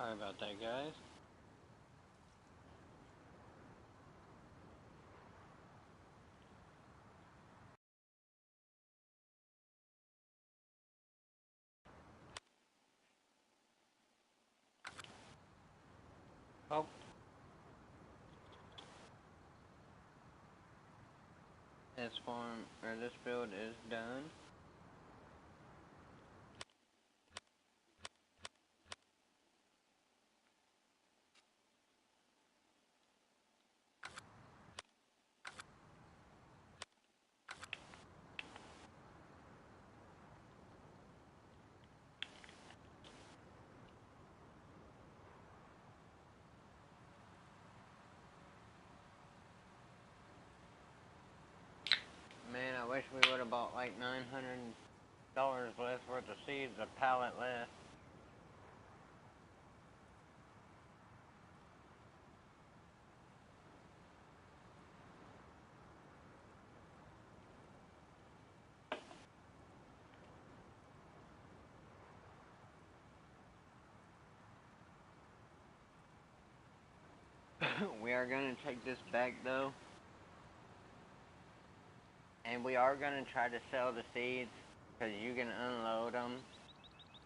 Sorry about that, guys. Oh, this build is done. Man, I wish we would have bought like $900 less worth of seeds, a pallet less. We are going to take this back though, and we are going to try to sell the seeds because you can unload them.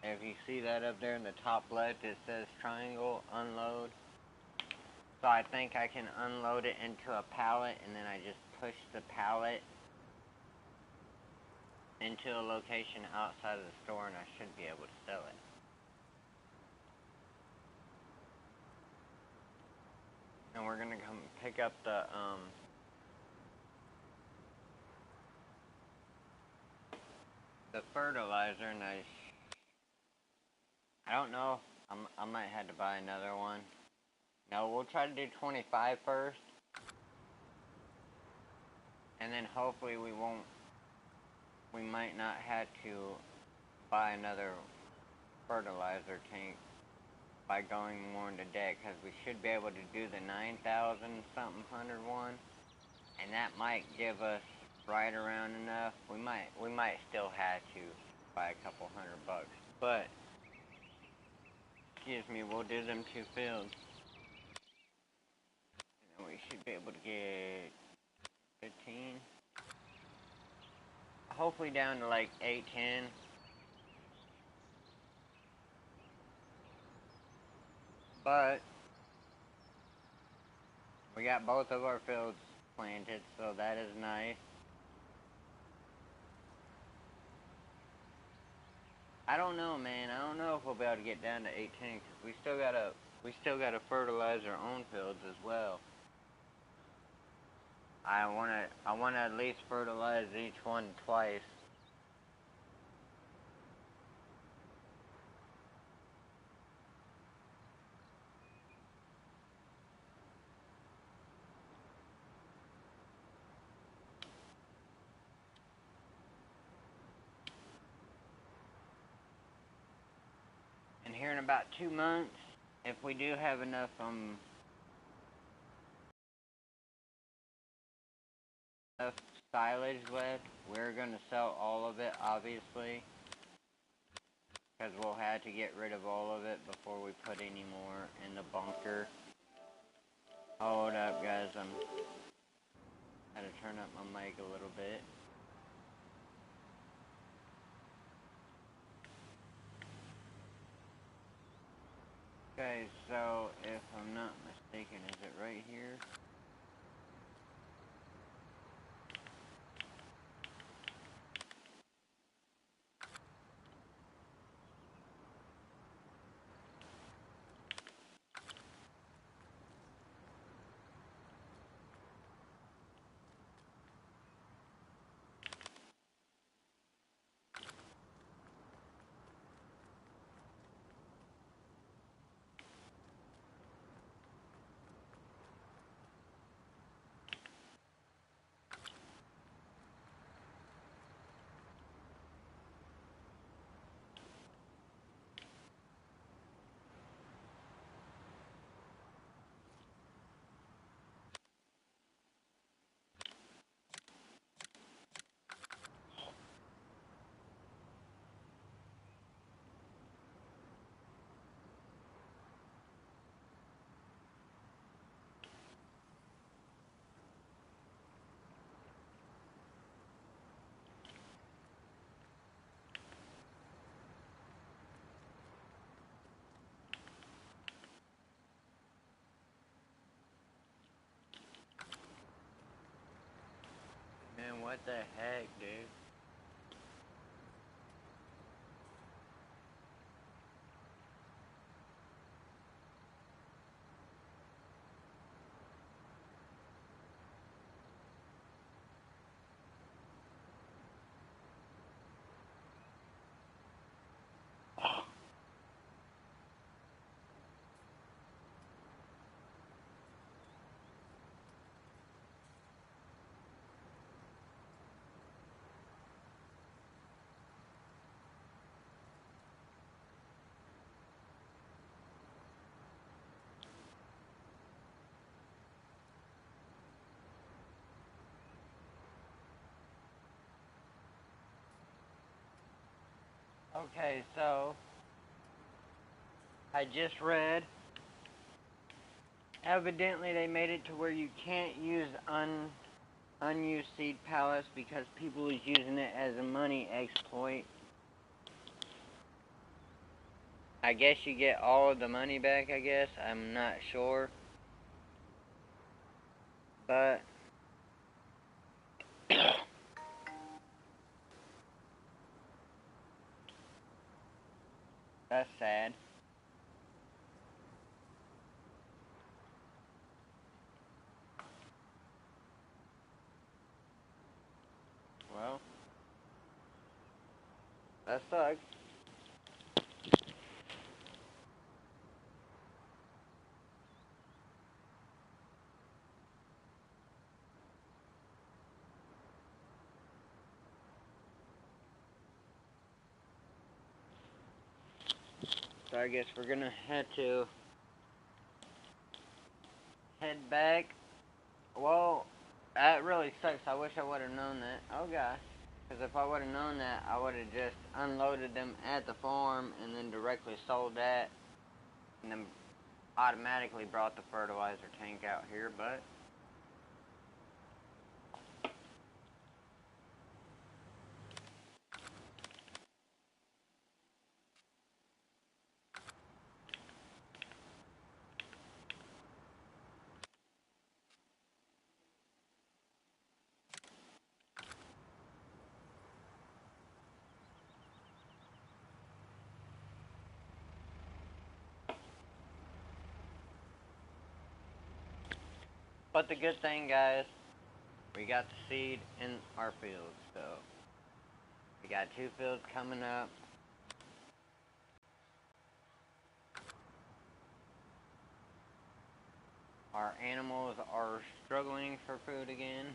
If you see that up there in the top left, it says triangle unload. So I think I can unload it into a pallet, and then I just push the pallet into a location outside of the store, and I should be able to sell it. And we're gonna come pick up the fertilizer, and I don't know. I might have to buy another one. No, we'll try to do 25 first, and then hopefully we might not have to buy another fertilizer tank by going more into debt, because we should be able to do the 9,000 something hundred one, and that might give us right around enough. We might still have to buy a couple $100, but excuse me, we'll do them 2 fields, and we should be able to get 15, hopefully down to like 8, 10. But we got both of our fields planted, so that is nice. I don't know, man. I don't know if we'll be able to get down to 18 because we still gotta fertilize our own fields as well. I wanna at least fertilize each one twice. And here in about 2 months, if we do have enough silage left, we're gonna sell all of it, obviously, because we'll have to get rid of all of it before we put any more in the bunker. Hold up, guys. Had to turn up my mic a little bit. Okay, so if I'm not mistaken, is it right here? man, what the heck, dude? Okay, so I just read. Evidently, they made it to where you can't use unused seed pallets because people is using it as a money exploit. I guess you get all of the money back, I guess. I'm not sure. But that's sad. Well, that sucks. So I guess we're gonna have to head back. Well, that really sucks. I wish I would have known that. Oh gosh. Because if I would have known that, I would have just unloaded them at the farm and then directly sold that. And then automatically brought the fertilizer tank out here, but the good thing, guys, we got the seed in our fields, so we got 2 fields coming up. Our animals are struggling for food again.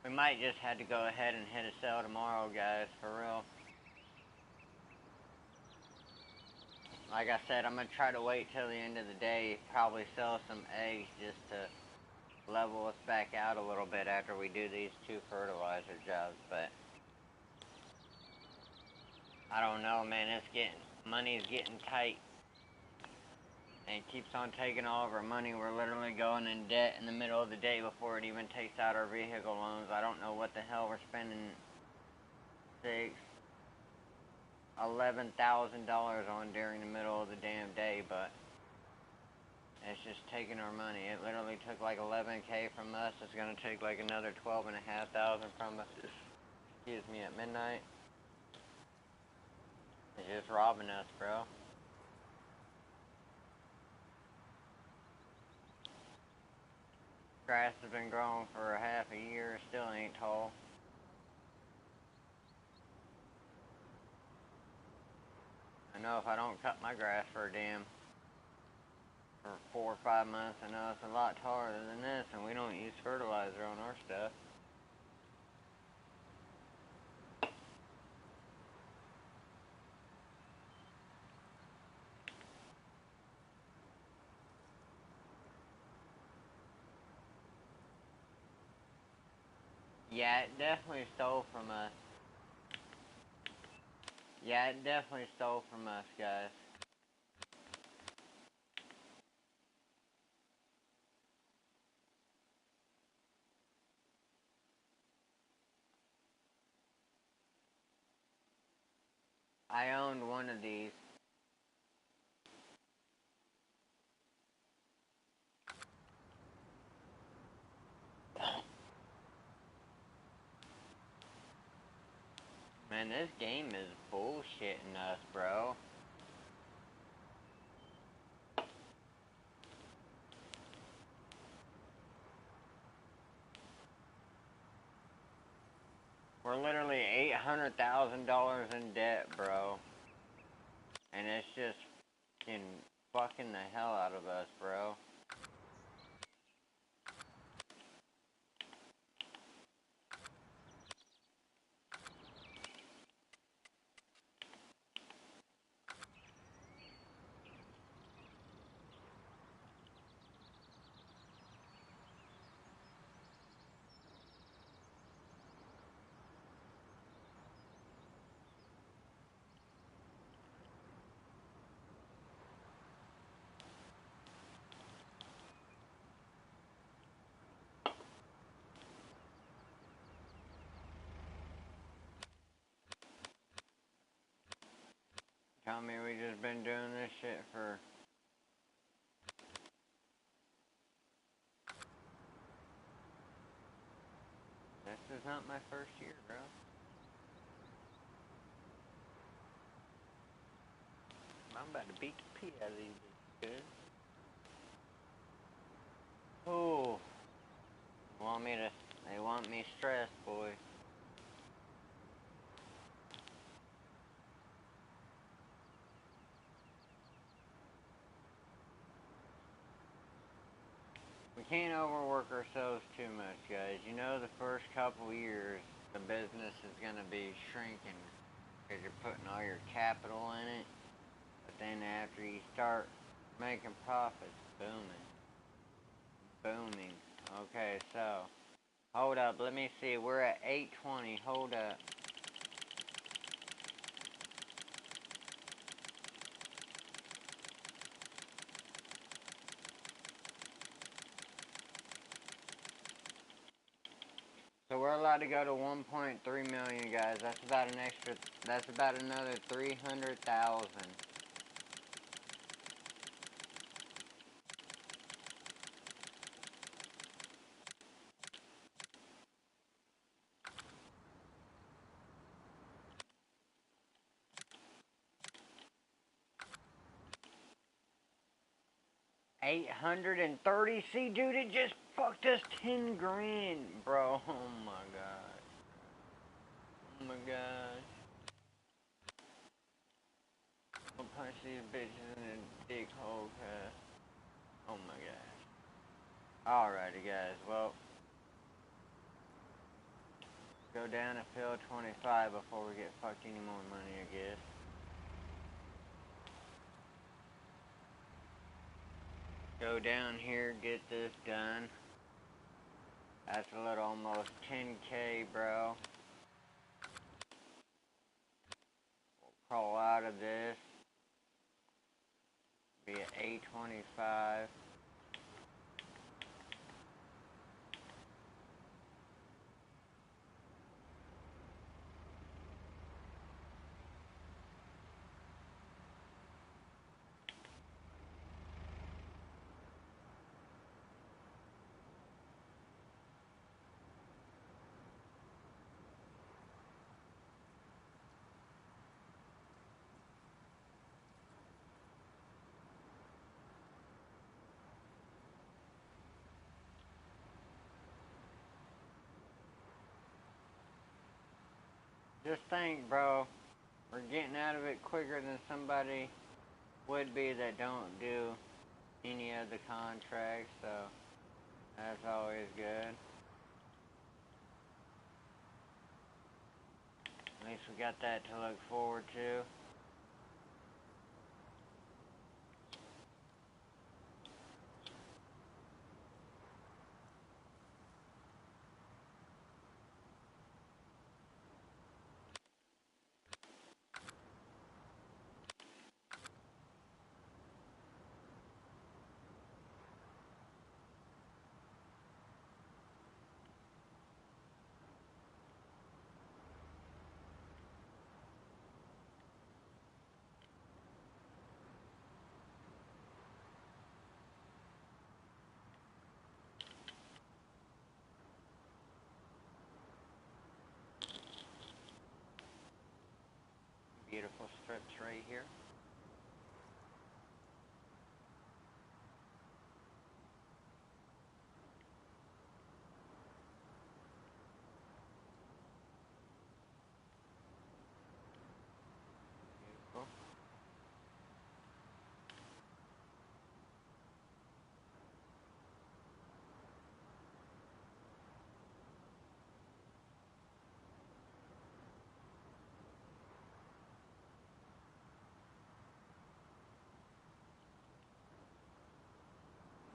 We might just have to go ahead and hit a sell tomorrow, guys, for real. Like I said, I'm going to try to wait till the end of the day, probably sell some eggs just to level us back out a little bit after we do these 2 fertilizer jobs, but I don't know, man. Money's getting tight, and it keeps on taking all of our money. We're literally going in debt in the middle of the day before it even takes out our vehicle loans. I don't know what the hell we're spending $11,000 on during the middle of the damn day, but it's just taking our money. It literally took like 11K from us. It's gonna take like another 12,500 from us. Excuse me, at midnight. It's just robbing us, bro. Grass has been growing for a half a year, still ain't tall. I know if I don't cut my grass for a damn for 4 or 5 months, I know it's a lot taller than this, and we don't use fertilizer on our stuff. Yeah, it definitely stole from us. Yeah, it definitely stole from us, guys. I owned one of these. man, this game is bullshitting us, bro. We're literally $800,000 in debt, bro. And it's just fucking the hell out of us, bro. Tell me we just been doing this shit for... This is not my first year, bro. I'm about to beat the pee out of these bitches. Oh. They want me stressed, boy. We can't overwork ourselves too much, guys. You know, the first couple years, the business is gonna be shrinking because you're putting all your capital in it. But then after you start making profits, booming. Booming. Okay, so, hold up, let me see. We're at 820. Hold up. So we're allowed to go to 1.3 million, guys. That's about another 300,000. $830. See, dude, it just fucked us 10 grand, bro. Oh my god. Oh my god. I'll punch these bitches in the dick hole, cuz. Oh my gosh. Alrighty, guys. Well, go down to field 25 before we get fucked any more money, I guess. Go down here, get this done. That's a little almost 10K, bro. We'll crawl out of this. Be at 825. Just think, bro, we're getting out of it quicker than somebody would be that don't do any of the contracts, so that's always good. At least we got that to look forward to. strips right here. Beautiful.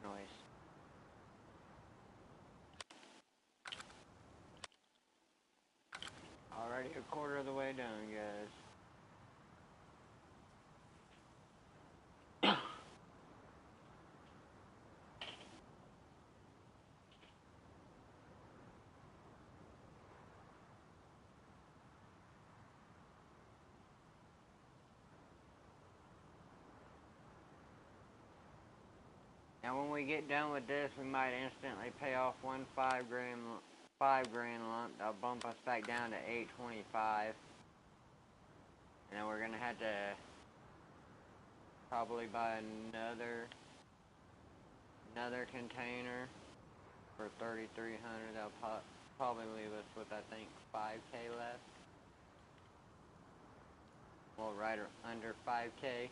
Noise. Already a quarter of the way done, guys. Now, when we get done with this, we might instantly pay off one 5 grand lump. That'll bump us back down to 825. And then we're gonna have to probably buy another container for 3,300. That'll probably leave us with, I think, 5K left. Well, right under 5K.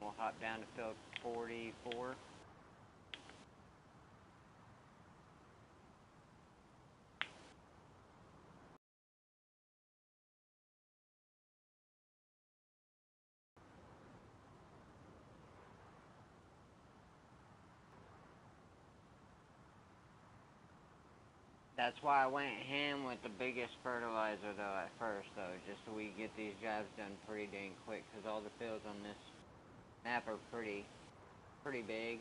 We'll hop down to fill 44. That's why I went ham with the biggest fertilizer though at first though, just so we get these jobs done pretty dang quick, because all the fields on this map are pretty big.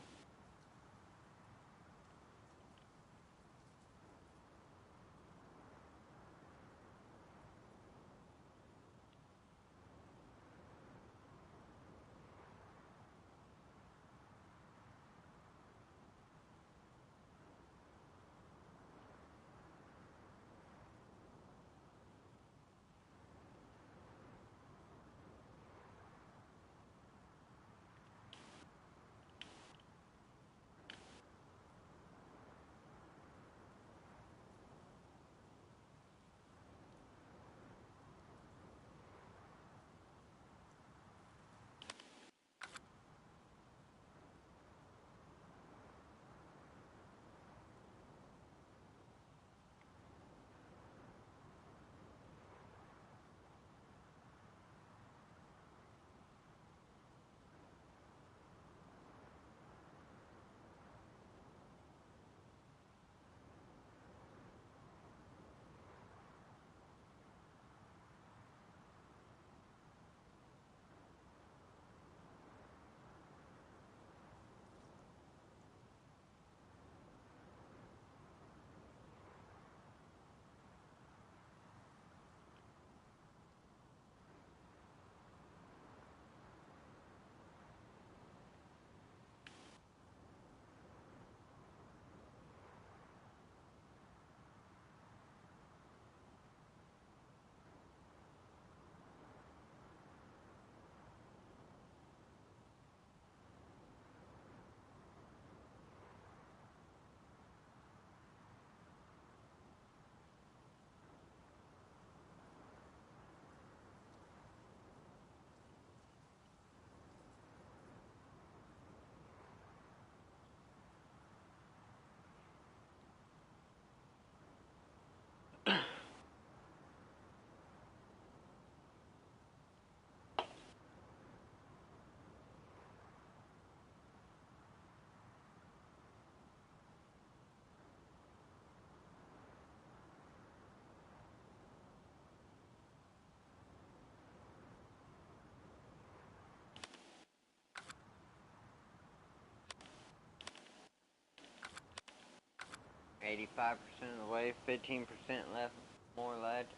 $85 of the way, 15% left, more left.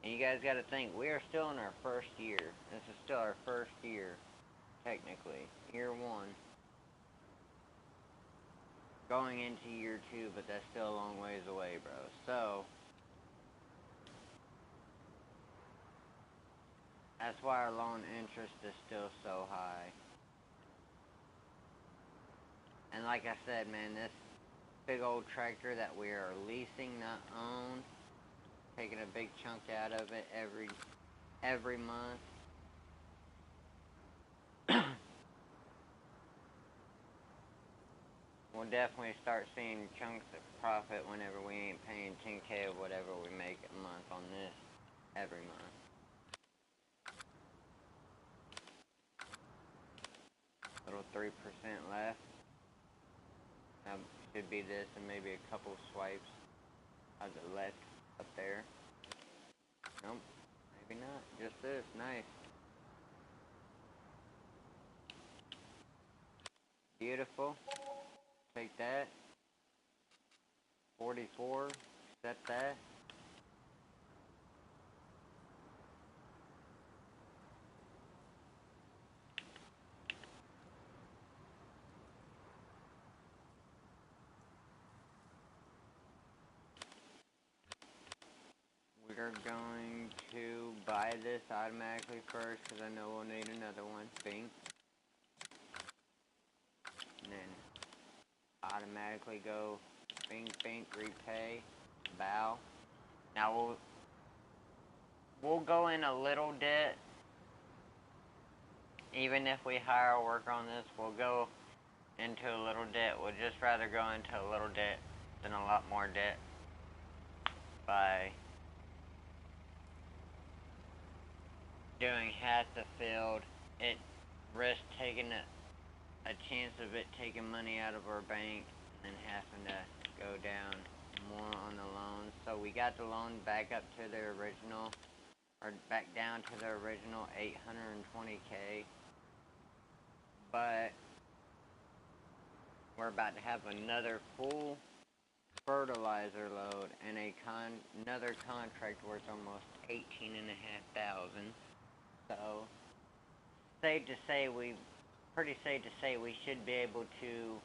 And you guys got to think, we are still in our first year. This is still our first year, technically. Year 1. Going into year 2, but that's still a long ways away, bro. So, That's why our loan interest is still so high. And like I said, man, this big old tractor that we are leasing, not owned, taking a big chunk out of it every month. We'll definitely start seeing chunks of profit whenever we ain't paying 10K of whatever we make a month on this every month. Little 3% left. Now should be this and maybe a couple swipes of the left up there. Nope, maybe not. Just this. Nice. Beautiful. Take that. 44. Set that. We're going to buy this automatically first because I know we'll need another one. Bing. And then automatically go bing, bing, repay, bow. Now we'll go in a little debt. Even if we hire a worker on this, we'll go into a little debt. We'd just rather go into a little debt than a lot more debt by doing half the field. It risks taking a chance of it taking money out of our bank and then having to go down more on the loan. So we got the loan back up to the original, or back down to the original 820K. But we're about to have another full fertilizer load and another contract worth almost $18,500. So pretty safe to say we should be able to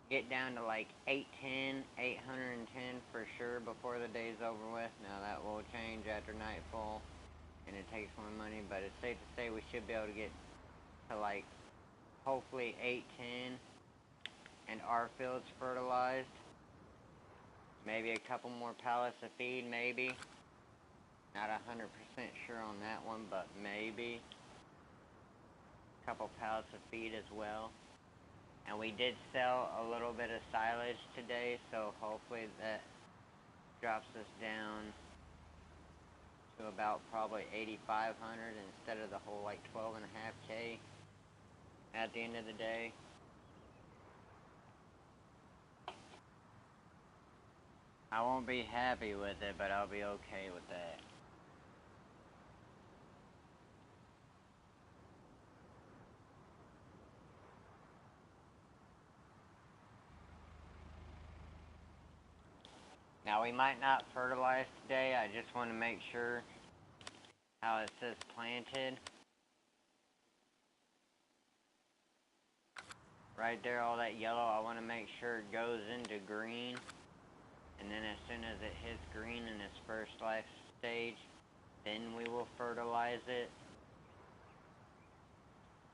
get down to like 810 for sure before the day's over with. Now that will change after nightfall and it takes more money, but it's safe to say we should be able to get to like hopefully 810 and our field's fertilized. Maybe a couple more pallets of feed, maybe. Not 100% sure on that one, but maybe. A couple pallets of feed as well. And we did sell a little bit of silage today, so hopefully that drops us down to about probably 8,500 instead of the whole like 12.5K at the end of the day. I won't be happy with it, but I'll be okay with that. Now we might not fertilize today, I just want to make sure how it says planted. Right there, all that yellow, I want to make sure it goes into green. And then as soon as it hits green in its first life stage, then we will fertilize it.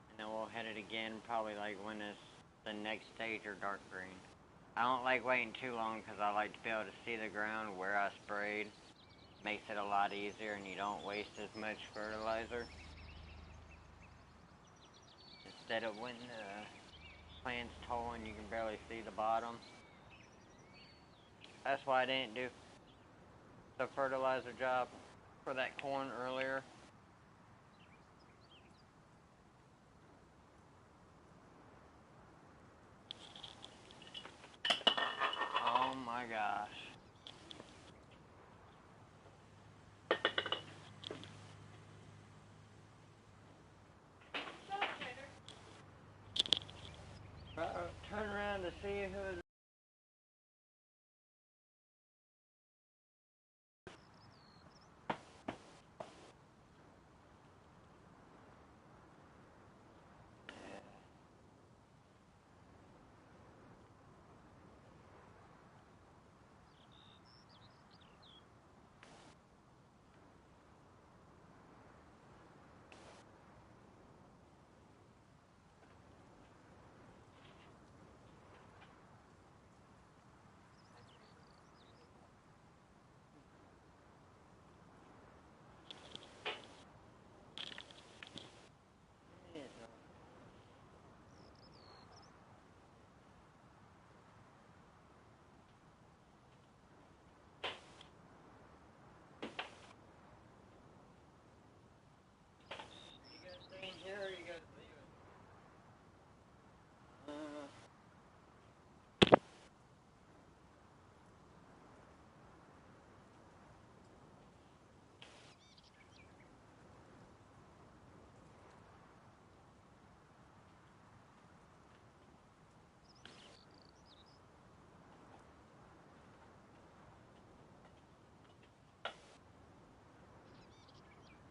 And then we'll hit it again, probably like when it's the next stage or dark green. I don't like waiting too long because I like to be able to see the ground where I sprayed. Makes it a lot easier and you don't waste as much fertilizer. Instead of when the plant's tall and you can barely see the bottom. That's why I didn't do the fertilizer job for that corn earlier. Oh my gosh. Turn around to see who is.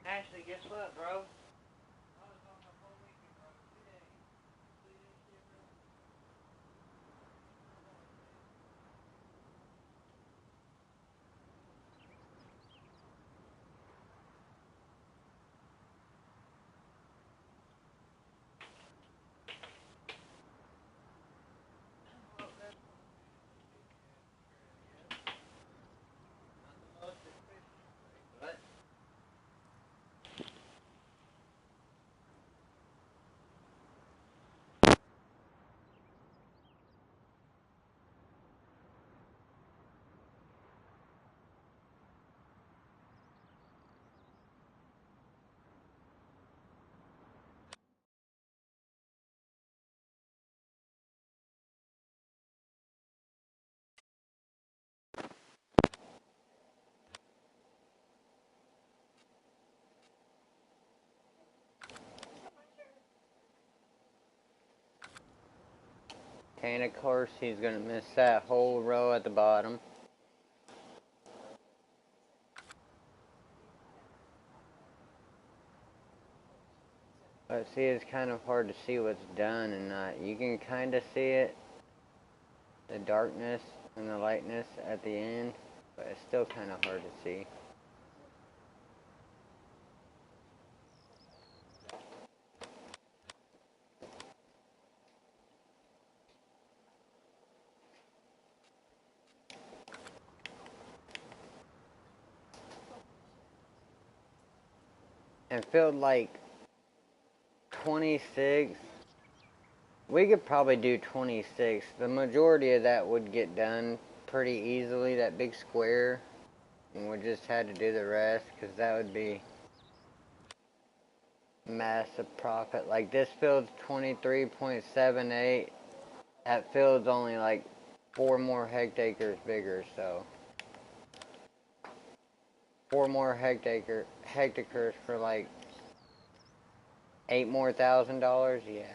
Ashley, guess what, bro? Okay, and of course he's gonna miss that whole row at the bottom. But see, it's kind of hard to see what's done and not. You can kind of see it, the darkness and the lightness at the end, but it's still kind of hard to see. And filled like 26. We could probably do 26. The majority of that would get done pretty easily, that big square. And we just had to do the rest, because that would be massive profit. Like this field's 23.78. That field's only like 4 more hectares bigger, so 4 more hectares for like $8 more thousand, yeah.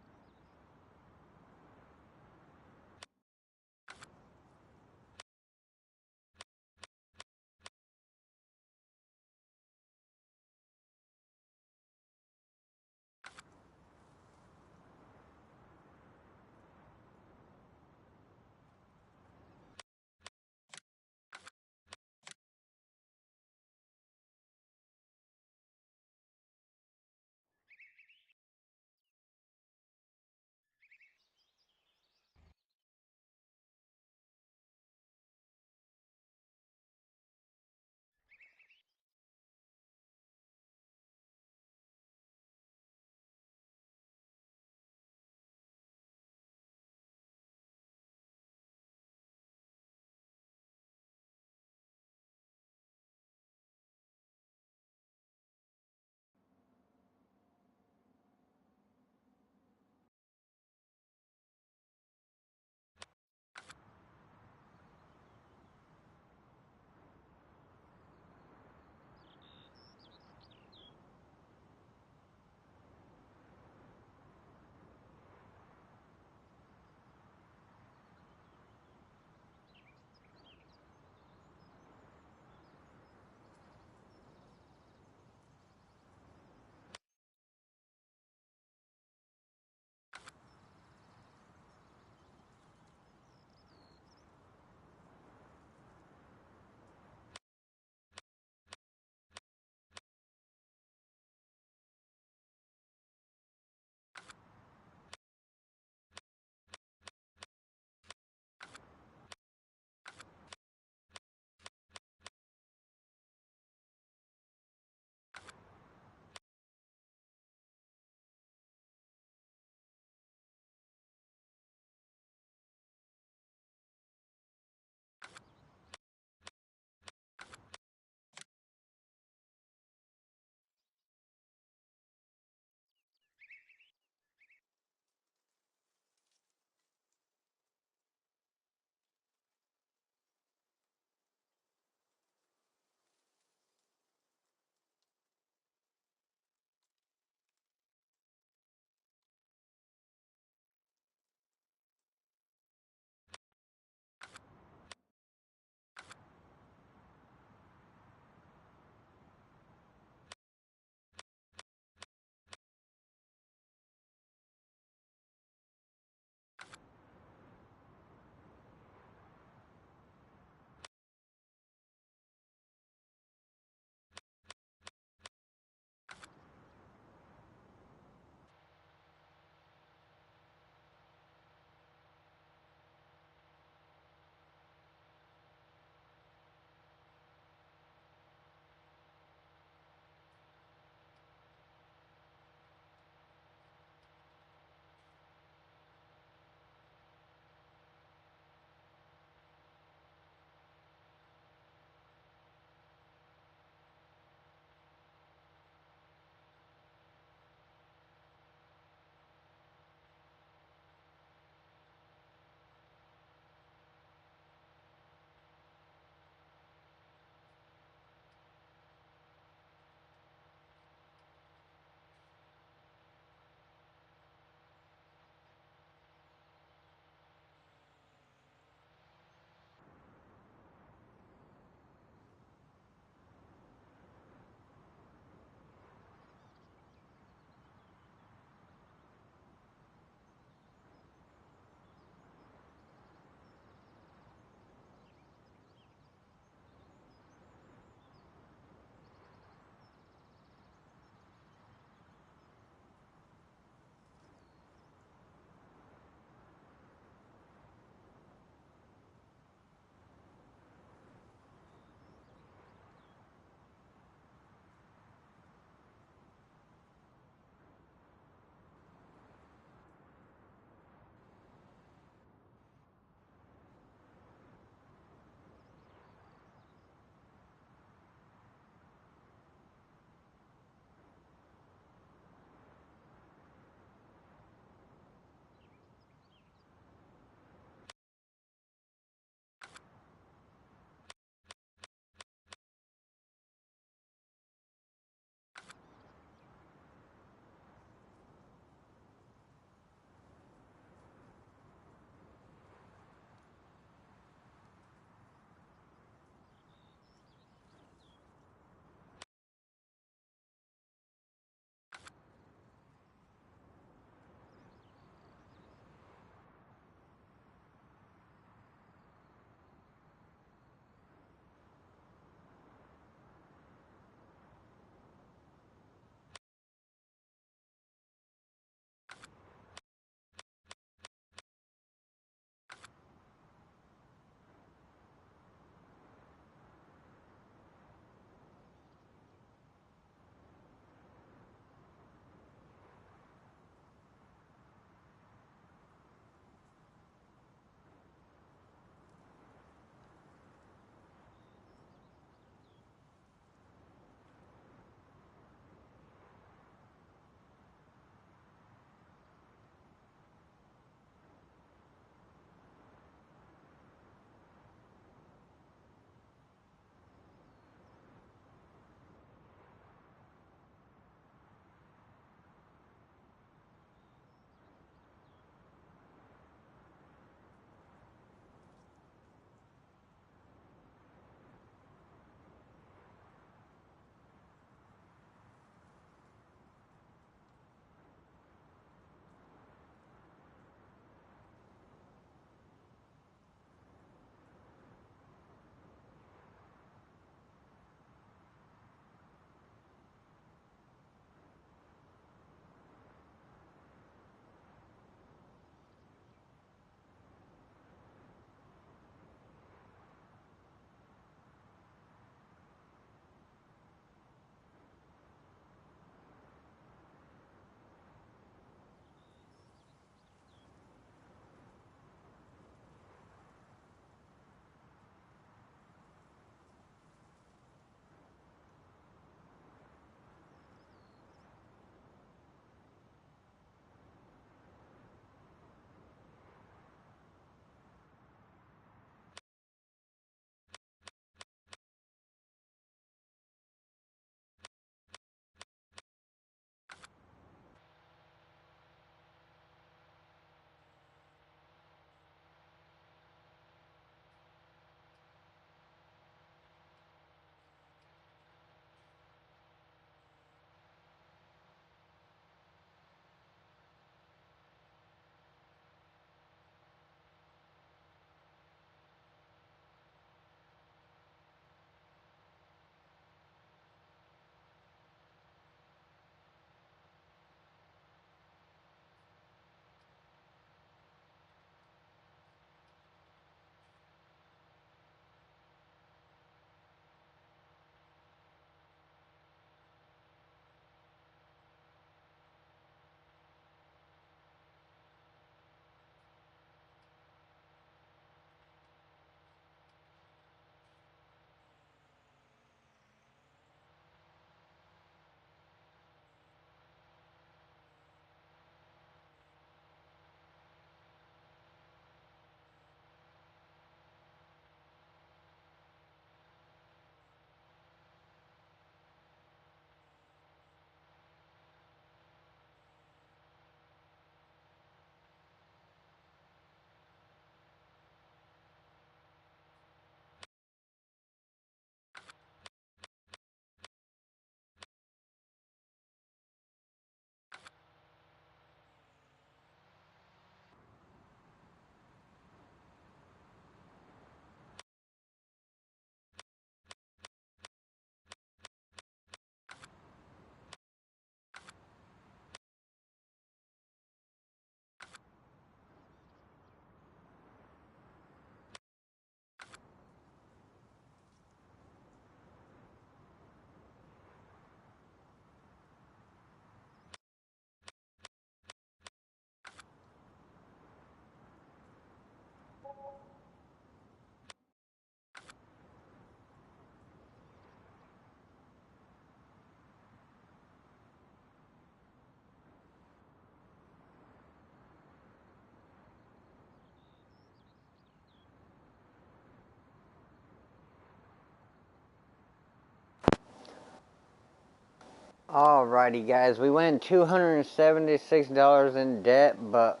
Alrighty guys, we went $276 in debt, but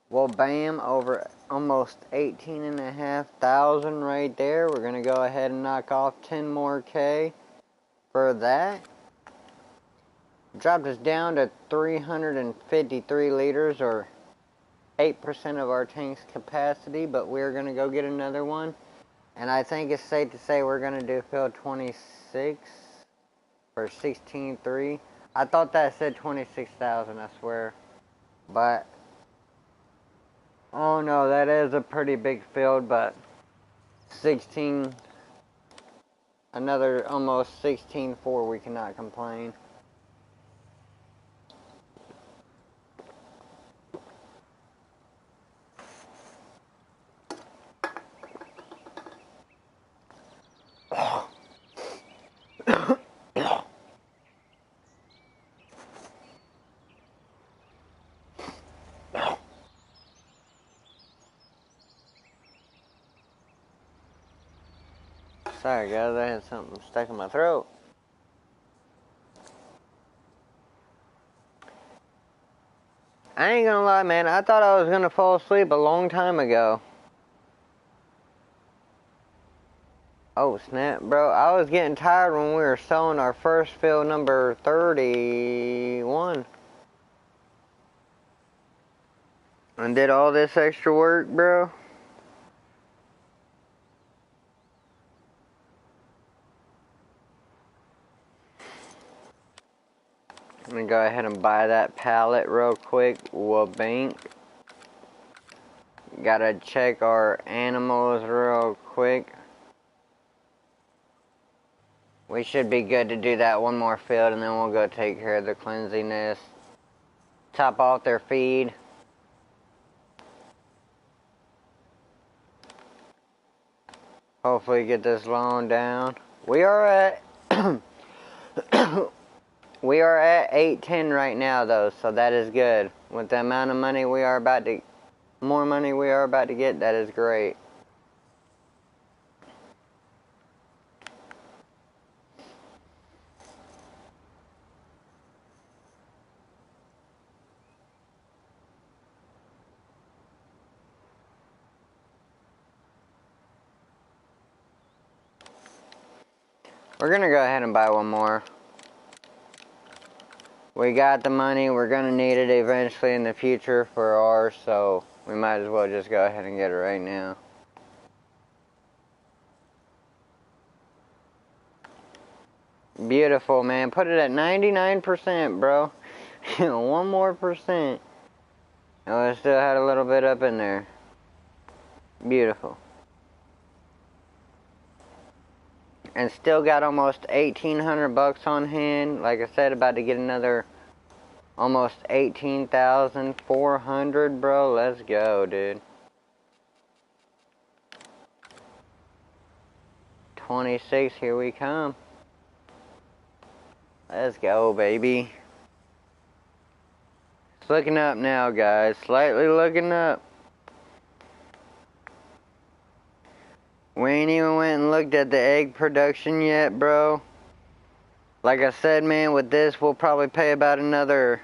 well bam, over almost 18,500 right there. We're gonna go ahead and knock off 10 more K for that. Dropped us down to 353 liters, or 8% of our tank's capacity, but we're gonna go get another one. And I think it's safe to say we're gonna do fill 26 for 16.3. I thought that said 26,000, I swear. But, oh no, that is a pretty big field, but 16, another almost 16.4, we cannot complain. Sorry guys, I had something stuck in my throat. I ain't gonna lie, man, I thought I was gonna fall asleep a long time ago. Oh snap, bro, I was getting tired when we were selling our first fill number 31. And did all this extra work, bro. I'm gonna go ahead and buy that pallet real quick. Bank. Gotta check our animals real quick. We should be good to do that one more field, and then we'll go take care of the cleanliness. Top off their feed. Hopefully get this loan down. We are at we are at 810 right now though, so that is good. With the amount of money we are about to more money we are about to get, that is great. We're gonna go ahead and buy one more. We got the money, we're gonna need it eventually in the future for ours, so we might as well just go ahead and get it right now. Beautiful, man. Put it at 99%, bro. One more percent. And we still had a little bit up in there. Beautiful. And still got almost 1,800 bucks on hand. Like I said, about to get another almost 18,400, bro. Let's go, dude. 26, here we come. Let's go, baby. It's looking up now, guys. Slightly looking up. We ain't even went and looked at the egg production yet, bro. Like I said, man, with this, we'll probably pay about another,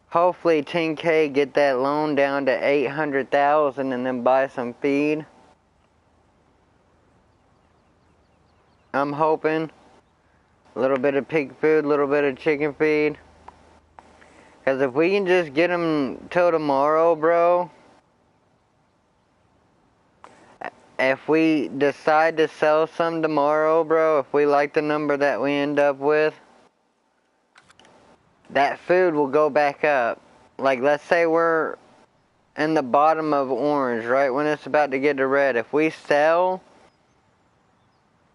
hopefully 10K, get that loan down to 800,000 and then buy some feed. I'm hoping. A little bit of pig food, a little bit of chicken feed. Because if we can just get them till tomorrow, bro. If we decide to sell some tomorrow, bro, if we like the number that we end up with, that food will go back up. Like, let's say we're in the bottom of orange, right when it's about to get to red. If we sell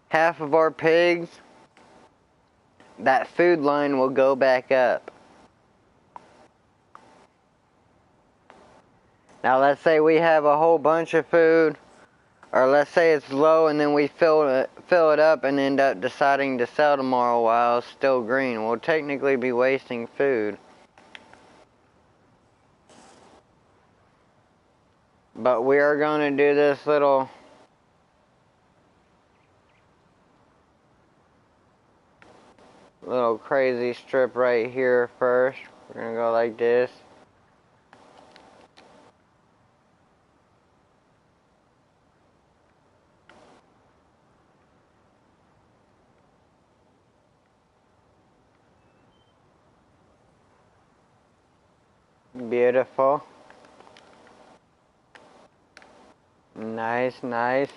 half of our pigs, that food line will go back up. Now, let's say we have a whole bunch of food. Or let's say it's low and then we fill it up and end up deciding to sell tomorrow while it's still green. We'll technically be wasting food. But we are going to do this little little crazy strip right here first. We're gonna go like this. Beautiful. Nice, nice.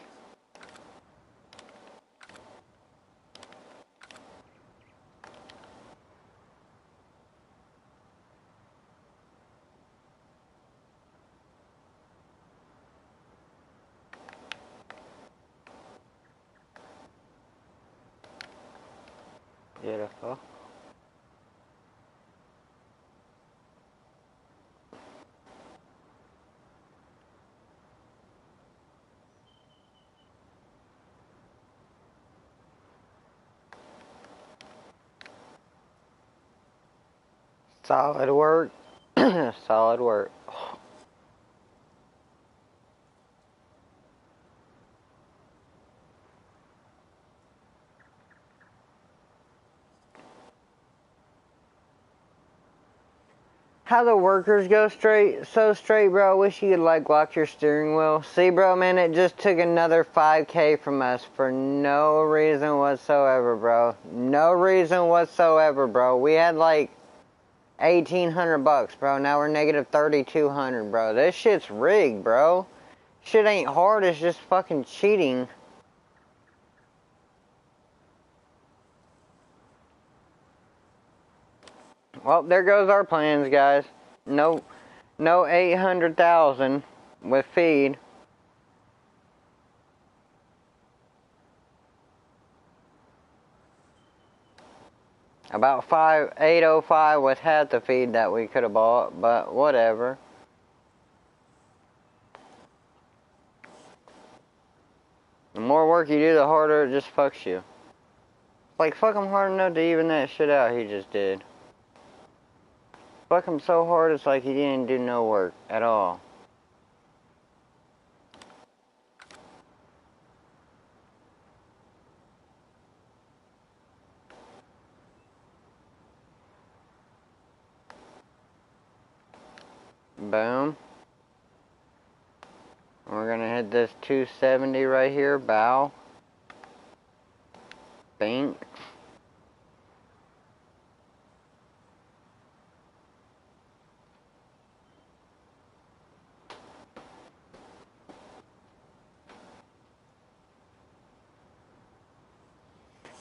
Beautiful. Solid work. Solid work. How the workers go straight, so straight, bro. I wish you could, like, lock your steering wheel. See, bro, man, it just took another 5K from us for no reason whatsoever, bro. No reason whatsoever, bro. We had, like, 1,800 bucks, bro. Now we're negative 3,200, bro. This shit's rigged, bro. Shit ain't hard, it's just fucking cheating. Well, there goes our plans, guys. No 800,000 with feed. About 805 was half the feed that we could have bought, but whatever. The more work you do, the harder it just fucks you. Like, fuck him hard enough to even that shit out he just did. Fuck him so hard it's like he didn't do no work at all. Boom. We're gonna hit this 270 right here, bow. Bink.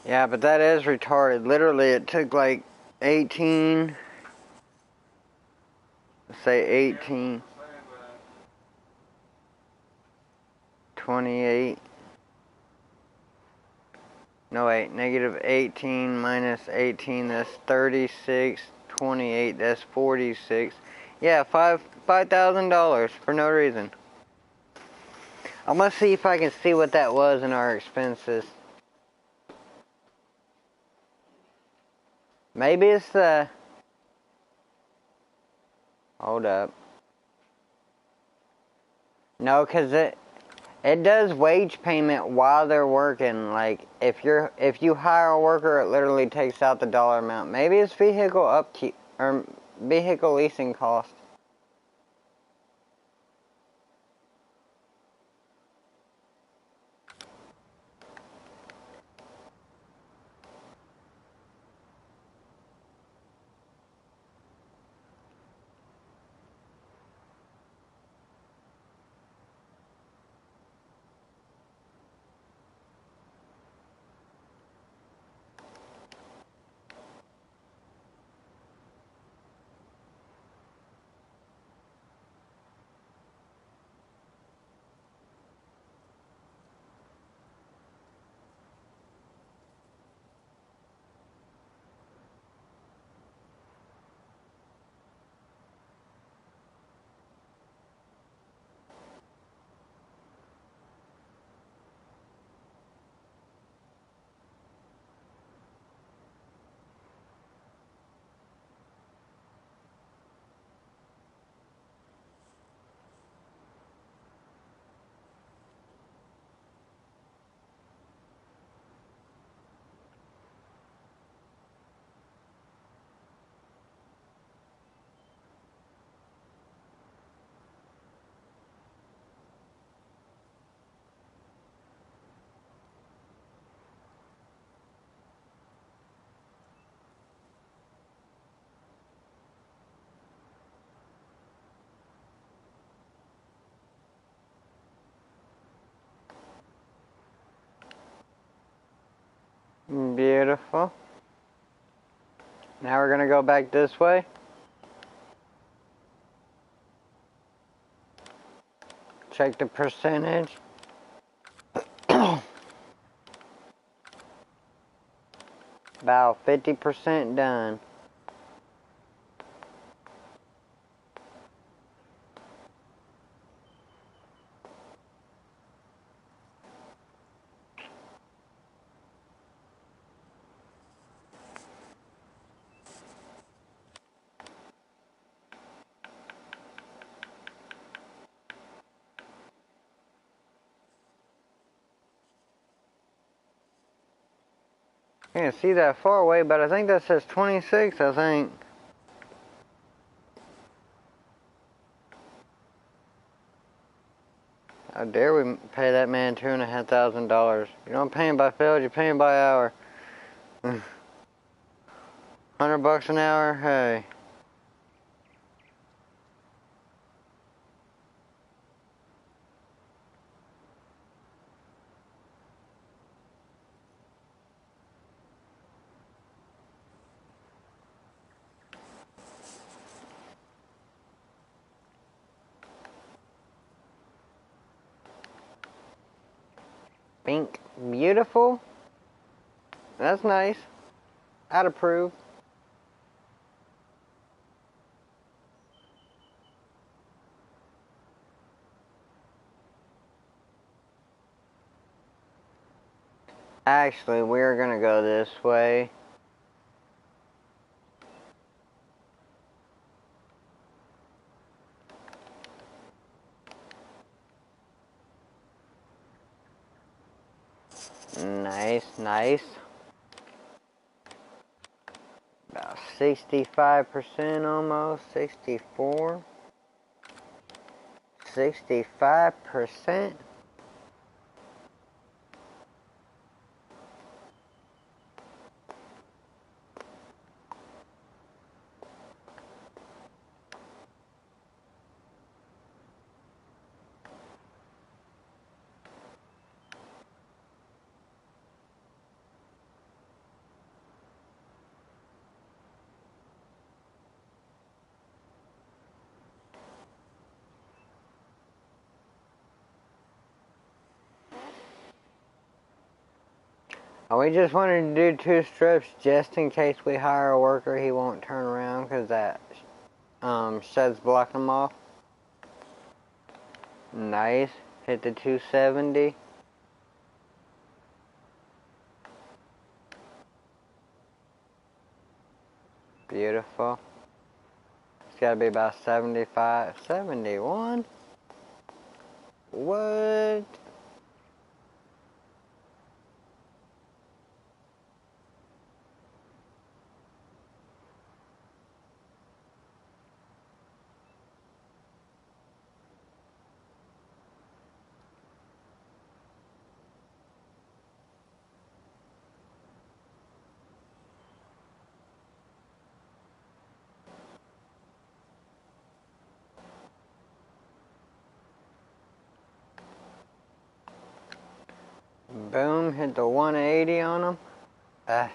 Yeah, but that is retarded. Literally, it took like 18, say 18, 28, no wait, negative 18 minus 18, that's 36, 28, that's 46. Yeah, $5,000 for no reason. I'm gonna see if I can see what that was in our expenses. Maybe it's the... Hold up. No, cause it does wage payment while they're working. Like if you hire a worker, it literally takes out the dollar amount. Maybe it's vehicle upkeep or vehicle leasing cost. Beautiful. Now we're going to go back this way. Check the percentage. About 50% done. Can't see that far away, but I think that says 26, I think. How dare we pay that man $2,500? You don't pay him by field, you pay him by hour. $100 an hour, hey. Pink, beautiful. That's nice. I'd approve. Actually, we're gonna go this way. Nice, nice. About 65% almost, 64. 65%. We just wanted to do 2 strips just in case we hire a worker, he won't turn around because that shed's blocking him off. Nice. Hit the 270. Beautiful. It's got to be about 75, 71. What? Boom, hit the 180 on him. A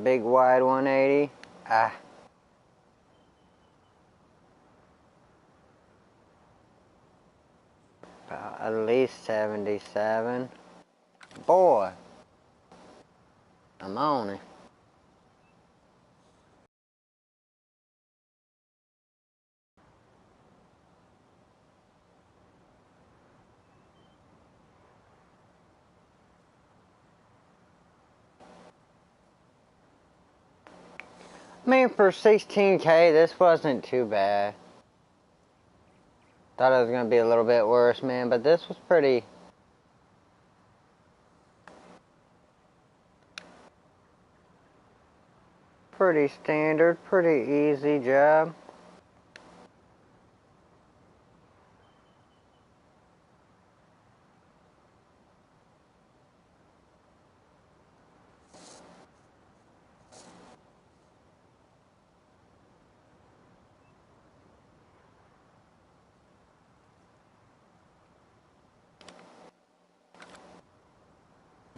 big wide 180. About at least 77. Boy, I'm on it. I mean, for 16K, this wasn't too bad. Thought it was going to be a little bit worse, man, but this was pretty standard, pretty easy job.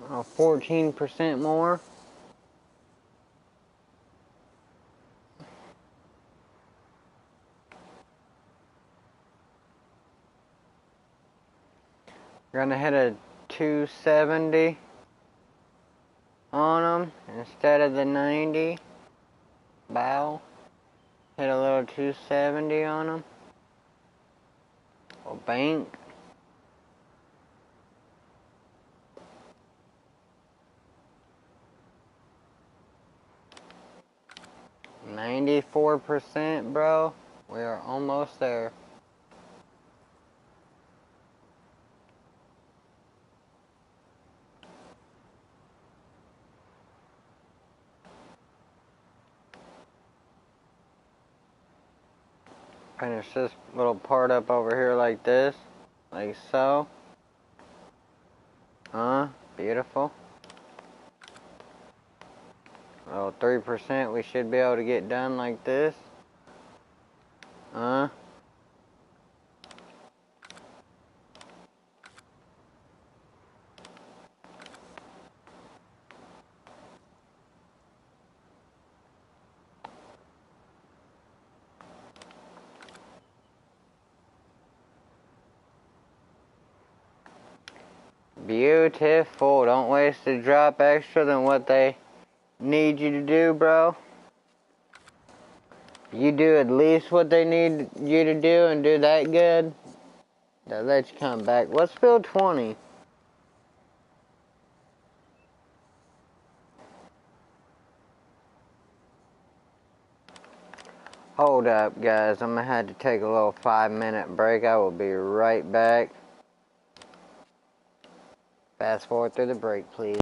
14% more. We're gonna hit a 270 on them instead of the 90 bow. Hit a little 270 on them. Or bank. $94%, bro. We are almost there. Finish this little part up over here like this. Like so. Beautiful. Well, 3% we should be able to get done like this. Beautiful. Don't waste a drop extra than what they need you to do, bro. You do at least what they need you to do and do that good, they'll let you come back. Let's fill 20. Hold up, guys. I'm going to have to take a little 5-minute break. I will be right back. Fast forward through the break, please.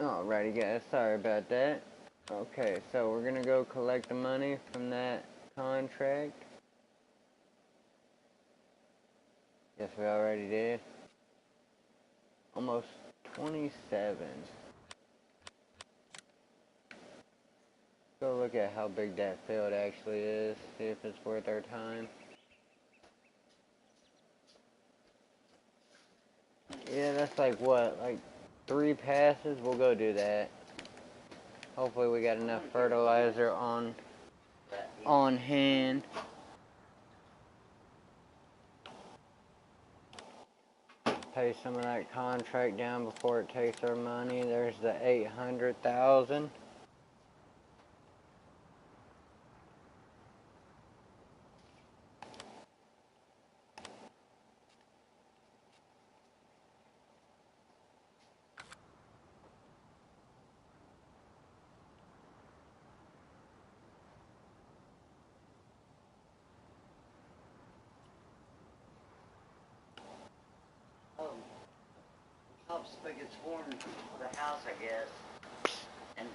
Alrighty guys, sorry about that. Okay, so we're gonna go collect the money from that contract. Yes, we already did. Almost 27. Go look at how big that field actually is, see if it's worth our time. Yeah, that's like what, like 3 passes? We'll go do that. Hopefully we got enough fertilizer on hand. Pay some of that contract down before it takes our money. There's the 800,000. Top spigot's horn for the house, I guess. And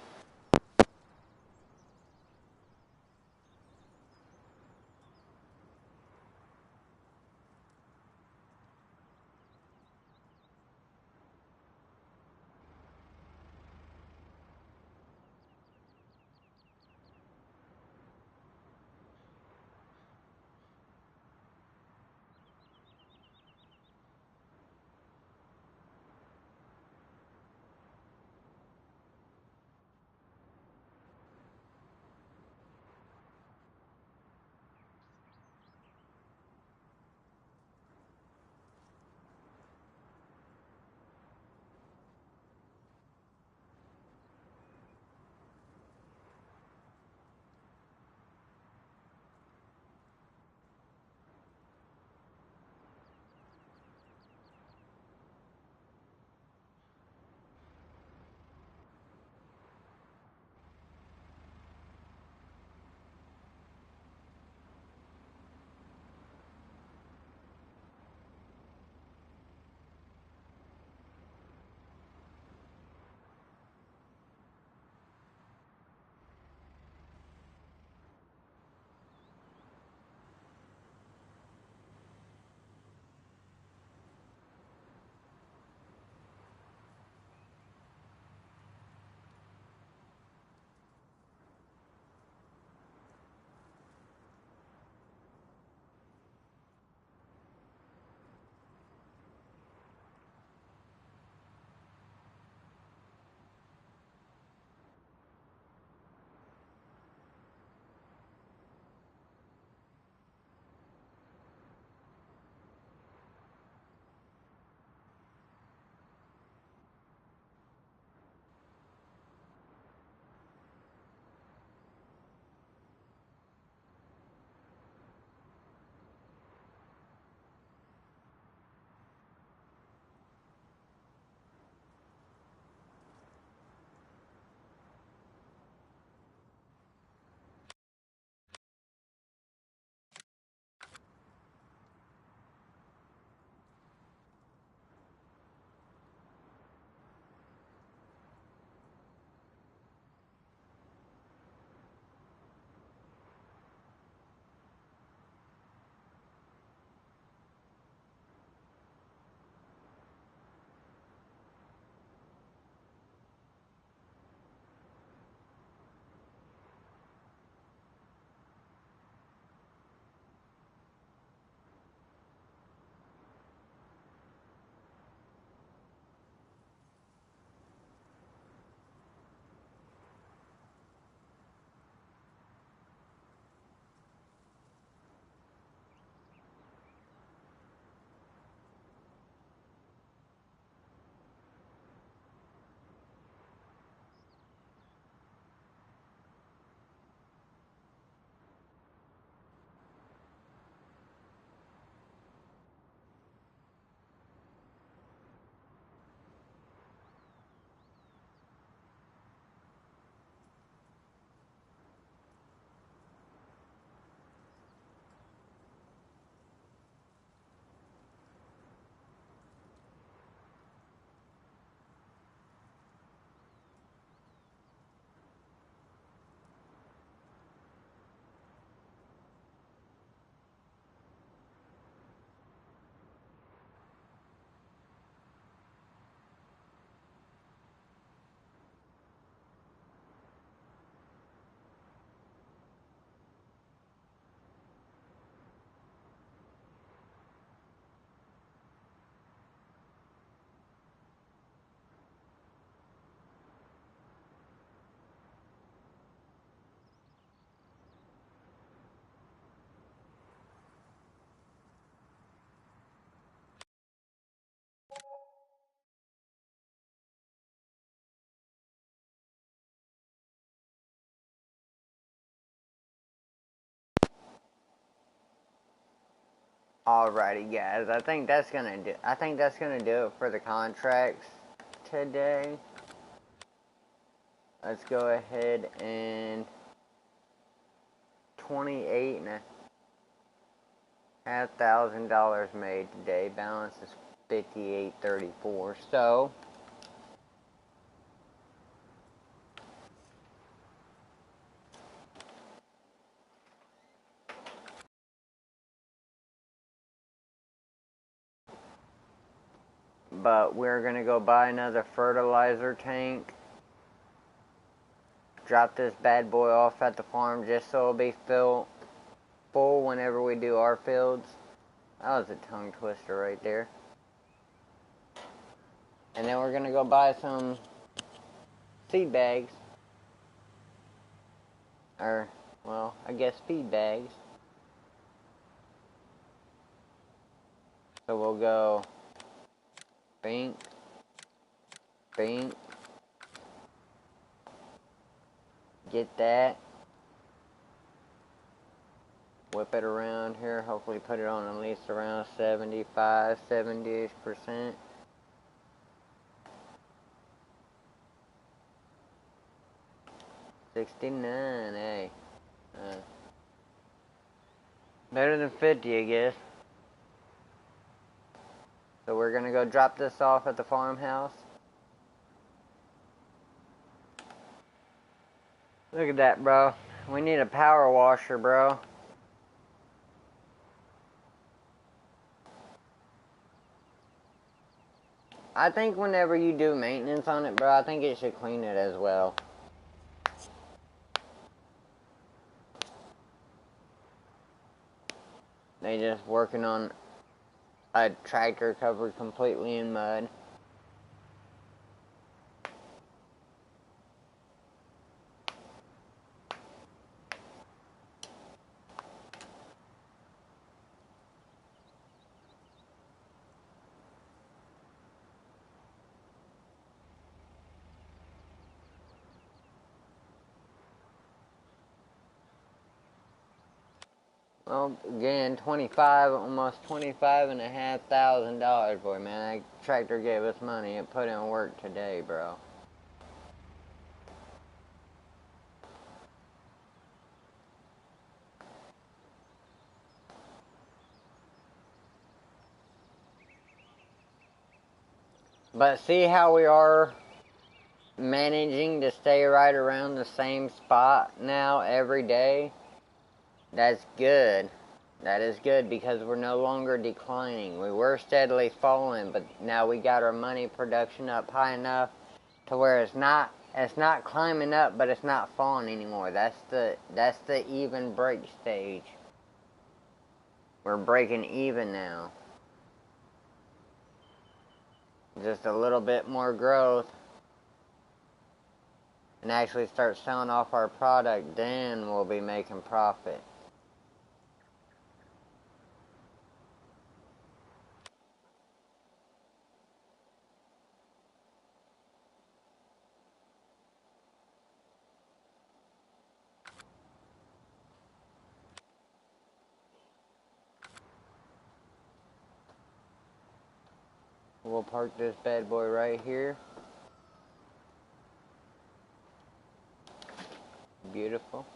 Alrighty, guys. I think that's gonna do it for the contracts today. Let's go ahead and $28,500 made today. Balance is 58.34. So but we're gonna go buy another fertilizer tank. Drop this bad boy off at the farm just so it'll be full whenever we do our fields. That was a tongue twister right there. And then we're gonna go buy some seed bags. Or, well, I guess feed bags. So we'll go bink, bink. Get that. Whip it around here. Hopefully put it on at least around 75, 70-ish%. $69, hey. Better than 50, I guess. So we're gonna go drop this off at the farmhouse. Look at that, bro. We need a power washer, bro. I think whenever you do maintenance on it, bro, I think it should clean it as well. They just working on a tractor covered completely in mud. Well, again, almost $25,500, boy, man. That tractor gave us money. It put in work today, bro. But see how we are managing to stay right around the same spot now every day? That's good. That is good because we're no longer declining. We were steadily falling, but now we got our money production up high enough to where it's not climbing up, but it's not falling anymore. That's the even break stage. We're breaking even now. Just a little bit more growth and actually start selling off our product, then we'll be making profit. We'll park this bad boy right here. Beautiful.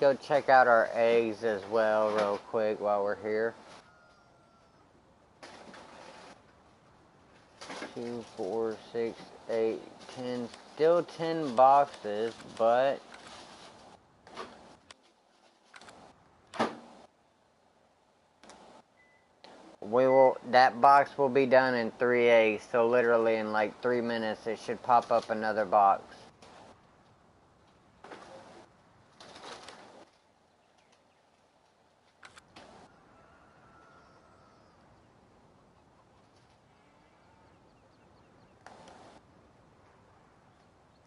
Go check out our eggs as well real quick while we're here. 2, 4, 6, 8, 10. Still 10 boxes, but that box will be done in 3 eggs, so literally in like 3 minutes it should pop up another box.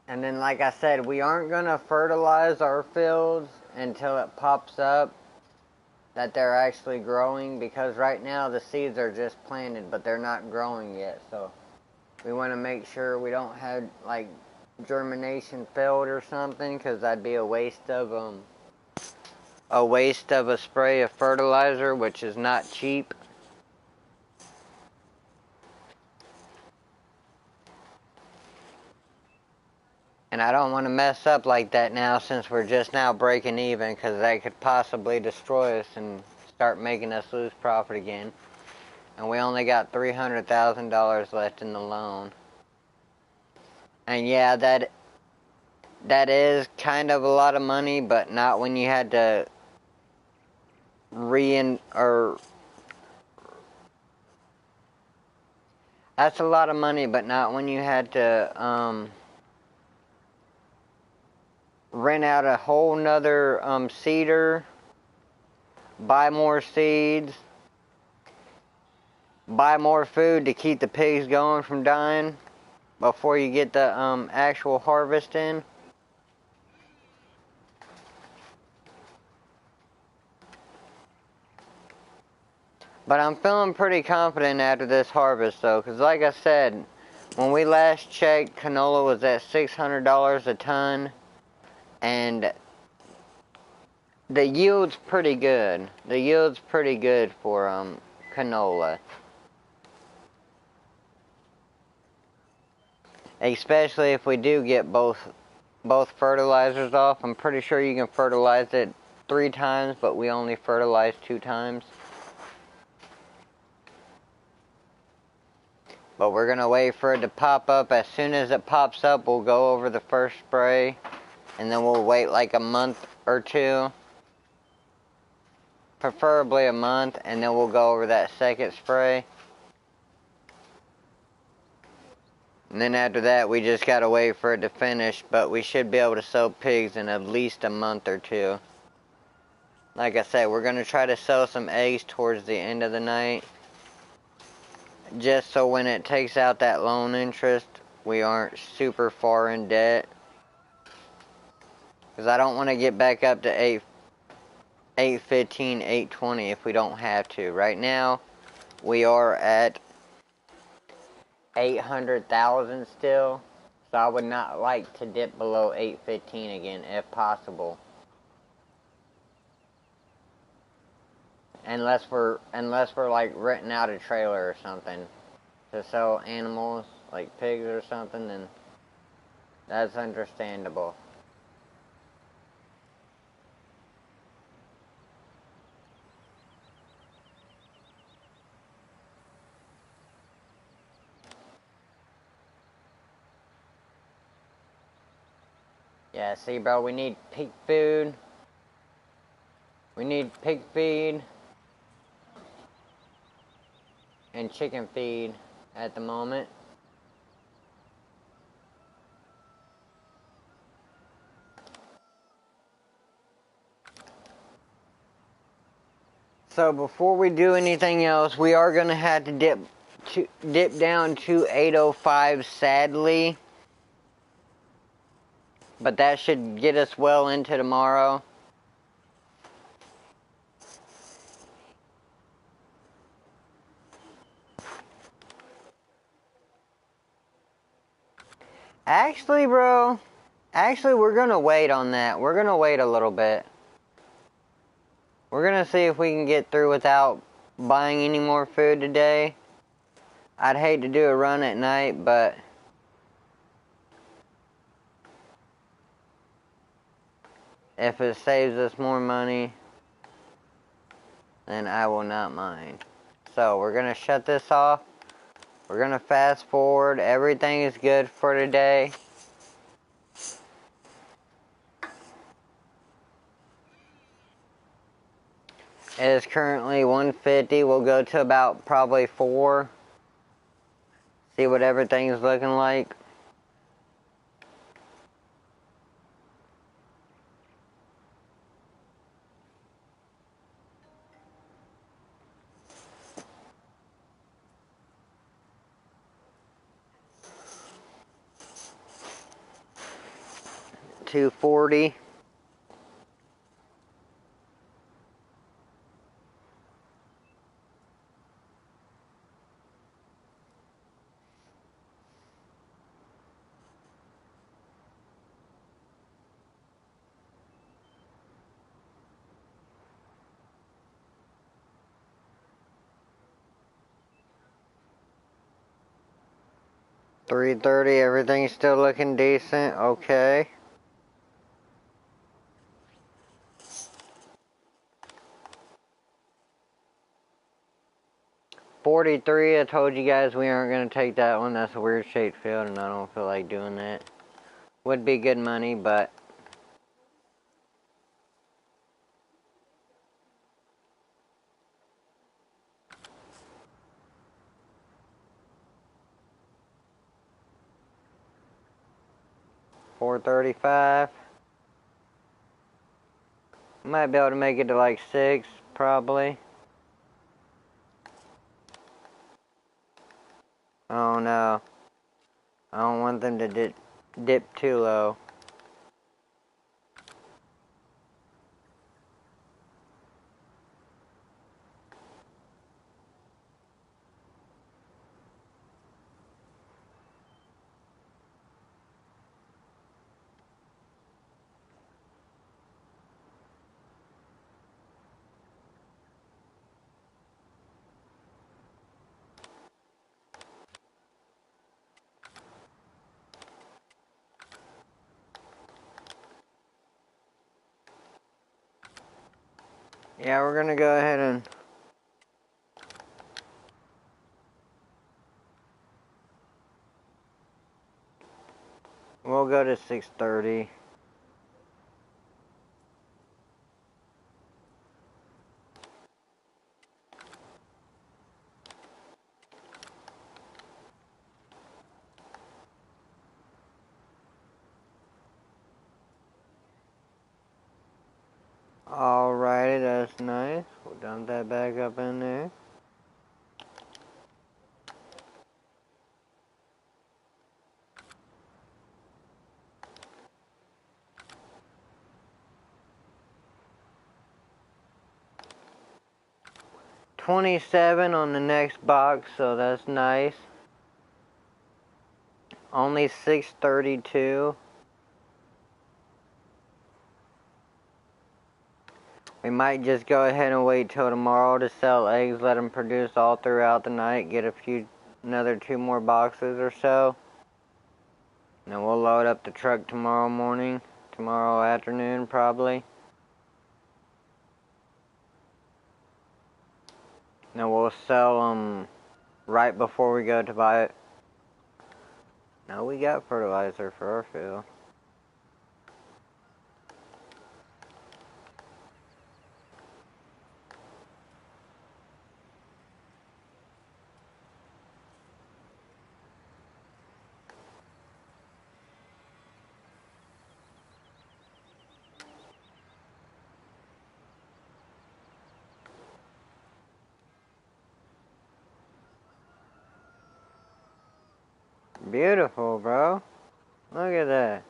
And then like I said, we aren't going to fertilize our fields until it pops up that they're actually growing, because right now the seeds are just planted but they're not growing yet. So we want to make sure we don't have like germination failed or something, because that'd be a waste of a waste of a spray of fertilizer, which is not cheap. And I don't want to mess up like that now since we're just now breaking even, because that could possibly destroy us and start making us lose profit again. And we only got $300,000 left in the loan. And yeah, that is kind of a lot of money, but not when you had to that's a lot of money, but not when you had to rent out a whole nother seeder, buy more seeds, buy more food to keep the pigs going from dying before you get the actual harvest in. But I'm feeling pretty confident after this harvest though, because like I said, when we last checked, canola was at $600 a ton, and the yield's pretty good. The yield's pretty good for canola. Especially if we do get both fertilizers off. I'm pretty sure you can fertilize it 3 times, but we only fertilize 2 times. But we're going to wait for it to pop up. As soon as it pops up, we'll go over the first spray. And then we'll wait like a month or 2. Preferably a month. And then we'll go over that second spray. And then after that, we just got to wait for it to finish. But we should be able to sell pigs in at least a month or 2. Like I said, we're going to try to sell some eggs towards the end of the night. Just so when it takes out that loan interest, we aren't super far in debt. Because I don't want to get back up to 815, 820 if we don't have to. Right now, we are at 800,000 still. So I would not like to dip below 815 again if possible. Unless we're like renting out a trailer or something to sell animals, like pigs or something, then that's understandable. Yeah, see bro, we need pig food. We need pig feed and chicken feed at the moment. So before we do anything else, we are going to have to dip down to 805 sadly. But that should get us well into tomorrow. Actually, bro, we're going to wait on that. We're going to wait a little bit. We're going to see if we can get through without buying any more food today. I'd hate to do a run at night, but if it saves us more money, then I will not mind. So we're going to shut this off. We're going to fast forward. Everything is good for today. It is currently 150. We'll go to about probably 4. See what everything's looking like. $240. 3:30, everything's still looking decent. Okay. 43, I told you guys we aren't going to take that one. That's a weird shaped field, and I don't feel like doing that. Would be good money, but... $4.35. Might be able to make it to like 6, probably. Oh no. I don't want them to dip too low. Yeah, we're gonna go ahead and... We'll go to 6:30. Alrighty, that's nice. We'll dump that back up in there. $27 on the next box, so that's nice. Only $6.32. We might just go ahead and wait till tomorrow to sell eggs, let them produce all throughout the night, get another 2 more boxes or so. And then we'll load up the truck tomorrow morning, tomorrow afternoon probably. And we'll sell them right before we go to buy it. No, we got fertilizer for our field. Beautiful, bro. Look at that.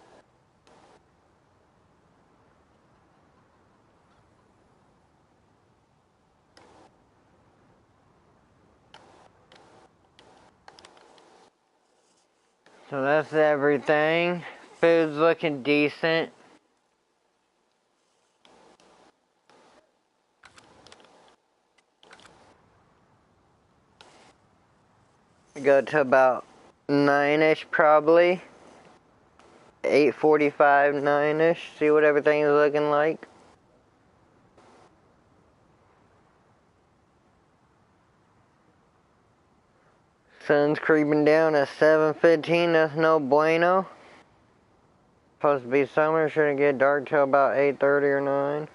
So that's everything. Food's looking decent. Go to about 9-ish probably. 8:45, 9-ish. See what everything's looking like. Sun's creeping down at 7:15. That's no bueno. Supposed to be summer. Shouldn't get dark till about 8:30 or 9.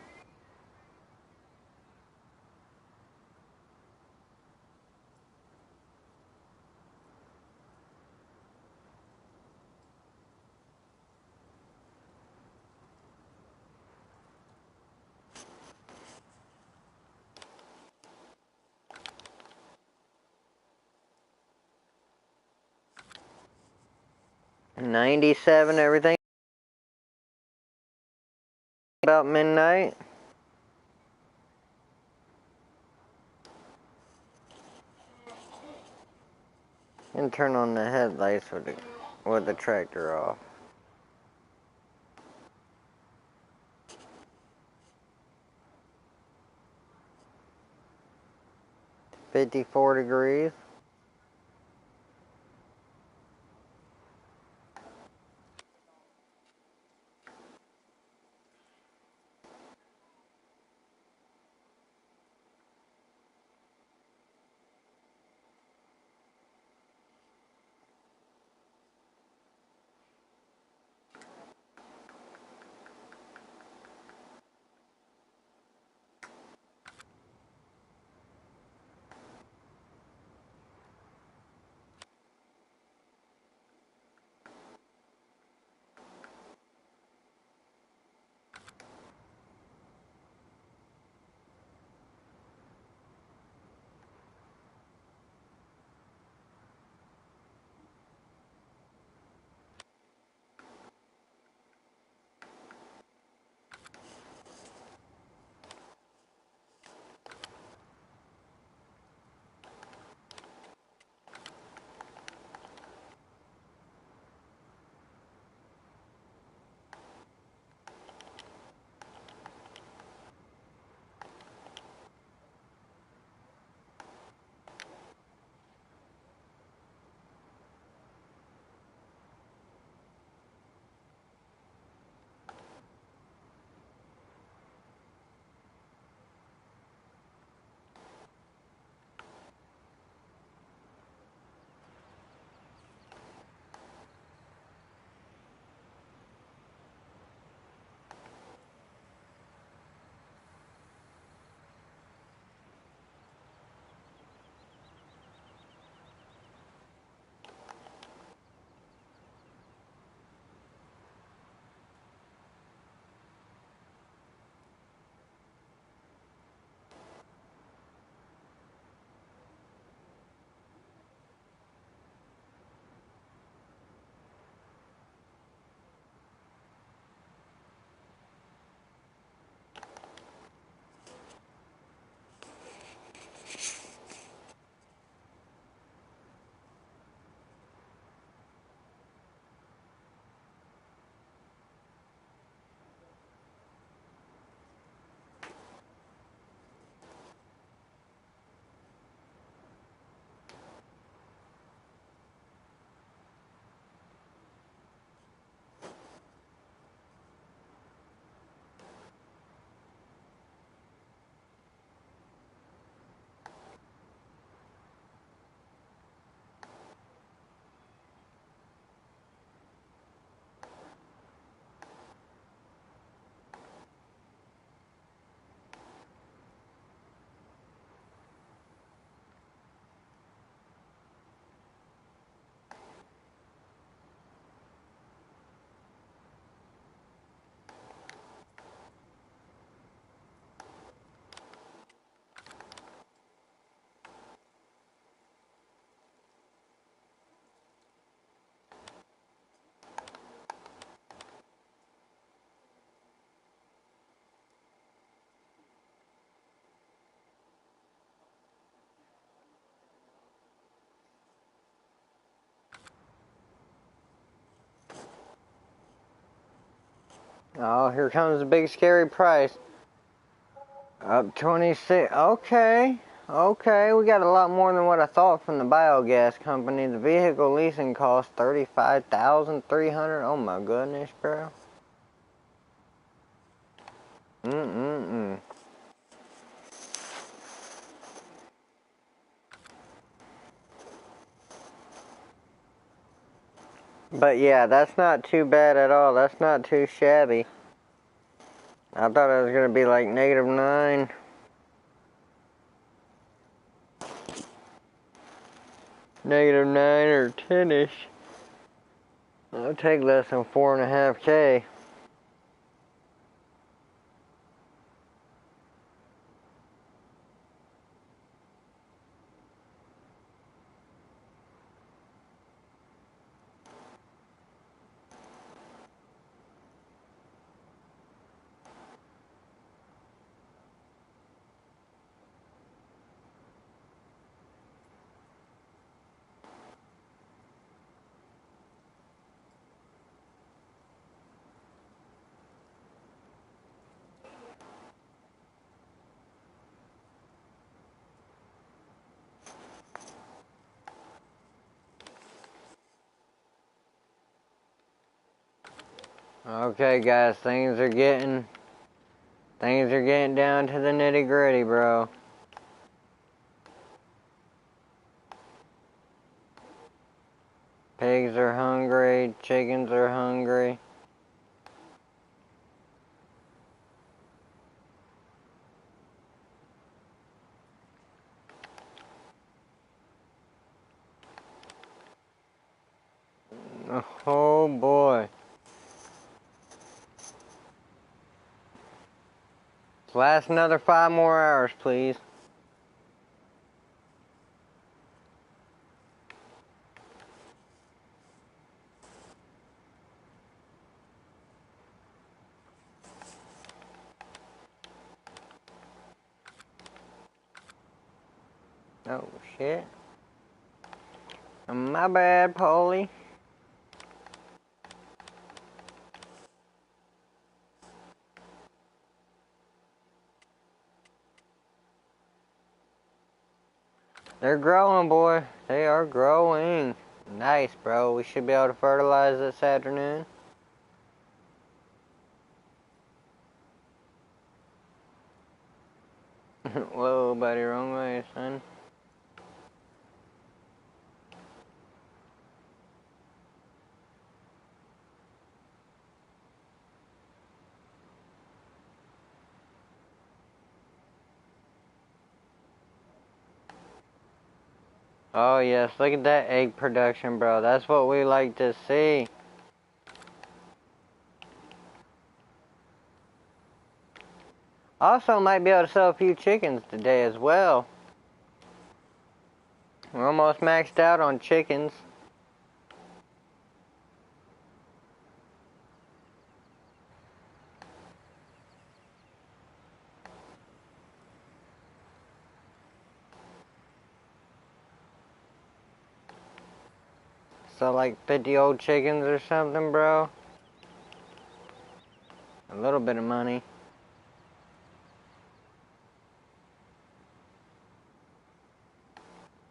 $97, everything about midnight. And turn on the headlights with the tractor off. $54 degrees. Oh, here comes the big scary price. Up 26. Okay. Okay, we got a lot more than what I thought from the biogas company. The vehicle leasing cost $35,300. Oh my goodness, bro. Mm-mm-mm. But yeah, that's not too bad at all. That's not too shabby. I thought it was gonna be like -9. -9 or 10-ish. I'll take less than 4.5K. Okay, guys, things are getting down to the nitty gritty, bro. Pigs are hungry, chickens are hungry. Oh boy. Last another 5 more hours, please. Oh shit. My bad, Polly. They're growing, boy. They are growing. Nice, bro. We should be able to fertilize this afternoon. Whoa, buddy, wrong way, son. Oh yes, look at that egg production, bro. That's what we like to see. Also, might be able to sell a few chickens today as well. We're almost maxed out on chickens. So like 50 old chickens or something, bro. A little bit of money.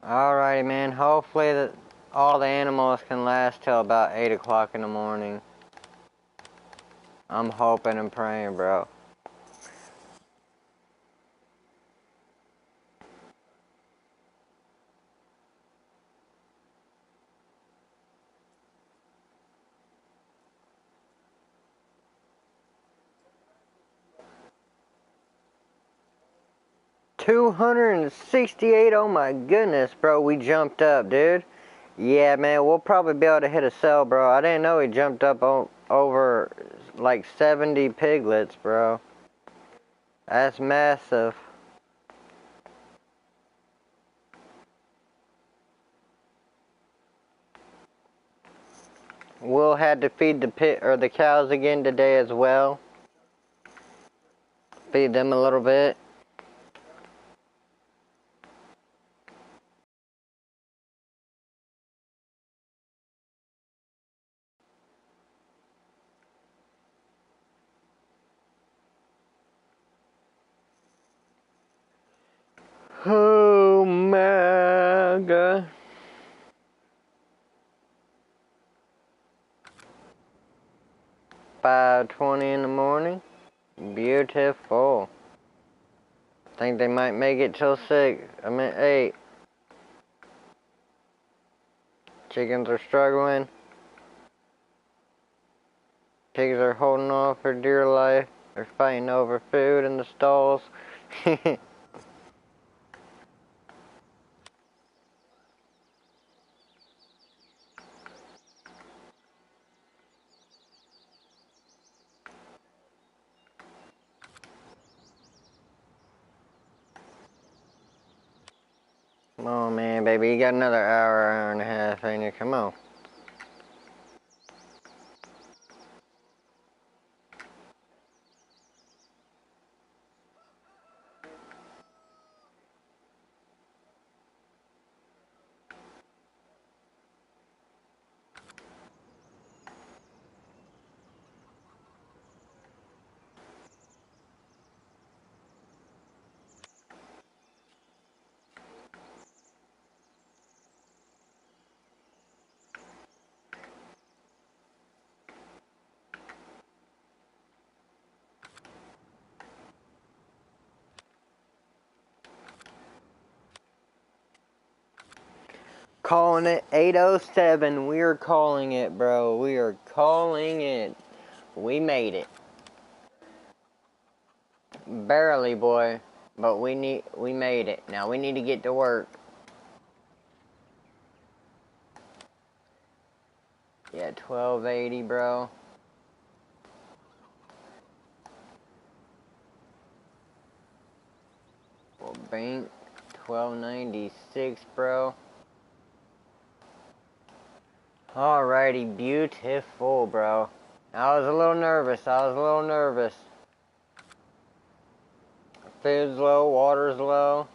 Alrighty, man. Hopefully all the animals can last till about 8 o'clock in the morning. I'm hoping and praying, bro. $268, oh my goodness, bro. We jumped up, dude. Yeah, man, we'll probably be able to hit a sell, bro. I didn't know he jumped up over like 70 piglets, bro. That's massive. We'll have to feed the cows again today as well. Feed them a little bit. Oh my god. $5:20 in the morning. Beautiful. Think they might make it till 6. 8. Chickens are struggling. Pigs are holding on for dear life. They're fighting over food in the stalls. Come on, man, baby. You got another hour and a half, ain't you? Come on. Calling it 8:07. We are calling it, bro. We are calling it. We made it. Barely, boy. But we made it. Now we need to get to work. Yeah, 1280, bro. Well, bank 1296, bro. Alrighty, beautiful, bro. I was a little nervous. Food's low, water's low.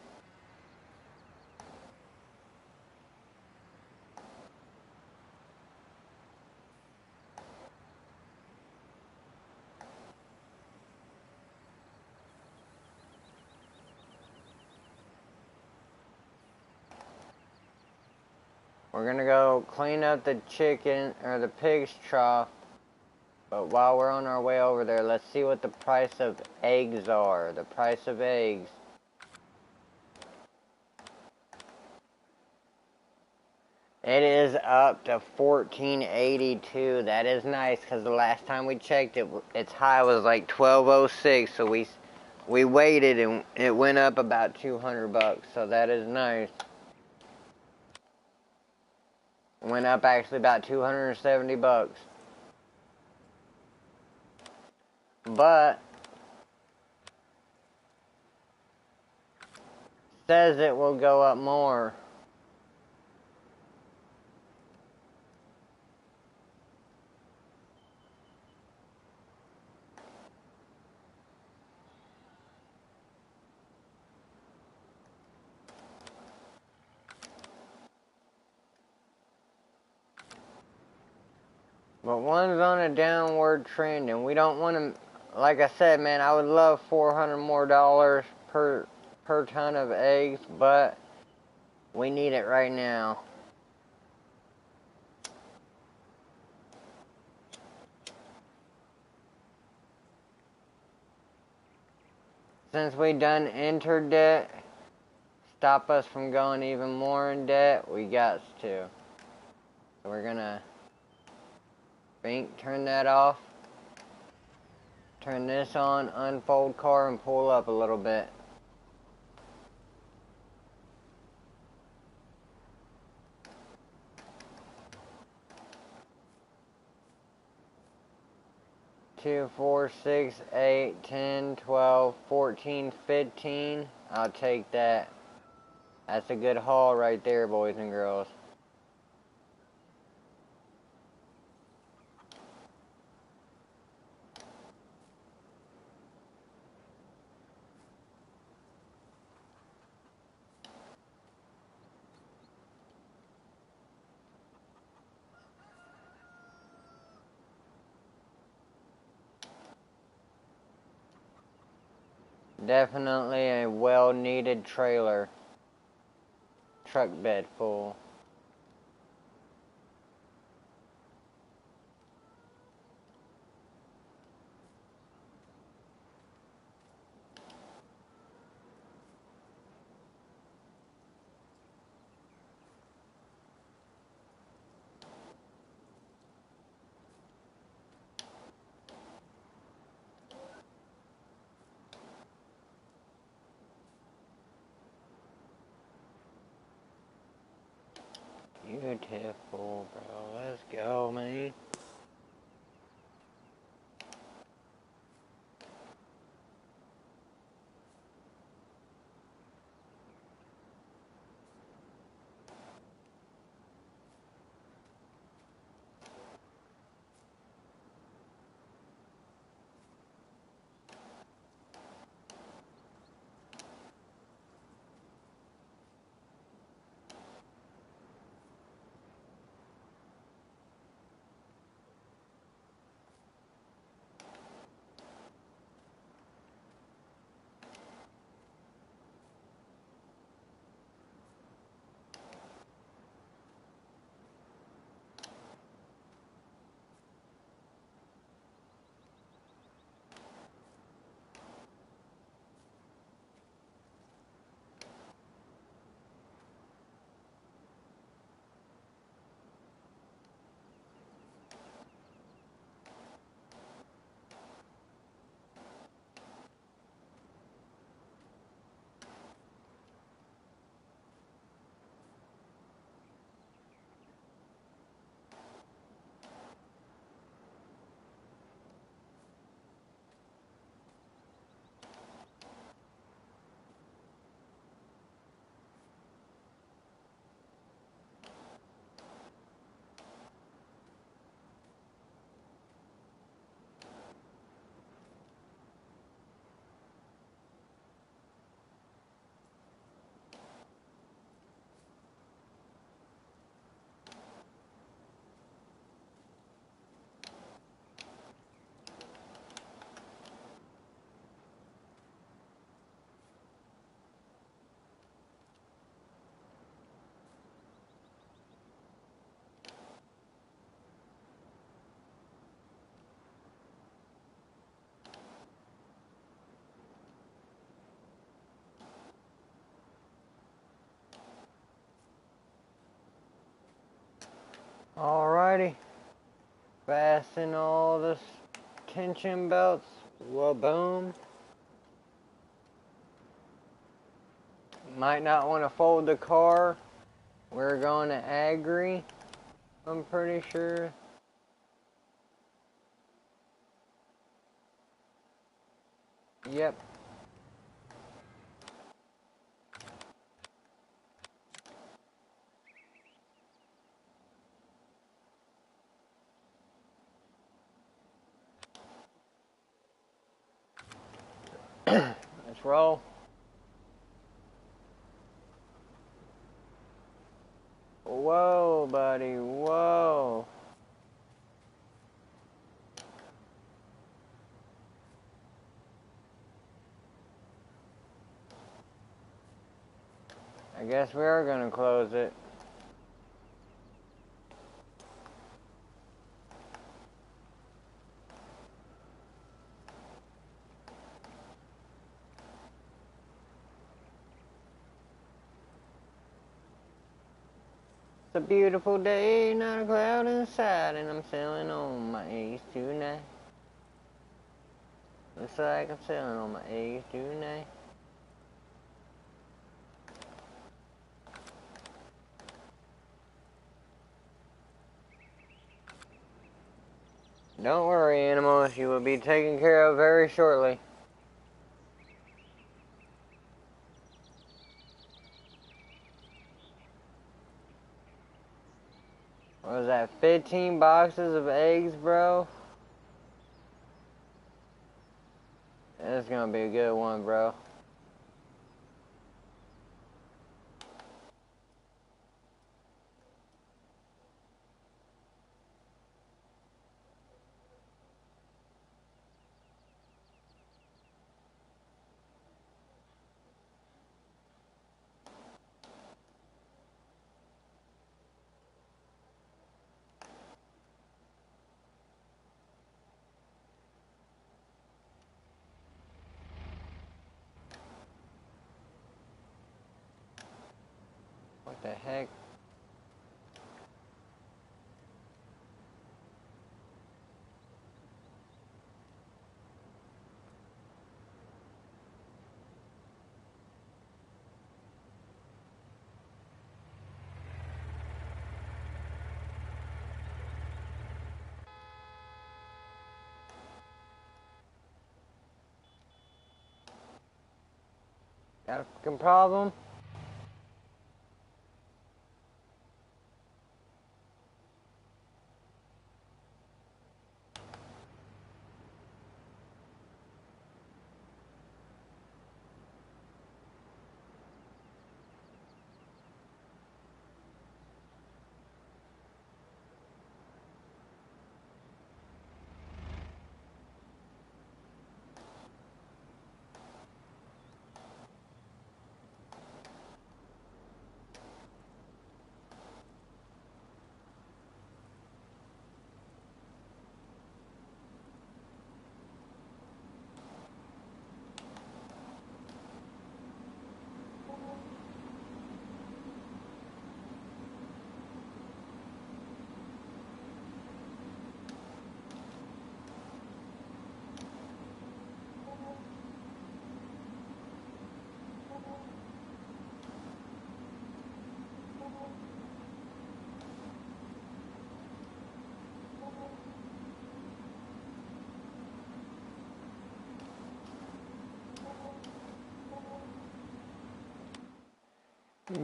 We're gonna go clean up the chicken, or the pig's trough. But while we're on our way over there, let's see what the price of eggs are. The price of eggs. It is up to $14.82. That is nice, because the last time we checked it, its high was like $12.06. So we waited and it went up about $200. So that is nice. Went up actually about $270. But says it will go up more. But one's on a downward trend, and we don't want to. Like I said, man, I would love $400 more per ton of eggs, but we need it right now. Since we done entered debt, stop us from going even more in debt, we got to. So we're gonna turn that off. Turn this on, unfold car, and pull up a little bit. Two, 4, 6, 8, 10, 12, 14, 15. I'll take that. That's a good haul right there, boys and girls. Definitely a well-needed trailer. Truck bed full. Beautiful, bro. Let's go, man. Alrighty. Fasten all the tension belts. Boom. Might not want to fold the car. We're going to Agri, I'm pretty sure. Yep. Let's roll. Whoa, buddy, whoa. I guess we are going to close it. It's a beautiful day, not a cloud in sight, and I'm sailing on my A's tonight. Looks like I'm sailing on my A's tonight. Don't worry, animals, you will be taken care of very shortly. What was that, 15 boxes of eggs, bro? That's gonna be a good one, bro. Got a fucking problem?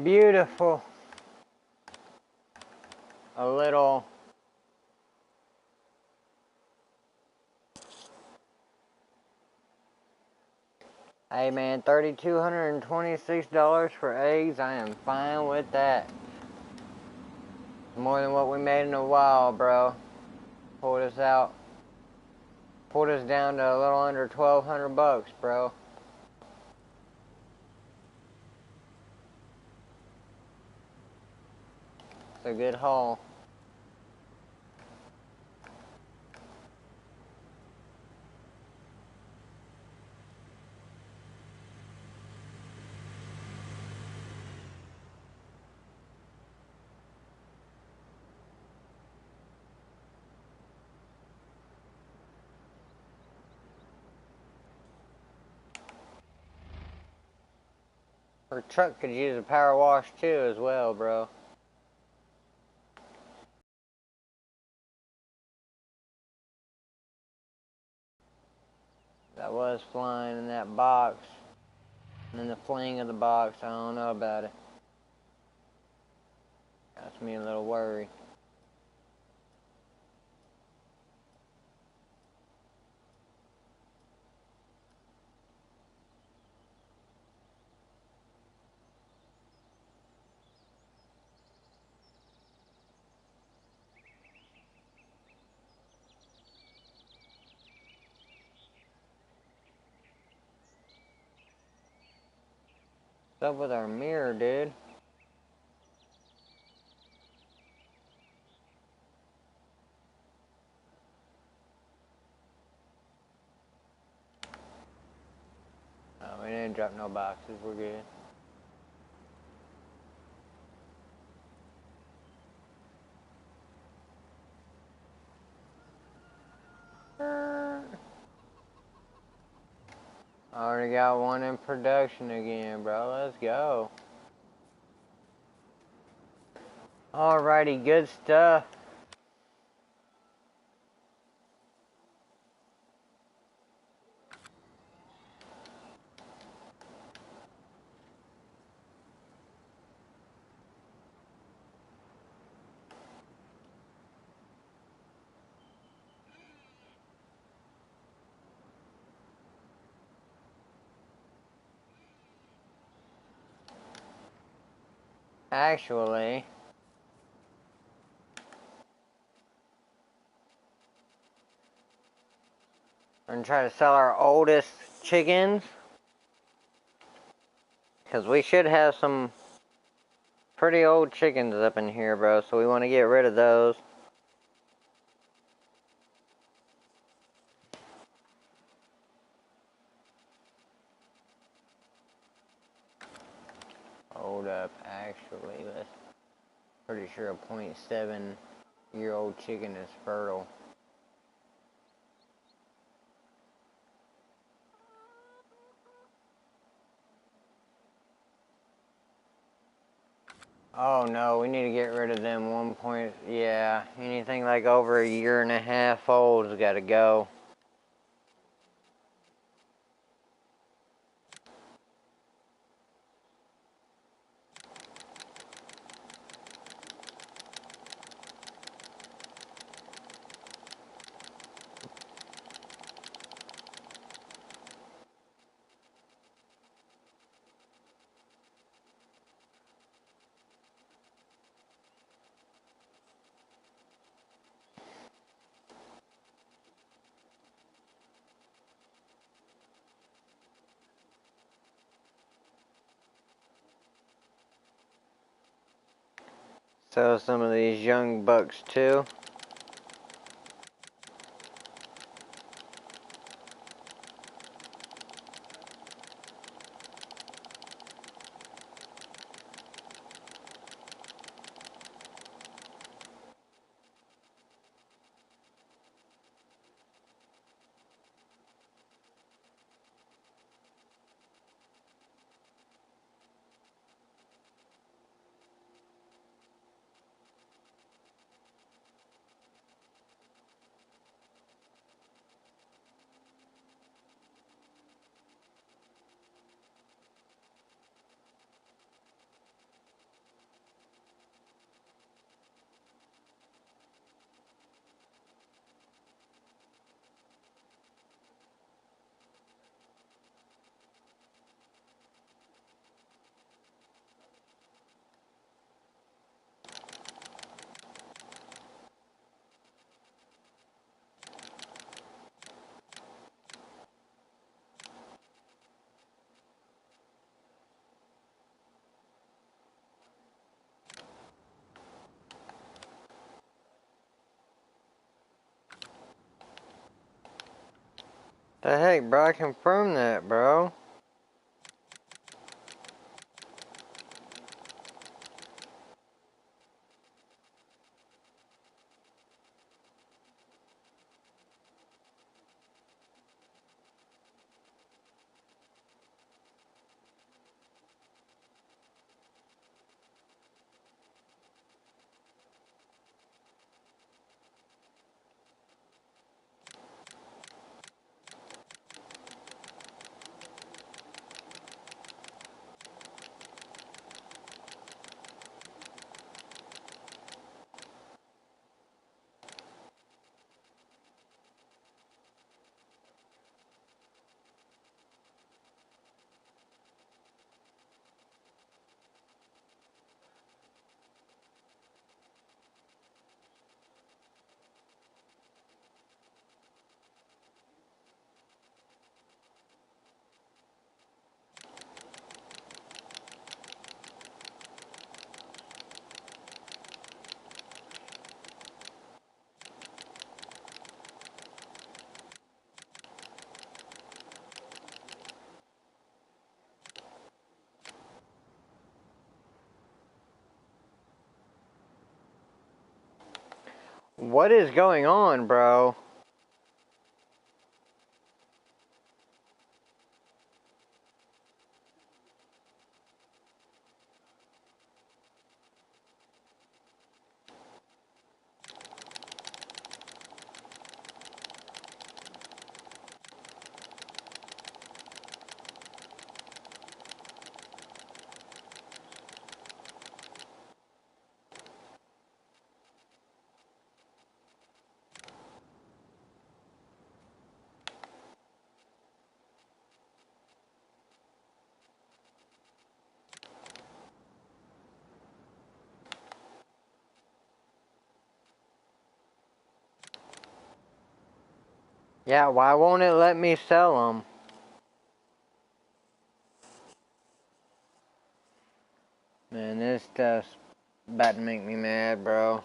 Beautiful. A little. Hey man, $3,226 for eggs. I am fine with that. More than what we made in a while, bro. Pulled us out. Pulled us down to a little under 1,200 bucks, bro. It's a good haul. Her truck could use a power wash too as well, bro. That was flying in that box. And then the fling of the box, I don't know about it. That's me a little worried. What's up with our mirror, dude? Oh, we didn't drop no boxes, we're good. Already got one in production again, bro. Let's go. Alrighty, good stuff. Actually, we're gonna try to sell our oldest chickens. Because we should have some pretty old chickens up in here, bro. So we want to get rid of those. Hold up, actually, let's. Pretty sure a 0.7-year-old chicken is fertile. Oh no, we need to get rid of them 1 point. Yeah, anything like over a year and a half old's got to go. Sell some of these young bucks too. The heck, bro? I confirmed that, bro. What is going on, bro? Yeah, why won't it let me sell them? Man, this stuff's about to make me mad, bro.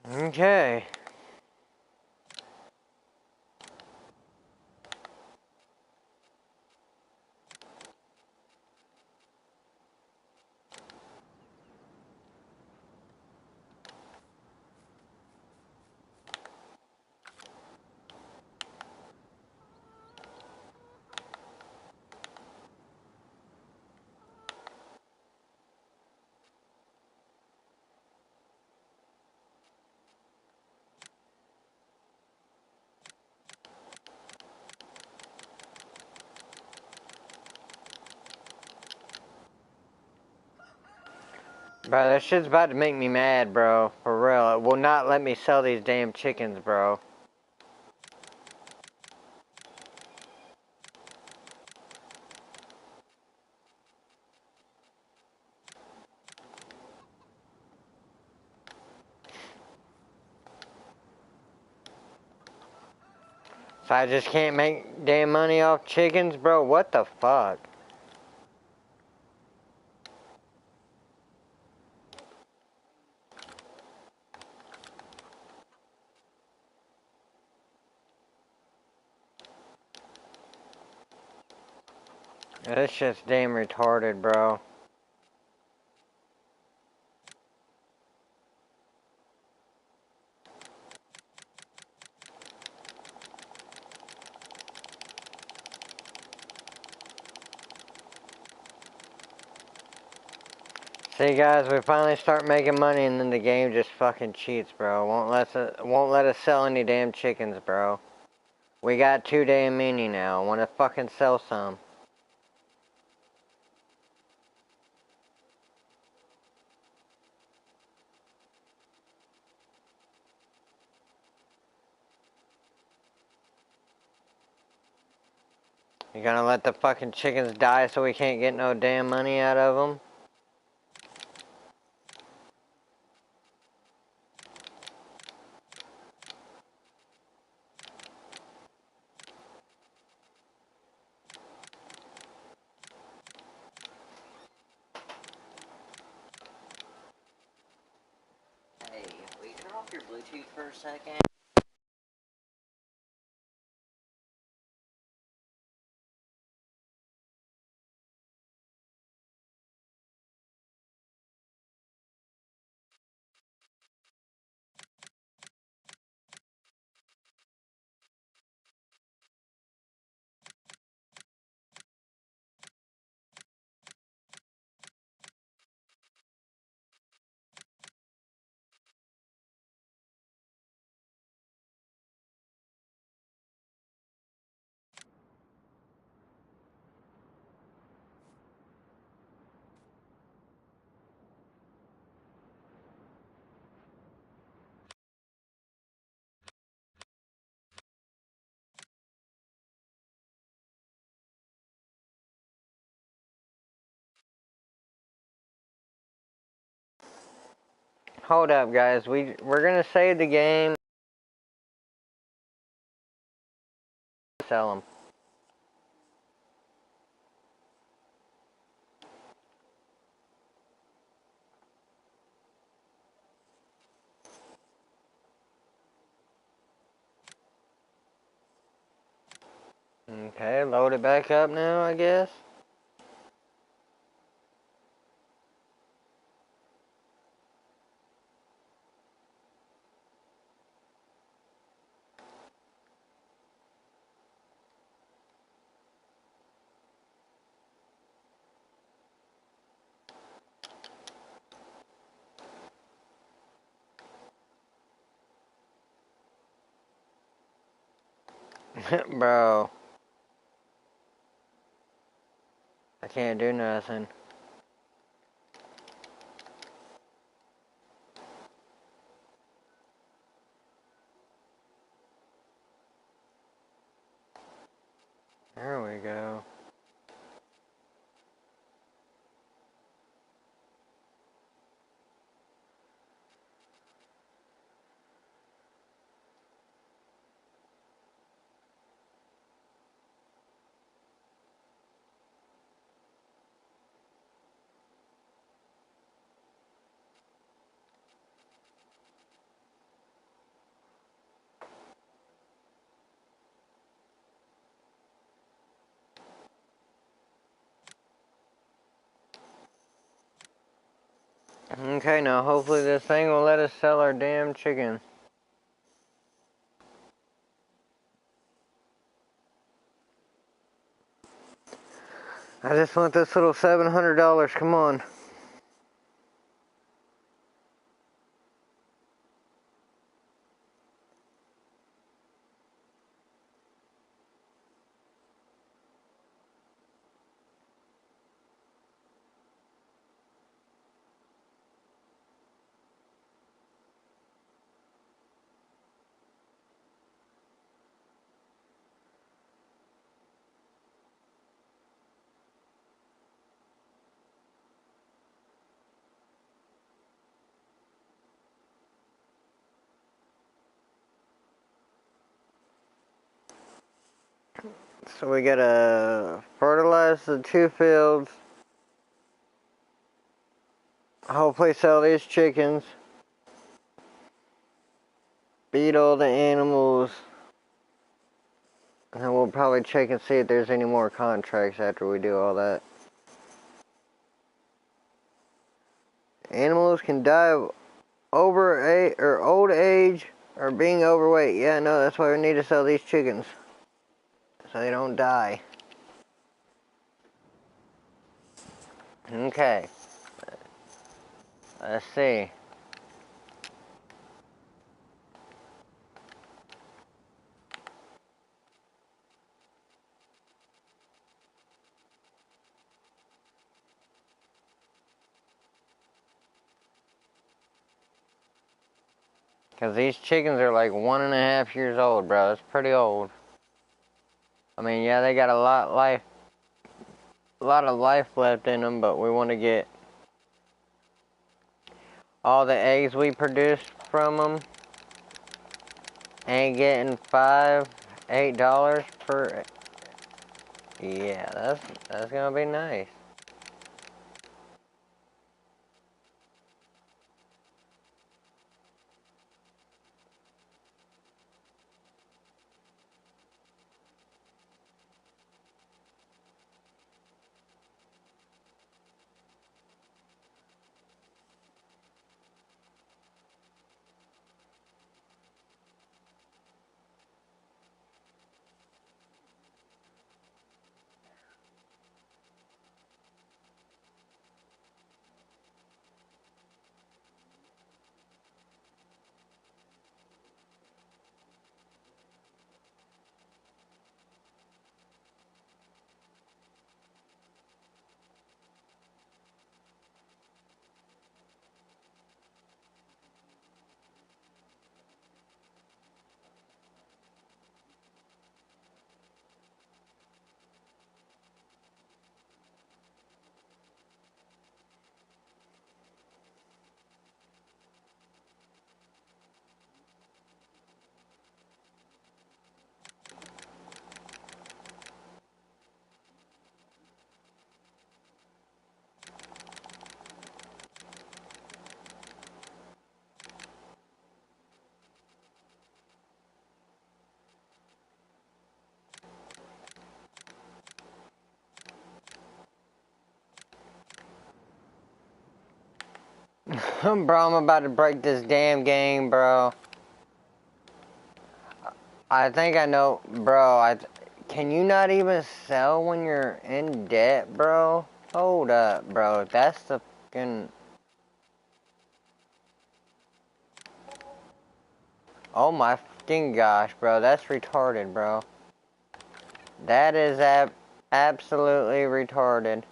Okay. Bro, that shit's about to make me mad, bro. For real. It will not let me sell these damn chickens, bro. So I just can't make damn money off chickens, bro? What the fuck? This shit's damn retarded, bro. See, guys, we finally start making money, and then the game just fucking cheats, bro. Won't let us sell any damn chickens, bro. We got 2 damn many now. Wanna fucking sell some? You gonna let the fucking chickens die so we can't get no damn money out of them? Hey, will you turn off your Bluetooth for a second? Hold up, guys. We're gonna save the game. Sell them. Okay, load it back up now, I guess. Bro. I can't do nothing. There we go. Okay, now hopefully this thing will let us sell our damn chicken. I just want this little $700. Come on. So we gotta fertilize the 2 fields. Hopefully sell these chickens. Feed all the animals. And then we'll probably check and see if there's any more contracts after we do all that. Animals can die of old age or being overweight. Yeah, no, that's why we need to sell these chickens. So they don't die. Okay. Let's see. Because these chickens are like 1.5 years old, bro. That's pretty old. I mean, yeah, they got a lot of life left in them, but we want to get all the eggs we produced from them and getting $5-8 per. Yeah, that's gonna be nice. Bro, I'm about to break this damn game, bro. I think I know, bro. Can you not even sell when you're in debt, bro? Hold up, bro. That's the fucking. Oh my fucking gosh, bro. That's retarded, bro. That is absolutely retarded.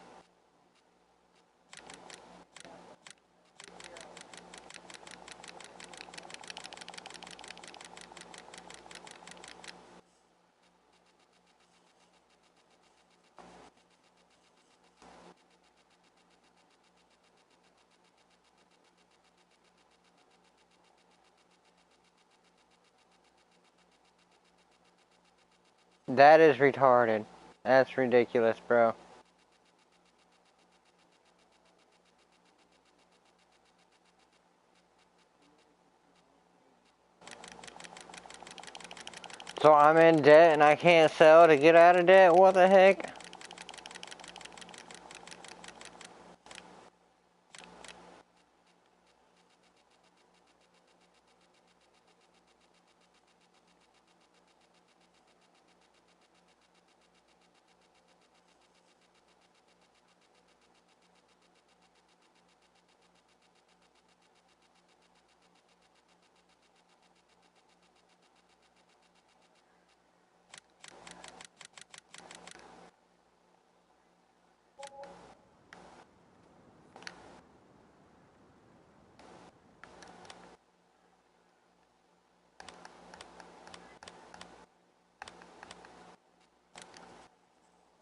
That is retarded. That's ridiculous, bro. So I'm in debt and I can't sell to get out of debt? What the heck?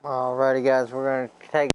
Alrighty, guys, we're gonna take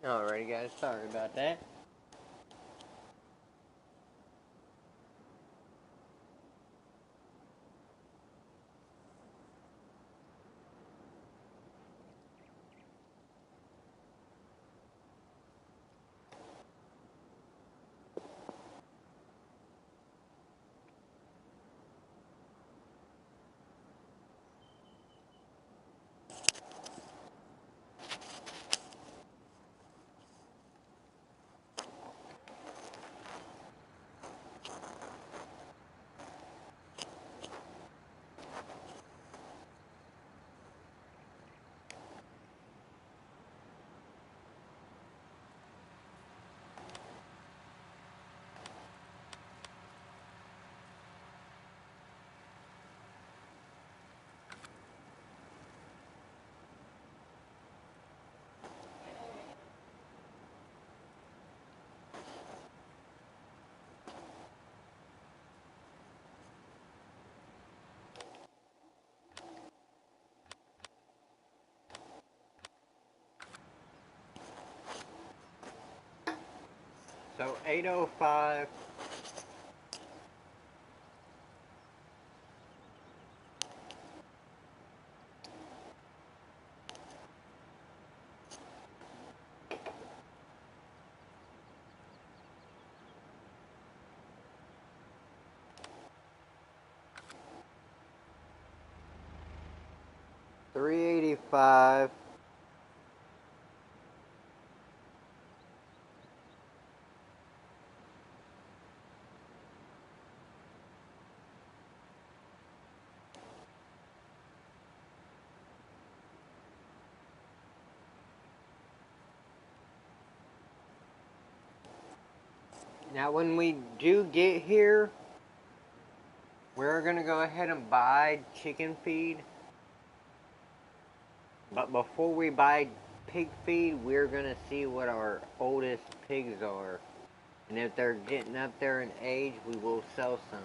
Alrighty guys, sorry about that. So 8:05. $385. Now when we do get here, we're gonna go ahead and buy chicken feed. But before we buy pig feed, we're gonna see what our oldest pigs are. And if they're getting up there in age, we will sell some.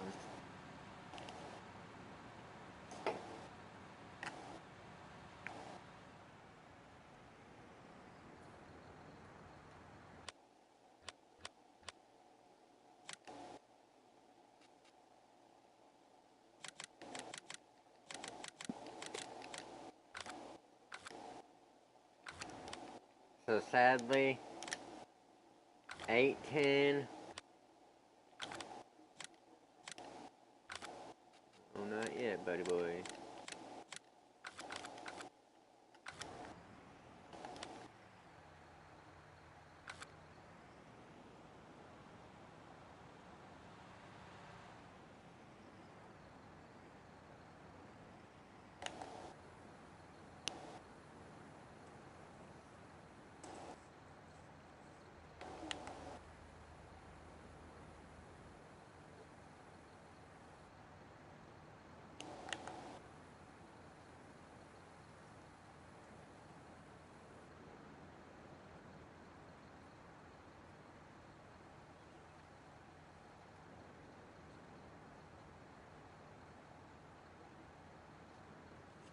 So sadly, 8:10. Oh, not yet, buddy boy.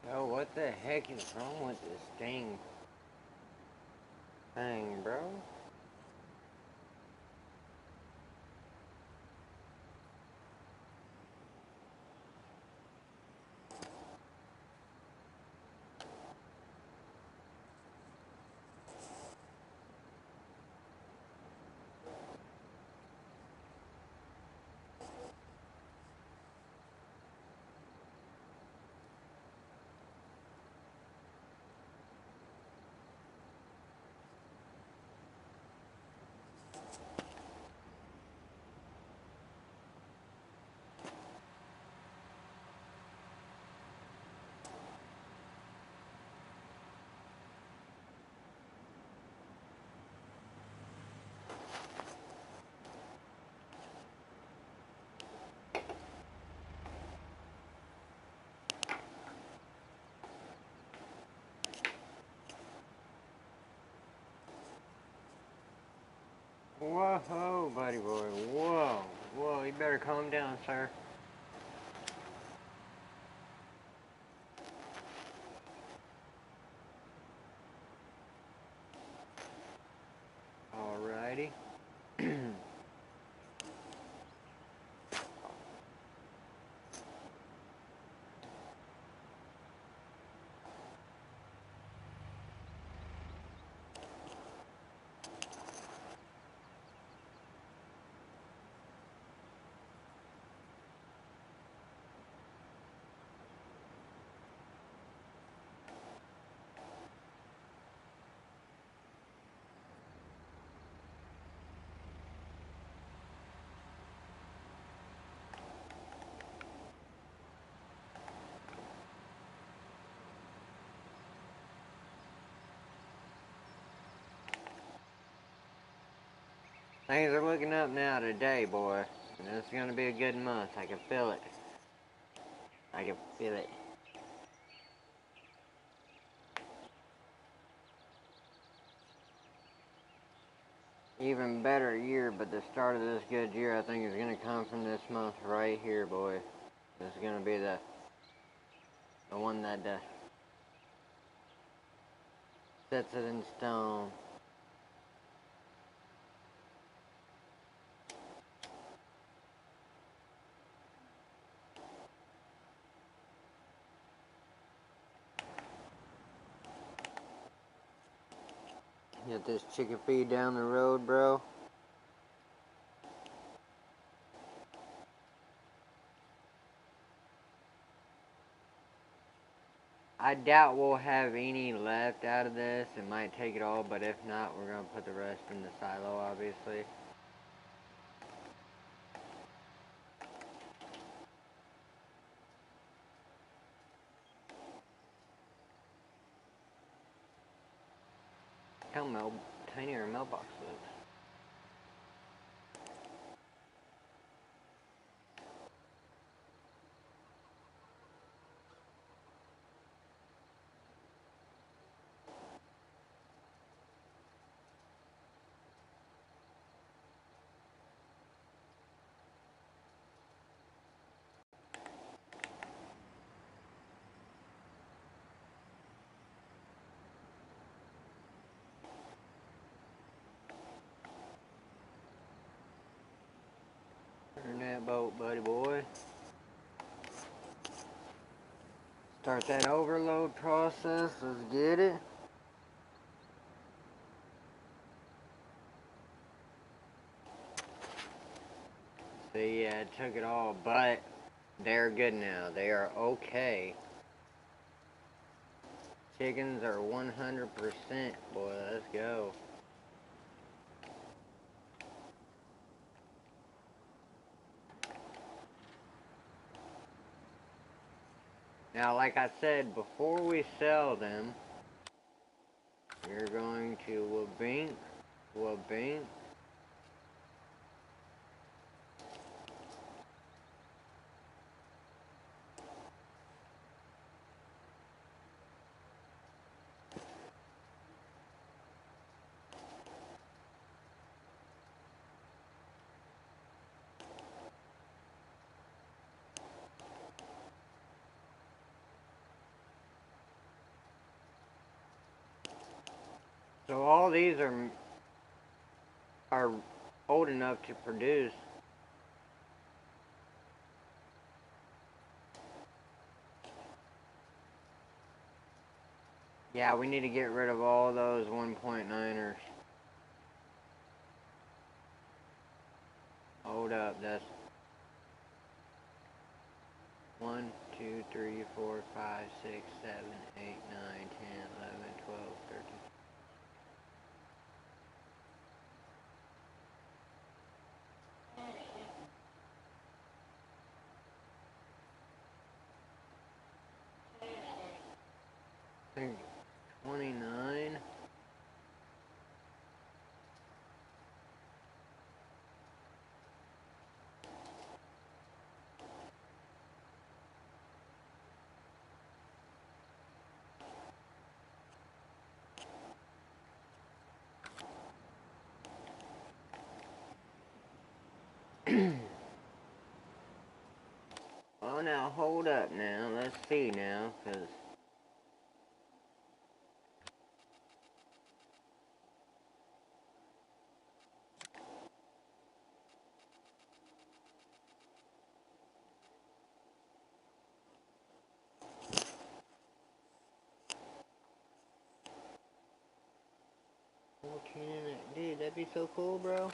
Oh, what the heck is wrong with this dang thing, bro? Whoa, buddy boy. Whoa. Whoa, you better calm down, sir. Things are looking up now today, boy. And it's gonna be a good month. I can feel it. I can feel it. Even better year, but the start of this good year I think is gonna come from this month right here, boy. This is gonna be the one that sets it in stone. Got this chicken feed down the road, bro. I doubt we'll have any left out of this. It might take it all, but if not, we're gonna put the rest in the silo, obviously. How tiny our mailbox looks. Turn that boat, buddy boy. Start that overload process. Let's get it. See, yeah, it took it all, but they're good now. They are okay. Chickens are 100%, boy. Let's go. Now, like I said, before we sell them, we're going to wabink. So all these are old enough to produce. Yeah, we need to get rid of all those 1.9ers. Hold up, that's 1, 2, 3, 4, 5, 6, 7, 8, 9, 10, 11, 12, 13. I think 29. Oh, now hold up now. Let's see now, because dude, that'd be so cool, bro.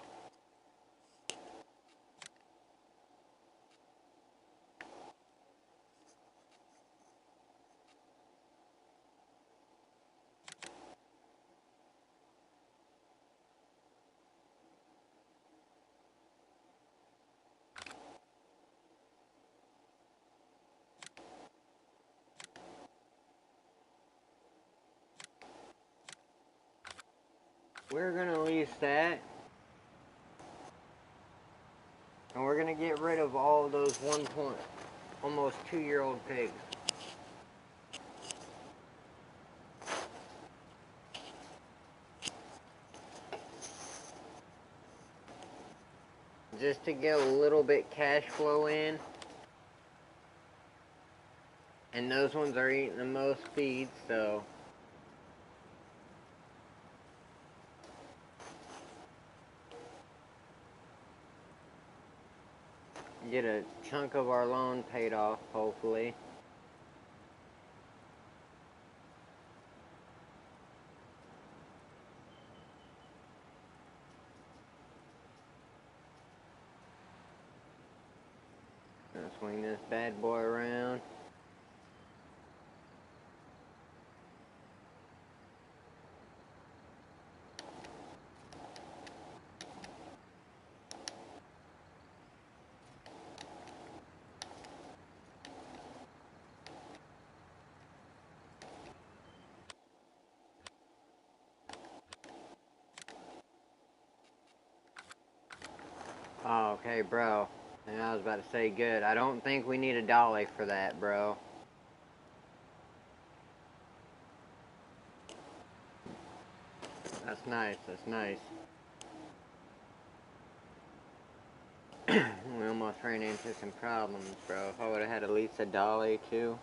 We're gonna lease that. And we're gonna get rid of all those almost 2-year-old pigs. Just to get a little bit cash flow in. And those ones are eating the most feed, so get a chunk of our loan paid off, hopefully. Gonna swing this bad boy around. Oh, okay, bro. And I was about to say, good. I don't think we need a dolly for that, bro. That's nice, that's nice. We almost ran into some problems, bro. If I would have had at least a dolly, too.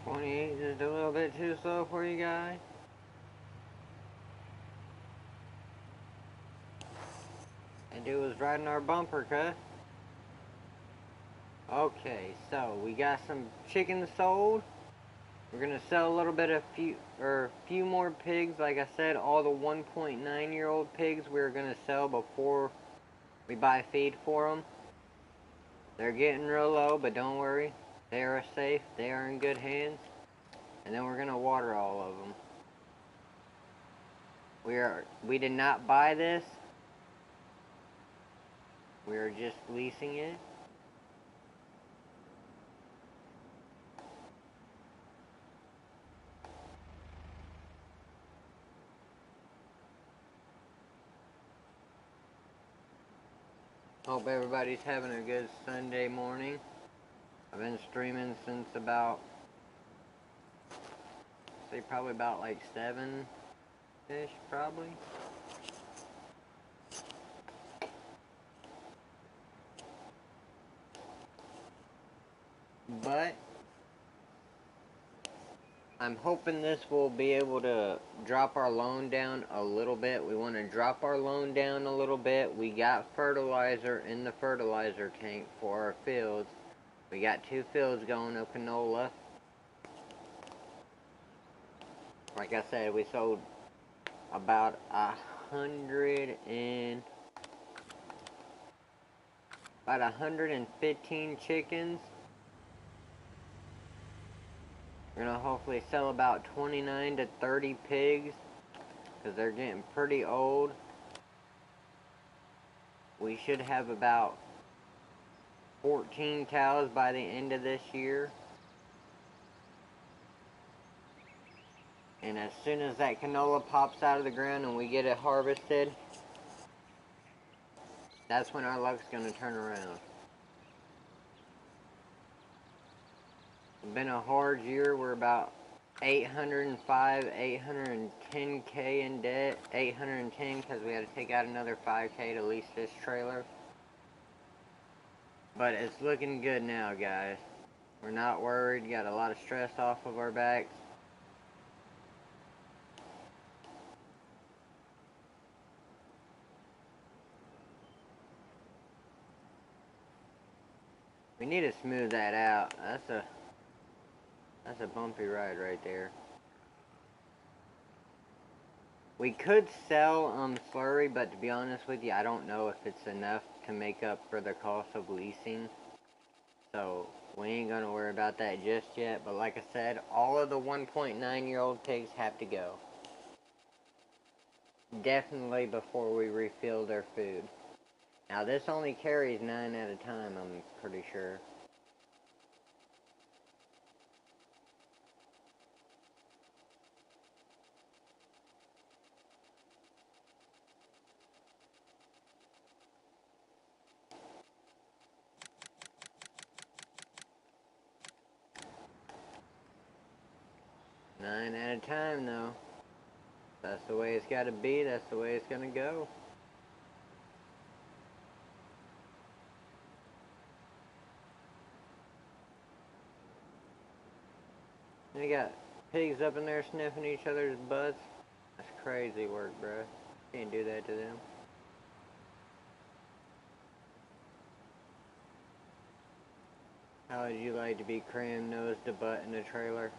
$28 is a little bit too slow for you guys. And dude was riding our bumper cut. Okay, so we got some chickens sold. We're gonna sell a little bit of few more pigs. Like I said, all the 1.9-year-old pigs we're gonna sell before we buy feed for them. They're getting real low, but don't worry. They are safe. They are in good hands. And then we're gonna water all of them. We did not buy this. We are just leasing it. Hope everybody's having a good Sunday morning. I've been streaming since about, say probably about like 7-ish, probably. But I'm hoping this will be able to drop our loan down a little bit. We want to drop our loan down a little bit. We got fertilizer in the fertilizer tank for our fields. We got 2 fields going of canola. Like I said, we sold about 115 chickens. We're gonna hopefully sell about 29 to 30 pigs, because they're getting pretty old. We should have about 14 cows by the end of this year. And as soon as that canola pops out of the ground and we get it harvested, that's when our luck's going to turn around. It's been a hard year. We're about 805, 810K in debt. 810 because we had to take out another 5K to lease this trailer. But it's looking good now, guys. We're not worried. Got a lot of stress off of our backs. We need to smooth that out. That's a bumpy ride right there. We could sell slurry, but to be honest with you, I don't know if it's enough to make up for the cost of leasing. So we ain't gonna worry about that just yet. But like I said, all of the 1.9-year-old pigs have to go. Definitely before we refill their food. Now this only carries 9 at a time, I'm pretty sure. Nine at a time, though. That's the way it's got to be. That's the way it's going to go. They got pigs up in there sniffing each other's butts. That's crazy work, bro. Can't do that to them. How would you like to be crammed nose to butt in a trailer?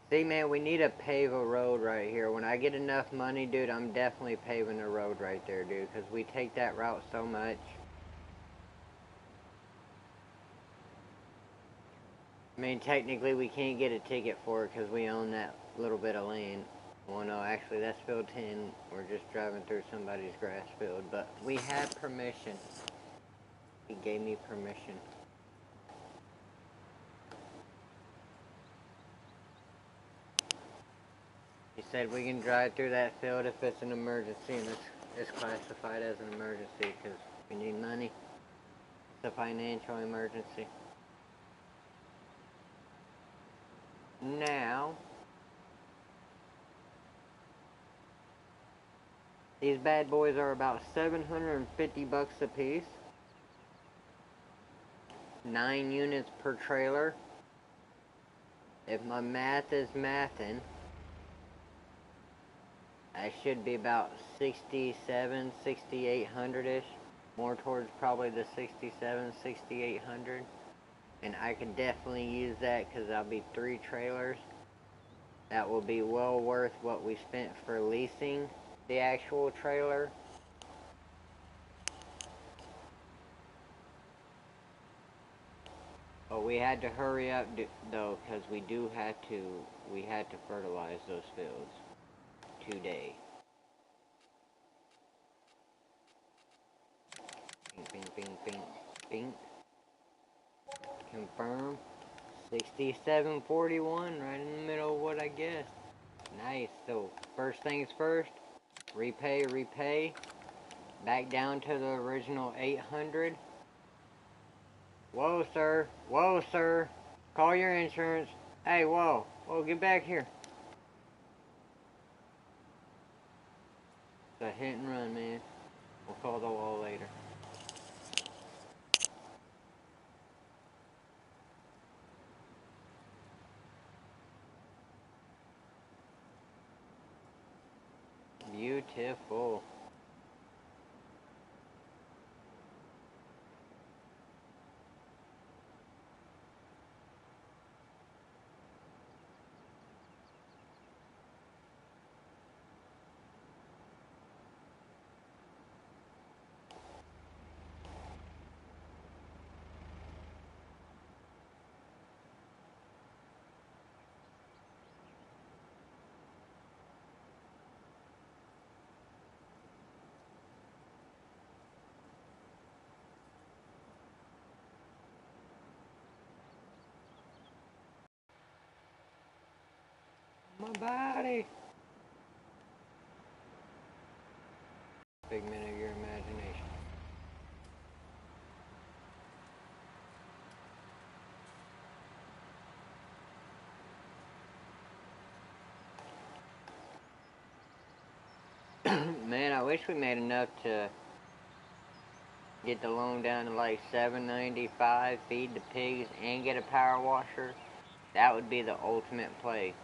See, man, we need to pave a road right here. When I get enough money, dude, I'm definitely paving a road right there, dude, because we take that route so much. I mean, technically, we can't get a ticket for it because we own that little bit of land. Well, no, actually, that's field 10. We're just driving through somebody's grass field, but we have permission. He gave me permission. He said we can drive through that field if it's an emergency, and it's classified as an emergency because we need money. It's a financial emergency. Now, these bad boys are about 750 bucks a piece. 9 units per trailer. If my math is mathin', I should be about 67, 6,800-ish. More towards probably the 67, 6,800. And I can definitely use that because I'll be 3 trailers. That will be well worth what we spent for leasing the actual trailer. But we had to hurry up though, because we had to fertilize those fields today. Bing, bing, bing, bing. Confirm. 6741, right in the middle of what I guessed. Nice. So first things first, repay. Back down to the original 800. Whoa, sir. Whoa, sir. Call your insurance. Hey, whoa. Whoa, get back here. It's a hit and run, man. We'll call the law later. Beautiful. My body. Figment of your imagination. Man, I wish we made enough to get the loan down to like $7.95, feed the pigs, and get a power washer. That would be the ultimate play.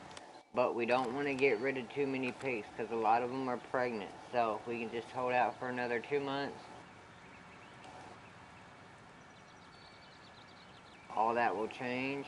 But we don't want to get rid of too many pigs because a lot of them are pregnant. So if we can just hold out for another 2 months, all that will change.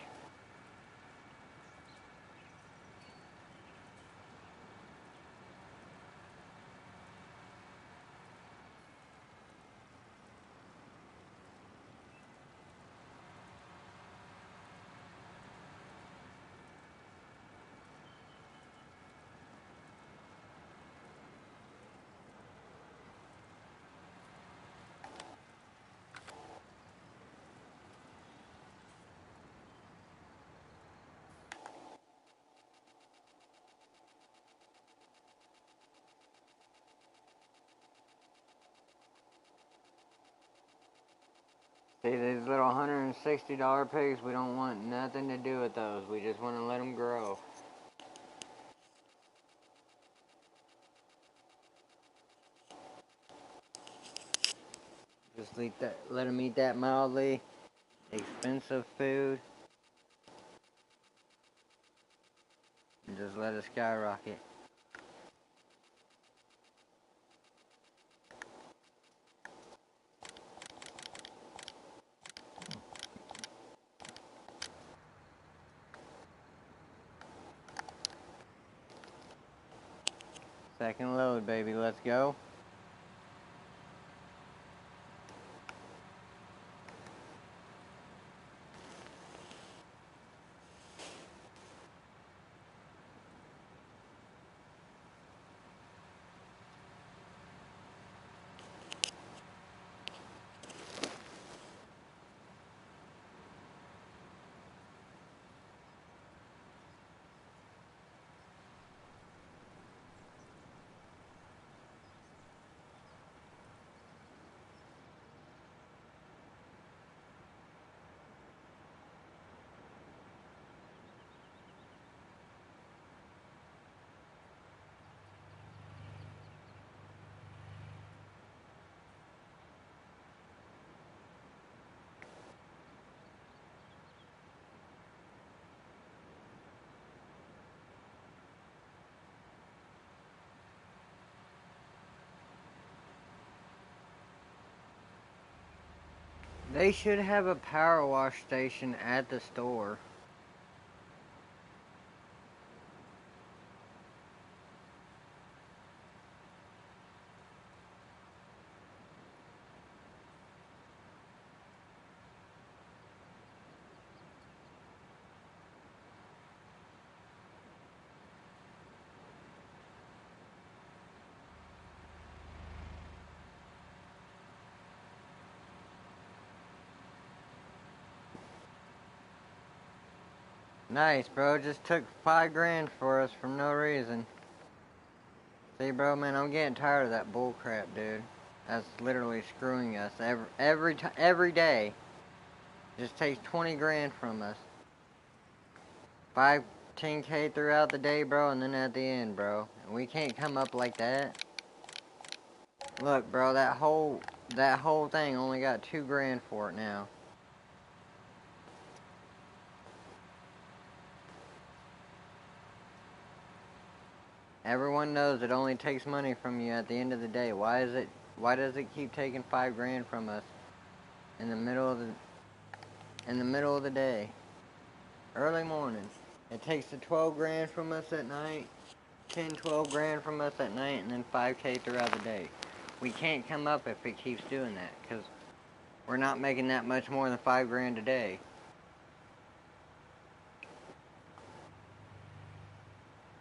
See, these little $160 pigs, we don't want nothing to do with those. We just want to let them grow. Just let them eat that mildly expensive food. And just let it skyrocket. Second load, baby. Let's go. They should have a power wash station at the store. Nice, bro. Just took $5 grand for us for no reason. See, bro, man, I'm getting tired of that bull crap, dude. That's literally screwing us every day. Just takes 20 grand from us. 10K throughout the day, bro, and then at the end, bro. And we can't come up like that. Look, bro, that whole thing only got 2 grand for it now. Everyone knows it only takes money from you at the end of the day. Why does it keep taking 5 grand from us in the middle of the day? Early morning. It takes the 12 grand from us at night, 12 grand from us at night, and then 5K throughout the day. We can't come up if it keeps doing that, because we're not making that much more than 5 grand a day.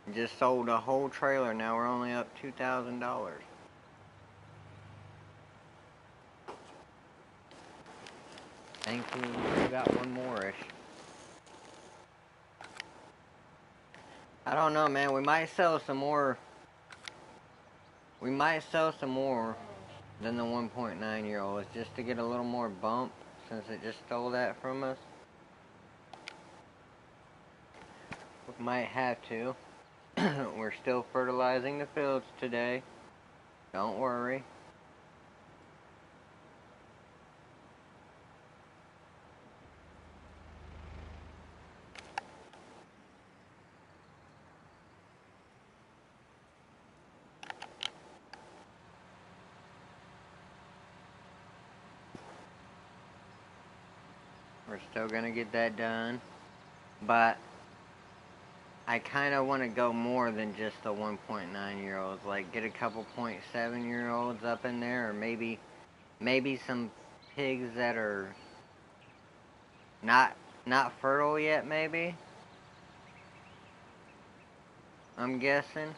We just sold a whole trailer, now we're only up $2,000. Thankfully, we got one more-ish. I don't know, man. We might sell some more. We might sell some more than the 1.9-year-olds just to get a little more bump since it just stole that from us. We might have to. We're still fertilizing the fields today. Don't worry. We're still gonna get that done. But I kind of want to go more than just the 1.9-year-olds. Like, get a couple 0.7-year-olds up in there, or maybe some pigs that are not fertile yet, maybe. I'm guessing.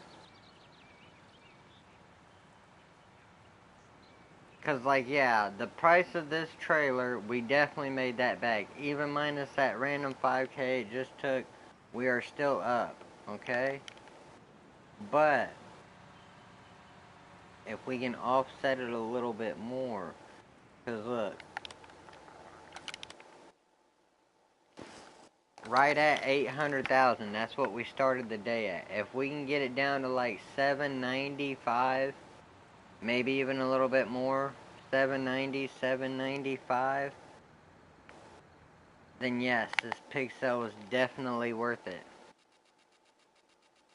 Cause like, yeah, the price of this trailer, we definitely made that back. Even minus that random 5K it just took, we are still up, okay? But if we can offset it a little bit more, cause look, right at 800,000, that's what we started the day at. If we can get it down to like 795, maybe even a little bit more, 790, 795, then yes, this pig sale is definitely worth it.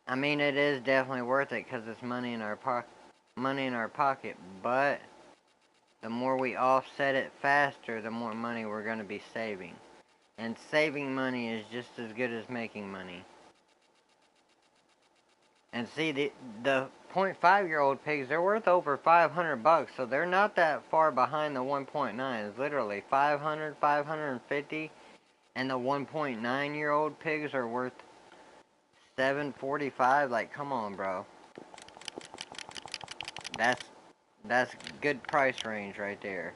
I mean, it is definitely worth it because it's money in our pocket, but the more we offset it faster, the more money we're going to be saving. And saving money is just as good as making money. And see, the 0.5-year-old pigs, they're worth over 500 bucks, so they're not that far behind the 1.9. It's literally 500, 550, and the 1.9-year-old pigs are worth 745. Like, come on, bro. That's good price range right there.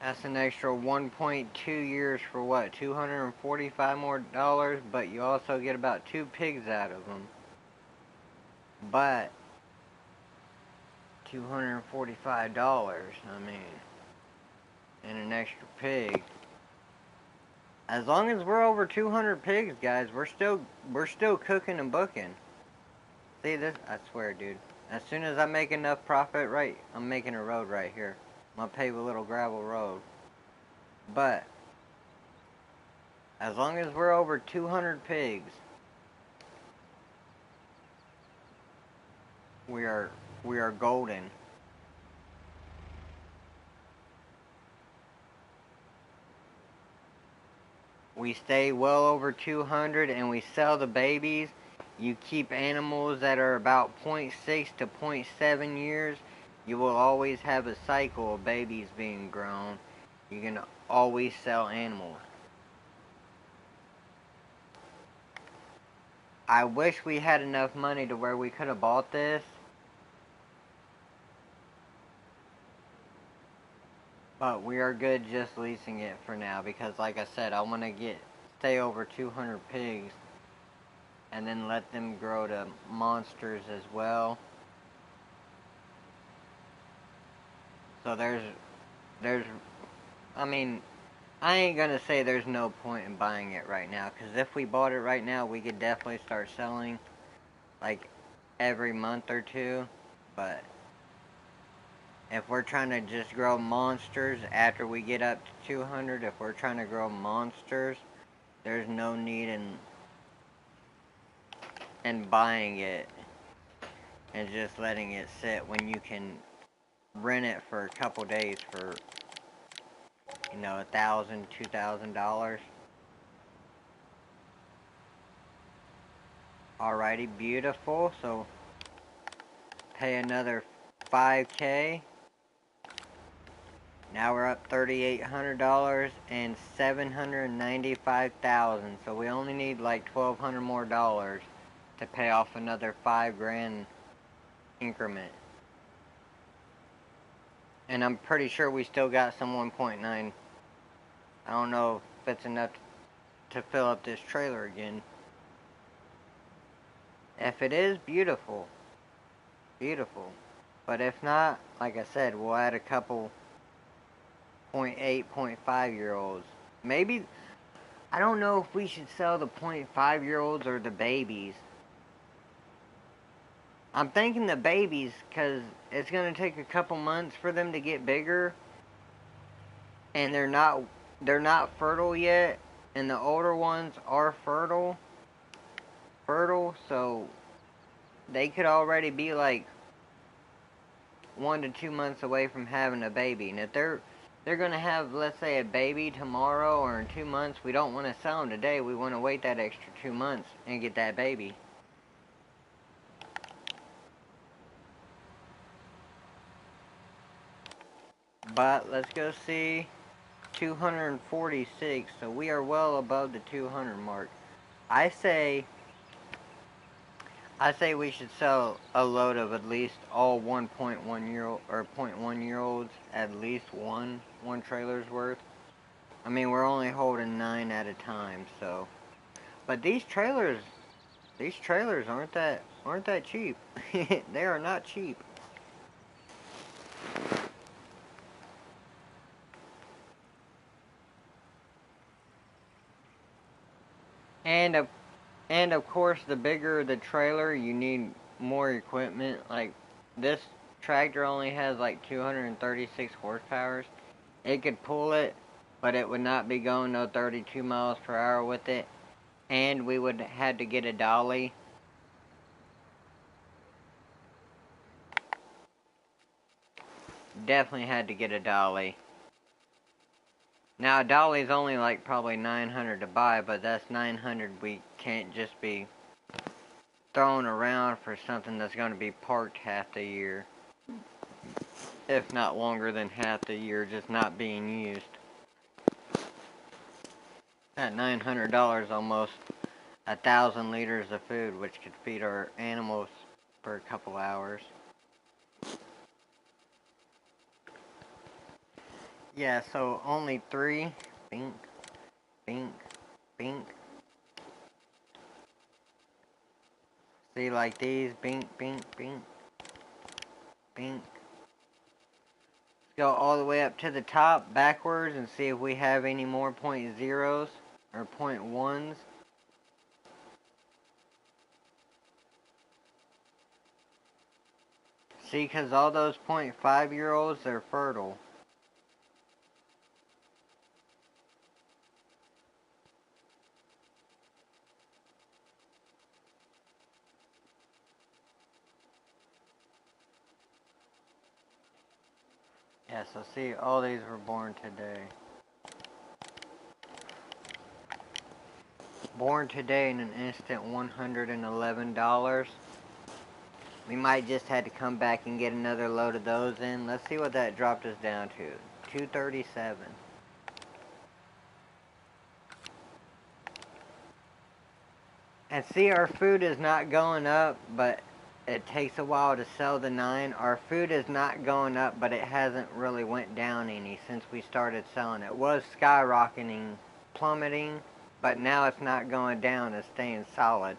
That's an extra 1.2 years for what? $245 more, but you also get about 2 pigs out of them. But $245, I mean, and an extra pig. As long as we're over 200 pigs, guys, we're still cooking and booking. See this? I swear, dude. As soon as I make enough profit, right, I'm making a road right here. I'm gonna pave a little gravel road. But as long as we're over 200 pigs, we are golden. We stay well over 200 and we sell the babies. You keep animals that are about 0.6 to 0.7 years. You will always have a cycle of babies being grown. You can always sell animals. I wish we had enough money to where we could have bought this. But we are good just leasing it for now because like I said, I want to stay over 200 pigs and then let them grow to monsters as well. So I mean, I ain't gonna say there's no point in buying it right now, because if we bought it right now, we could definitely start selling, like, every month or two, but if we're trying to just grow monsters after we get up to 200, if we're trying to grow monsters, there's no need in buying it and just letting it sit when you can rent it for a couple days for, you know, $1,000, $2,000. Alrighty, beautiful. So pay another 5K. Now we're up $3,800 and $795,000. So we only need like $1,200 more dollars to pay off another $5,000 increment. And I'm pretty sure we still got some 1.9. I don't know if it's enough to fill up this trailer again. If it is, beautiful. Beautiful. But if not, like I said, we'll add a couple 0.8, 0.5 year olds. Maybe, I don't know if we should sell the 0.5 year olds or the babies. I'm thinking the babies, because it's going to take a couple months for them to get bigger. And they're not fertile yet. And the older ones are fertile, so they could already be like 1 to 2 months away from having a baby. And if they're gonna have, let's say, a baby tomorrow or in 2 months, we don't want to sell them today. We want to wait that extra 2 months and get that baby. But let's go see 246. So we are well above the 200 mark. I say we should sell a load of at least all 1.1 year old or 0.1 year olds, at least one trailer's worth. I mean, we're only holding 9 at a time, so. But these trailers aren't that cheap. They are not cheap. And of course, the bigger the trailer, you need more equipment. Like, this tractor only has like 236 horsepower. It could pull it, but it would not be going no 32 miles per hour with it. And we would have to get a dolly. Definitely had to get a dolly. Now, a dolly's only like probably $900 to buy, but that's $900 we can't just be throwing around for something that's going to be parked half the year. If not longer than half the year, just not being used. That $900 almost 1,000 liters of food, which could feed our animals for a couple hours. Yeah, so only 3. Bink, bink, bink. See, like these, bink, bink, bink, bink. Let's go all the way up to the top, backwards, and see if we have any more 0.0s or 0.1s. See, because all those 0.5 year olds, they're fertile. Yeah, so see, all these were born today. Born today in an instant, $111. We might just have to come back and get another load of those in. Let's see what that dropped us down to. 237. And see, our food is not going up, but it takes a while to sell the 9. Our food is not going up, but it hasn't really went down any since we started selling. It was skyrocketing, plummeting, but now it's not going down, it's staying solid.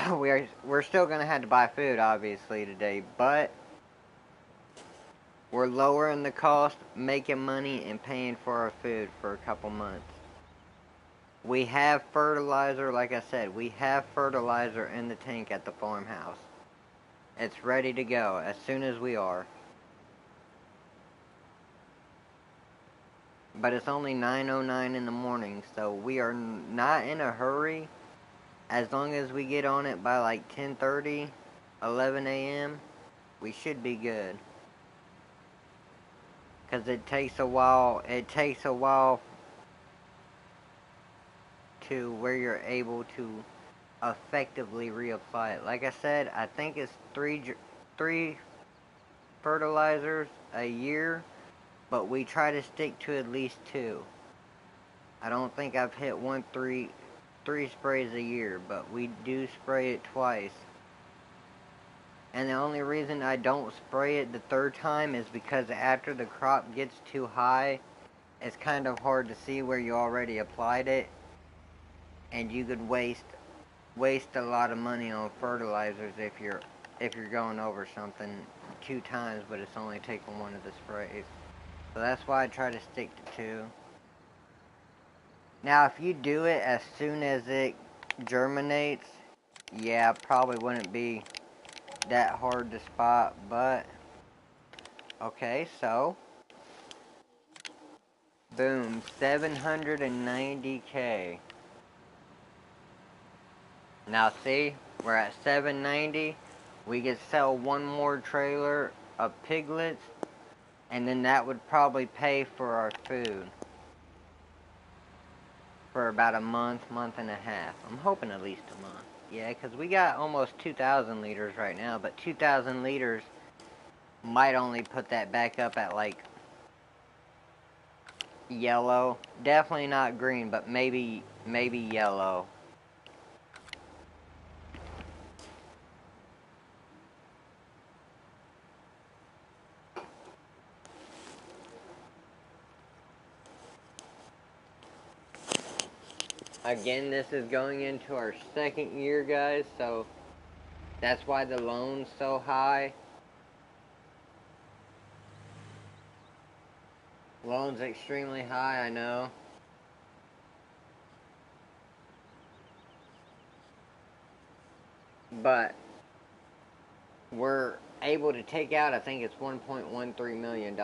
We're still going to have to buy food, obviously, today, but we're lowering the cost, making money, and paying for our food for a couple months. We have fertilizer, like I said, we have fertilizer in the tank at the farmhouse. It's ready to go as soon as we are. But it's only 9:09 in the morning, so we are not in a hurry. As long as we get on it by like 10:30, 11 a.m., we should be good. Because it takes a while to where you're able to effectively reapply it. Like I said, I think it's three fertilizers a year, but we try to stick to at least 2. I don't think I've hit three sprays a year, but we do spray it twice. And the only reason I don't spray it the third time is because after the crop gets too high, it's kind of hard to see where you already applied it, and you could waste a lot of money on fertilizers if you're going over something 2 times, but it's only taking one of the sprays. So that's why I try to stick to 2. Now, if you do it as soon as it germinates, yeah, probably wouldn't be that hard to spot, but okay, so boom, 790K. Now see, we're at 790. We could sell one more trailer of piglets, and then that would probably pay for our food for about a month and a half. I'm hoping at least a month. Yeah, because we got almost 2,000 liters right now, but 2,000 liters might only put that back up at like yellow. Definitely not green, but maybe yellow. Again, this is going into our 2nd year, guys, so that's why the loan's so high. Loan's extremely high, I know. But we're able to take out, I think it's $1.13 million.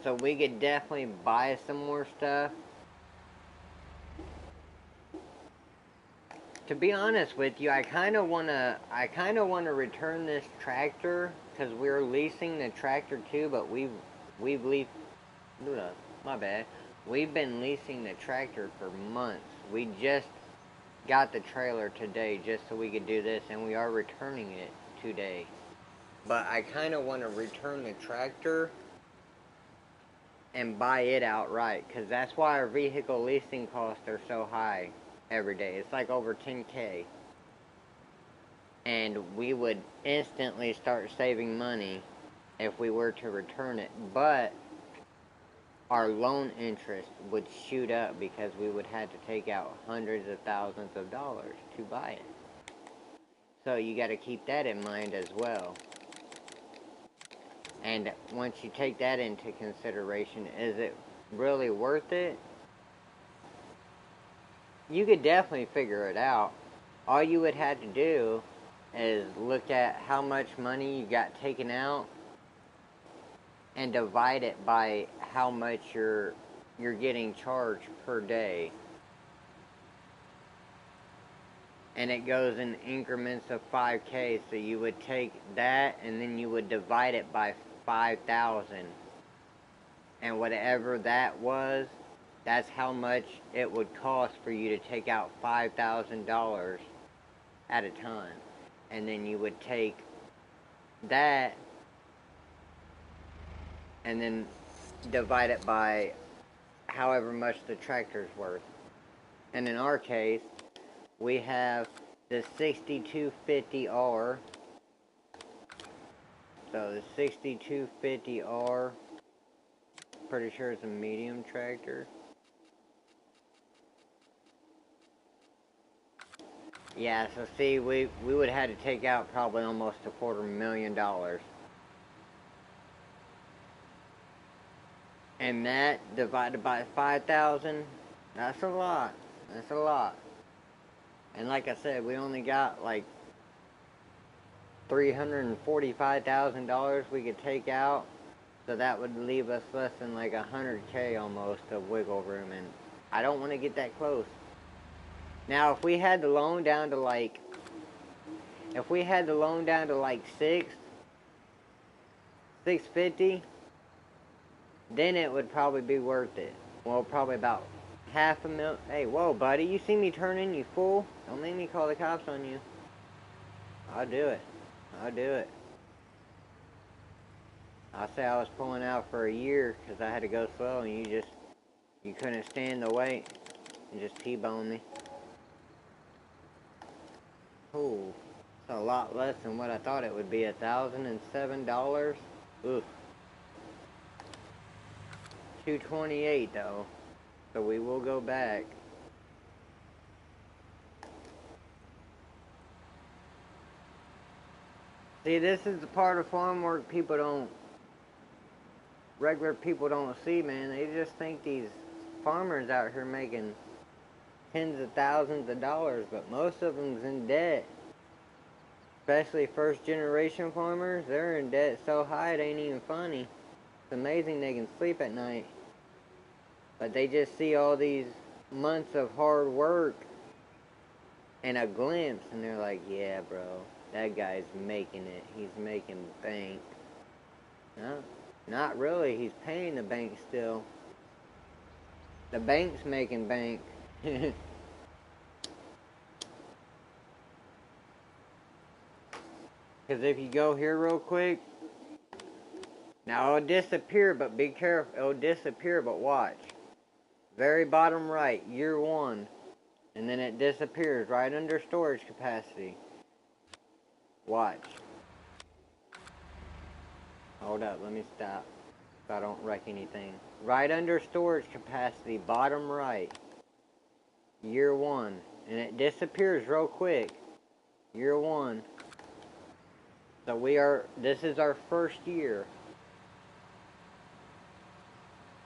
So we could definitely buy some more stuff. To be honest with you, I kind of wanna return this tractor because we're leasing the tractor too. But we've leased. My bad. We've been leasing the tractor for months. We just got the trailer today just so we could do this, and we are returning it today. But I kind of want to return the tractor and buy it outright, because that's why our vehicle leasing costs are so high every day. It's like over 10K. And we would instantly start saving money if we were to return it. But our loan interest would shoot up because we would have to take out hundreds of thousands of dollars to buy it. So you got to keep that in mind as well. And once you take that into consideration, is it really worth it? You could definitely figure it out. All you would have to do is look at how much money you got taken out and divide it by how much you're getting charged per day. And it goes in increments of 5K, so you would take that and then you would divide it by 5,000. And whatever that was, that's how much it would cost for you to take out $5,000 at a time. And then you would take that and then divide it by however much the tractor's worth. And in our case, we have the 6250R. So the 6250R, pretty sure it's a medium tractor. Yeah, so see, we would have to take out probably almost $250,000. And that divided by 5,000, that's a lot. That's a lot. And like I said, we only got like $345,000 we could take out. So that would leave us less than like 100K almost of wiggle room. And I don't want to get that close. Now, if we had the loan down to like, 650, then it would probably be worth it. Well, probably about $500,000. Hey, whoa, buddy, you see me turning, you fool? Don't make me call the cops on you. I'll do it. I'll do it. I'll say I was pulling out for a year because I had to go slow and you couldn't stand the weight and just T-boned me. Oh, it's a lot less than what I thought it would be. $1,007. Oof. 228 though. So we will go back. See, this is the part of farm work regular people don't see, man. They just think these farmers out here making tens of thousands of dollars, but most of them's in debt. Especially first generation farmers, they're in debt so high it ain't even funny. It's amazing they can sleep at night. But they just see all these months of hard work and a glimpse, and they're like, yeah, bro, that guy's making it. He's making bank. No, not really. He's paying the bank still. The bank's making bank. Because if you go here real quick, now it'll disappear, but be careful. It'll disappear, but watch. Very bottom right, year 1. And then it disappears right under storage capacity. Watch. Hold up, let me stop. So I don't wreck anything. Right under storage capacity, bottom right. Year 1. And it disappears real quick. Year 1. So this is our first year.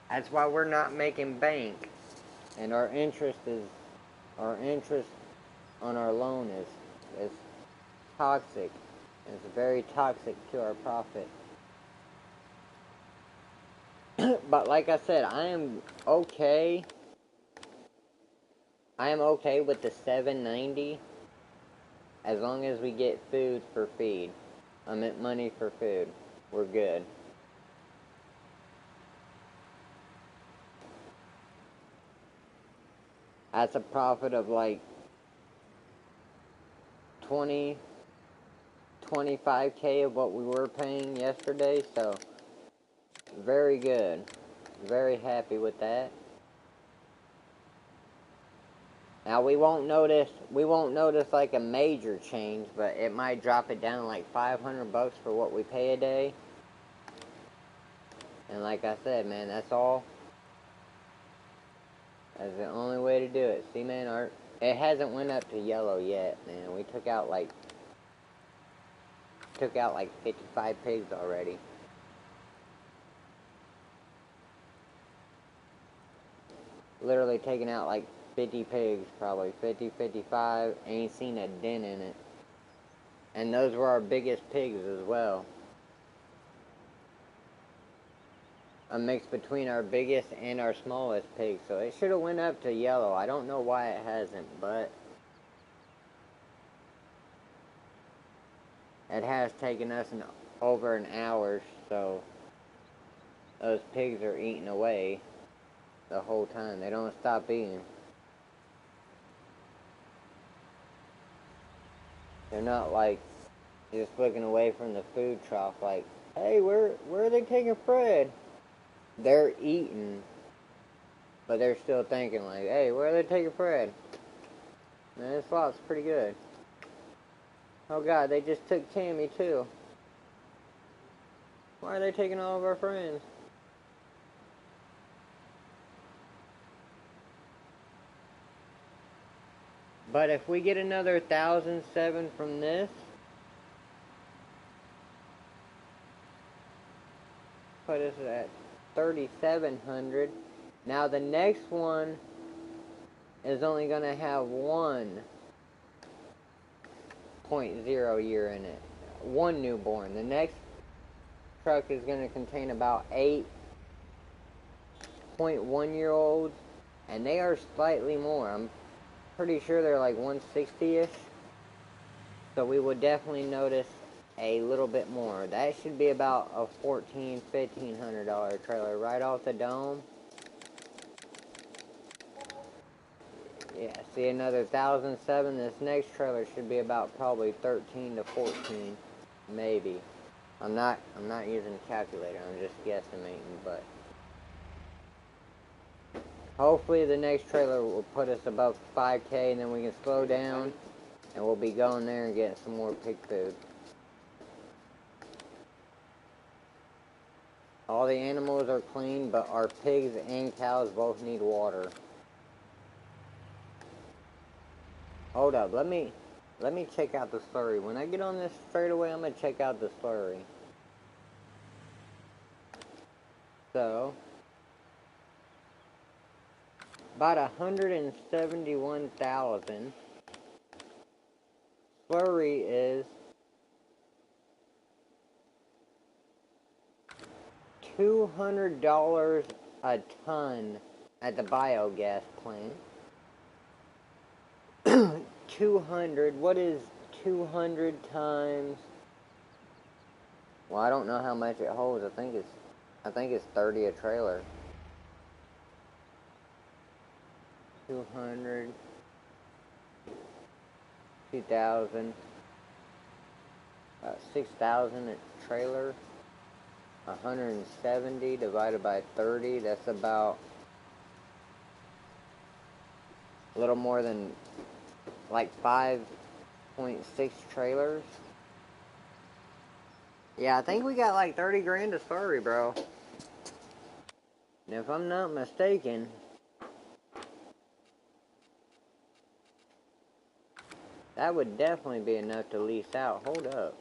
That's why we're not making bank. And our interest on our loan is toxic. It's very toxic to our profit. But like I said, I am okay. I am okay with the $7.90 as long as we get food for feed. I meant money for food. We're good. That's a profit of like 25K of what we were paying yesterday, so very good. Very happy with that. Now we won't notice like a major change, but it might drop it down to like $500 for what we pay a day. And like I said, man, that's all. That's the only way to do it. See, man, it hasn't went up to yellow yet, man. We took out like 55 pigs already. Literally taking out like 50 pigs, probably 50, 55. Ain't seen a dent in it. And those were our biggest pigs as well. A mix between our biggest and our smallest pig, so it should have went up to yellow. I don't know why it hasn't, but it has taken us over an hour, so those pigs are eating away the whole time. They don't stop eating. They're not like just looking away from the food trough like, hey, where are they taking Fred? They're eating, but they're still thinking like, hey, where are they taking Fred? Man, this lot's pretty good. Oh god, they just took Tammy too. Why are they taking all of our friends? But if we get another 1,007 from this, put us at 3,700. Now the next one is only going to have 1.0 year in it. One newborn. The next truck is going to contain about 8.1-year-olds, and they are slightly more. I'm pretty sure they're like 160-ish. So we would definitely notice a little bit more. That should be about a $1,500 trailer right off the dome. Yeah, see, another 1,007. This next trailer should be about probably 13 to 14, maybe. I'm not using a calculator. I'm just guesstimating, but hopefully the next trailer will put us above 5K, and then we can slow down And we'll be going there and getting some more pig food. All the animals are clean, but our pigs and cows both need water. Hold up, let me check out the slurry. When I get on this straightaway, I'm gonna check out the slurry. So, about 171,000. Slurry is $200 a ton at the biogas plant. 200, what is 200 times? Well, I don't know how much it holds. I think it's 30 a trailer. 200, 2,000, about 6,000 a trailer. 170 divided by 30, that's about a little more than like 5.6 trailers. Yeah, I think we got like 30 grand of slurry, bro. And if I'm not mistaken, that would definitely be enough to lease out. Hold up.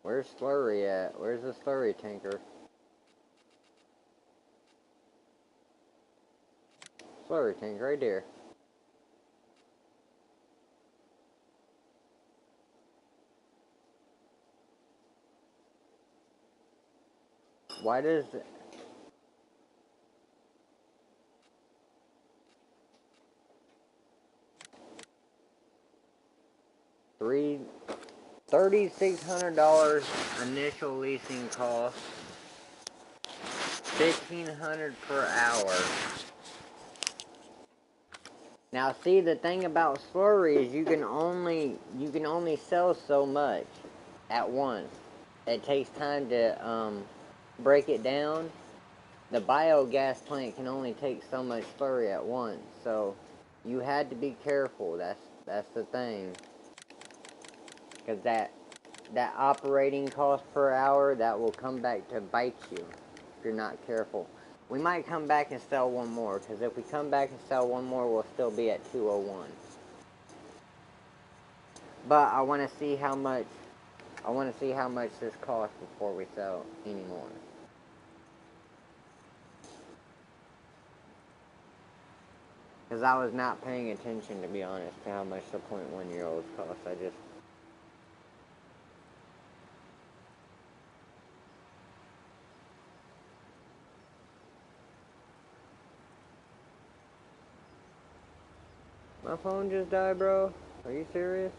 Where's slurry at? Where's the slurry tanker? Slurry tank right there. Why does... $3,600 initial leasing cost, $1,500 per hour. Now, see, the thing about slurry is you can only sell so much at once. It takes time to break it down. The biogas plant can only take so much slurry at once, so you had to be careful. That's the thing. Because that operating cost per hour, that will come back to bite you if you're not careful. We might come back and sell one more, because if we come back and sell one more, we'll still be at 201. But I want to see how much this costs before we sell any more. Because I was not paying attention, to be honest, to how much the 0.1-year-olds cost. My phone just died, bro? Are you serious?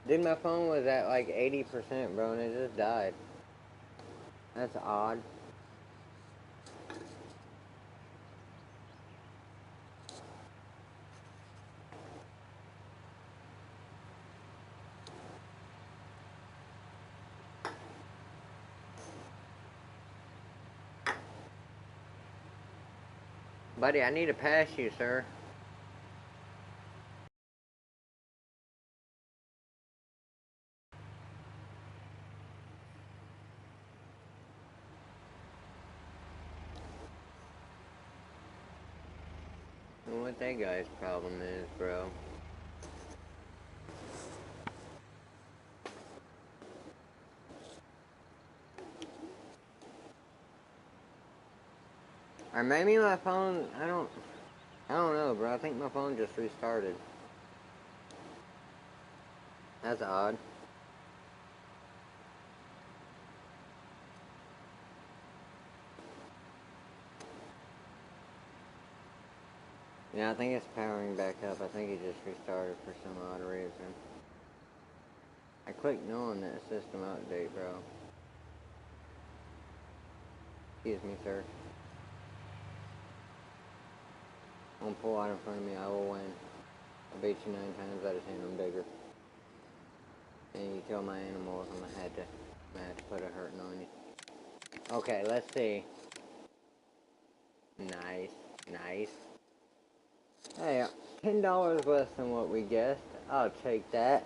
Dude, my phone was at like 80%, bro, and it just died. That's odd. Buddy, I need to pass you, sir. I don't know what that guy's problem is, bro. Or maybe my phone, I don't know, bro. I think my phone just restarted. That's odd. Yeah, I think it's powering back up. I think it just restarted for some odd reason. I clicked no on that system update, bro. Excuse me, sir. Don't pull out in front of me, I will win. I'll beat you 9 times out of 10, I'm bigger. And you kill my animals, I'm gonna have to I have to put a hurting on you. Okay, let's see. Nice, nice. Hey, $10 less than what we guessed. I'll take that.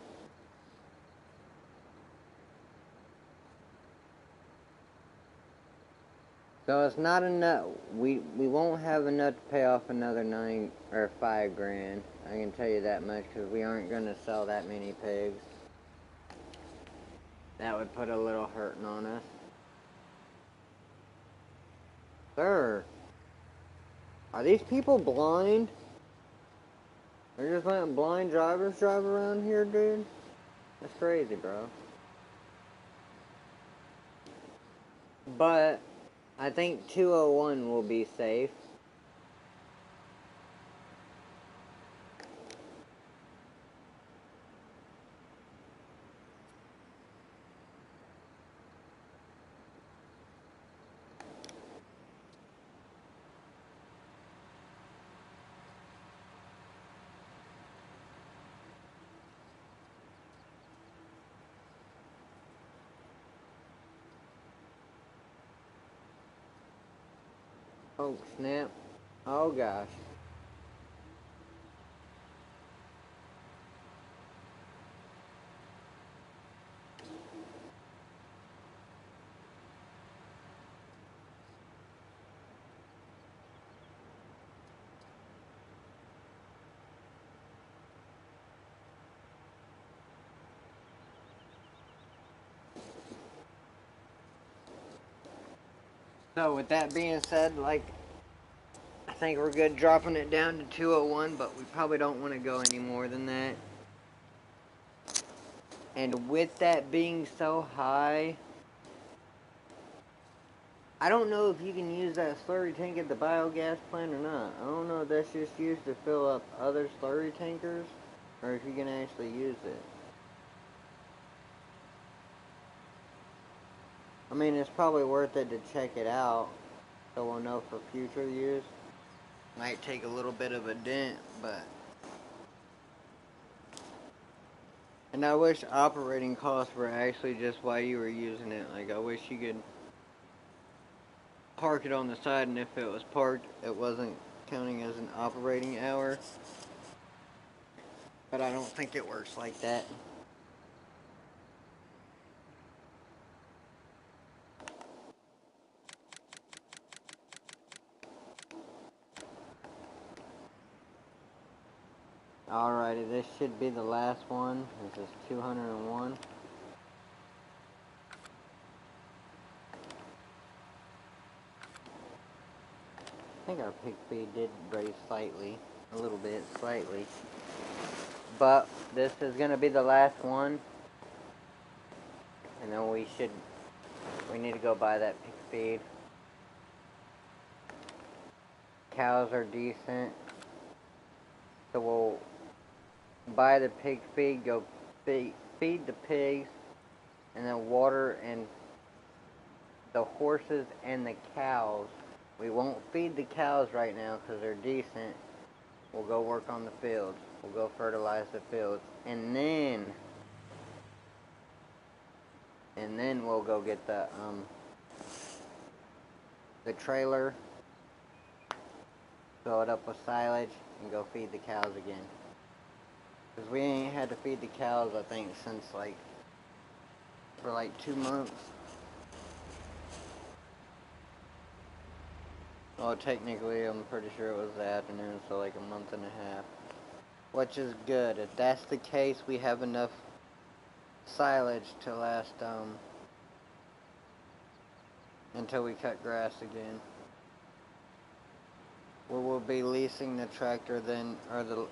So it's not enough. We won't have enough to pay off another 9 or 5 grand. I can tell you that much because we aren't going to sell that many pigs. That would put a little hurting on us. Sir, are these people blind? They're just letting blind drivers drive around here, dude? That's crazy, bro. But I think 201 will be safe. Oh, snap. Oh, gosh. So, with that being said, like, I think we're good dropping it down to 201, but we probably don't want to go any more than that. And with that being so high, I don't know if you can use that slurry tank at the biogas plant or not. I don't know if that's just used to fill up other slurry tankers, or if you can actually use it. I mean, it's probably worth it to check it out, so we'll know for future use. Might take a little bit of a dent, but... And I wish operating costs were actually just why you were using it. Like, I wish you could park it on the side, and if it was parked, it wasn't counting as an operating hour. But I don't think it works like that. Alrighty, this should be the last one. This is 201. I think our pig feed did raise slightly. A little bit, slightly. But this is going to be the last one. And then we need to go buy that pig feed. Cows are decent. So we'll buy the pig feed, go feed the pigs, and then water and the horses and the cows. We won't feed the cows right now because they're decent. We'll go work on the fields. We'll go fertilize the fields. And then we'll go get the trailer, fill it up with silage, and go feed the cows again. Because we ain't had to feed the cows, I think, since for 2 months. Well, technically, I'm pretty sure it was the afternoon, so a month and a half. Which is good. If that's the case, we have enough silage to last, until we cut grass again. We will be leasing the tractor then, or the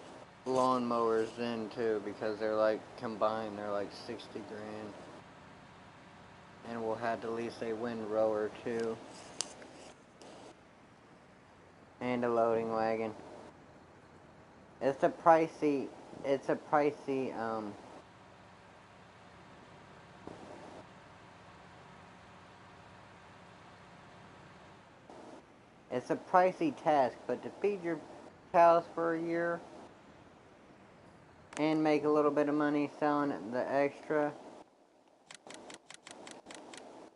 lawn mowers then too, because they're combined, they're 60 grand. And we'll have to lease a windrower too. And a loading wagon. It's a pricey, it's a pricey task, but to feed your cows for a year and make a little bit of money selling the extra,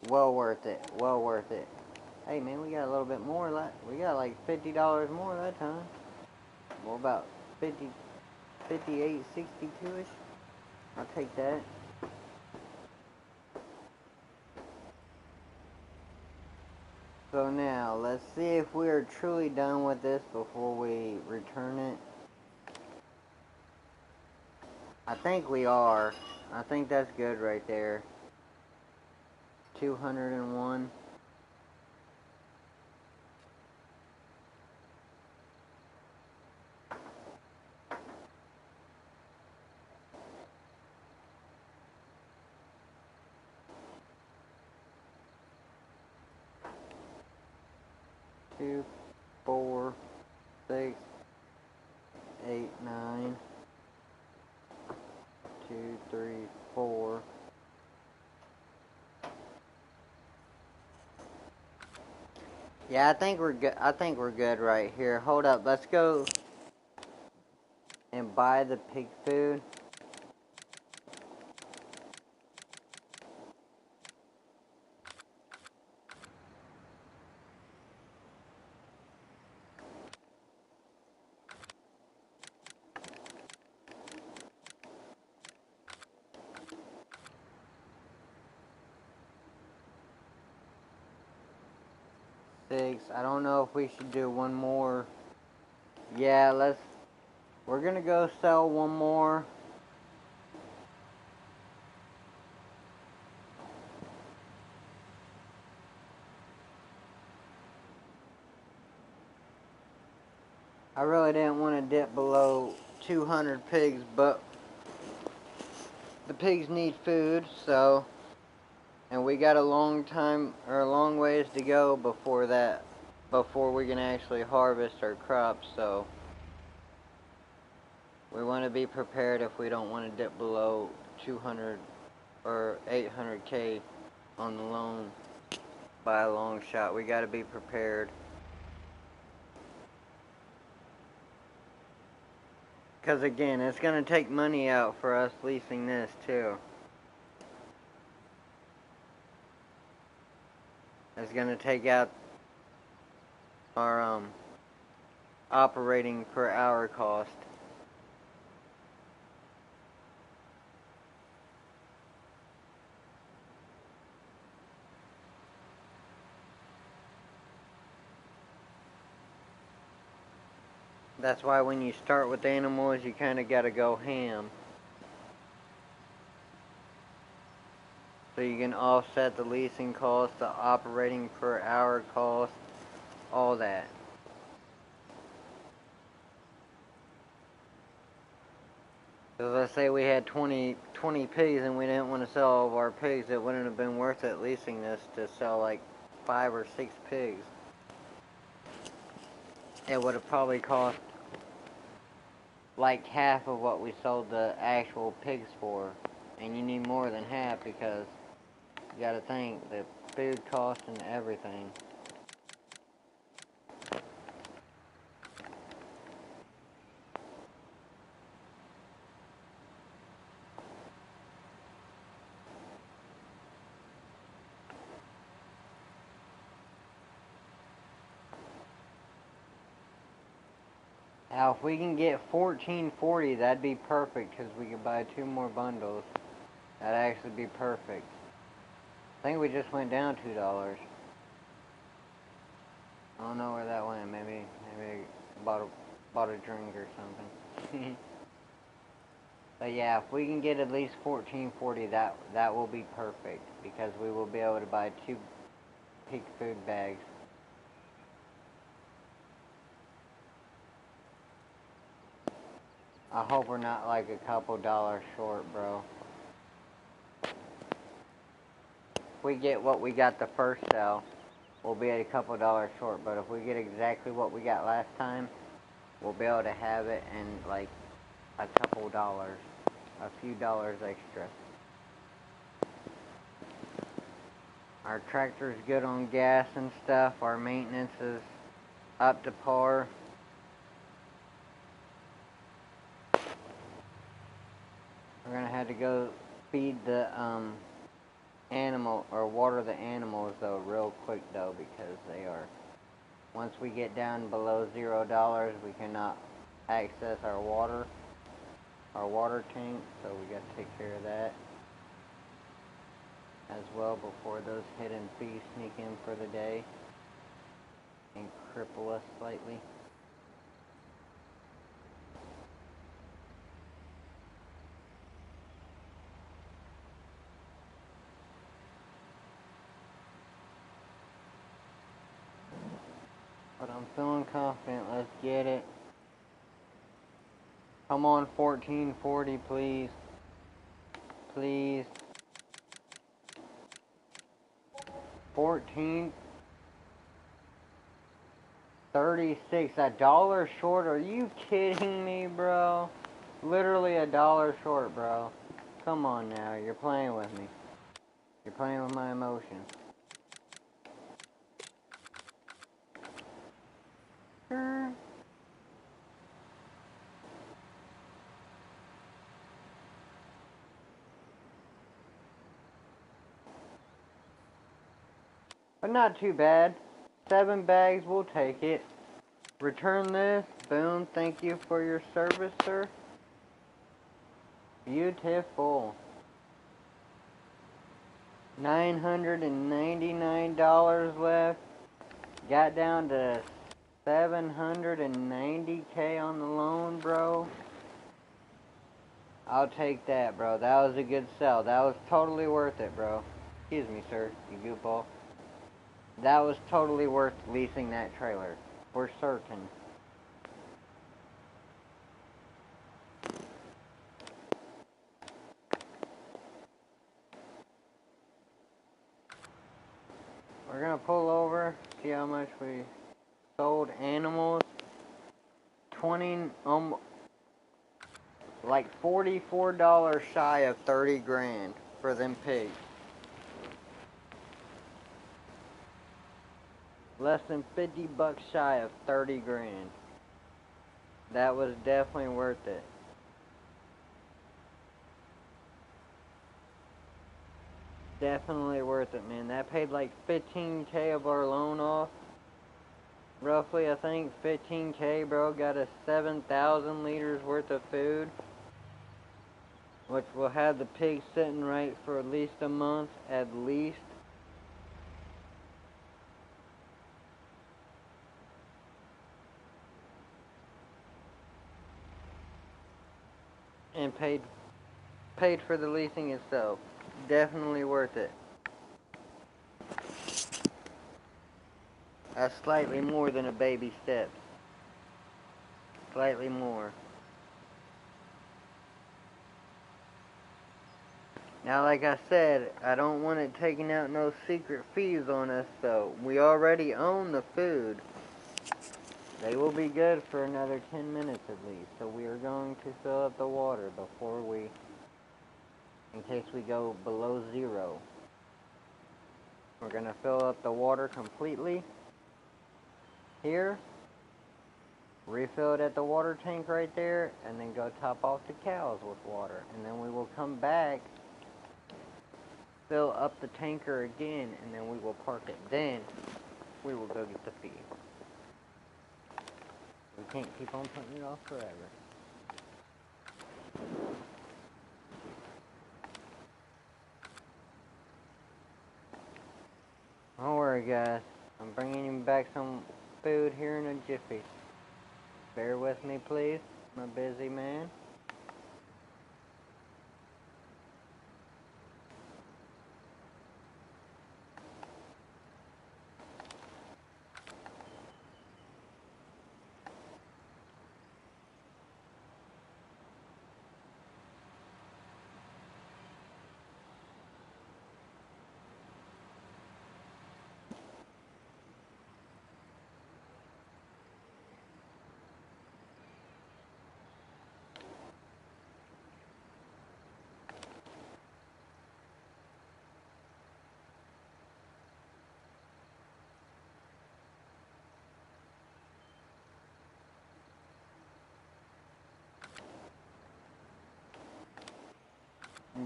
Well worth it. Well worth it. Hey man, we got a little bit more. We got like $50 more that time. Well, about 50, 58, 62-ish. I'll take that. So now, let's see if we are truly done with this before we return it. I think we are. I think that's good right there. 201. Two, 4, 6, 8, 9. 2, 3, 4. Yeah, I think we're good. I think we're good right here. Hold up. Let's go and buy the pig food. Six. I don't know if we should do one more. Yeah, we're gonna go sell one more. I really didn't want to dip below 200 pigs, but the pigs need food, so, and we got a long ways to go before we can actually harvest our crops, so we want to be prepared if we don't want to dip below 200 or 800K on the loan by a long shot. We got to be prepared. Because again, it's going to take money out for us leasing this too. It's going to take out our operating per hour cost. That's why when you start with animals, you kind of got to go ham. So you can offset the leasing cost, the operating per hour cost, all that. So let's say we had 20 pigs and we didn't want to sell all of our pigs, it wouldn't have been worth it leasing this to sell like 5 or 6 pigs. It would have probably cost like half of what we sold the actual pigs for. And you need more than half because you gotta think the food cost and everything. Now if we can get 1440, that'd be perfect because we could buy 2 more bundles. That'd actually be perfect. I think we just went down $2. I don't know where that went. Maybe bought a drink or something. But yeah, if we can get at least 1440, that will be perfect because we will be able to buy 2 pig food bags. I hope we're not like a couple dollars short, bro. If we get what we got the first sell, we'll be at a couple dollars short. But if we get exactly what we got last time, we'll be able to have it in like a couple dollars, a few dollars extra. Our tractor's good on gas and stuff. Our maintenance is up to par. We're gonna have to go feed the water the animals though real quick though, because they are, once we get down below $0, we cannot access our water tank, so we got to take care of that as well before those hidden thieves sneak in for the day and cripple us slightly. But I'm feeling confident. Let's get it. Come on, 1440, please. Please. 1436. $1 short? Are you kidding me, bro? Literally $1 short, bro. Come on now. You're playing with me. You're playing with my emotions. But not too bad. 7 bags, we'll take it. Return this. Boom. Thank you for your service, sir. Beautiful. $999 left. Got down to 790K on the loan, bro. I'll take that, bro. That was a good sell. That was totally worth it, bro. Excuse me, sir. You goofball. That was totally worth leasing that trailer. For certain. We're gonna pull over, see how much we sold animals. 20, like $44 shy of 30 grand for them pigs. Less than 50 bucks shy of 30 grand. That was definitely worth it. Definitely worth it, man. That paid like 15K of our loan off. Roughly, I think 15K, bro. Got us 7,000 liters worth of food, which will have the pigs sitting right for at least a month, at least. And paid for the leasing itself. Definitely worth it. That's slightly more than a baby step. Slightly more. Now, like I said, I don't want it taking out no secret fees on us, so we already own the food. They will be good for another 10 minutes at least, so we are going to fill up the water before we, in case we go below 0. We're going to fill up the water completely here, refill it at the water tank right there, and then go top off the cows with water. And then we will come back, fill up the tanker again, and then we will park it. Then we will go get the feed. We can't keep on putting it off forever. Don't worry, guys. I'm bringing you back some food here in a jiffy. Bear with me, please. I'm a busy man.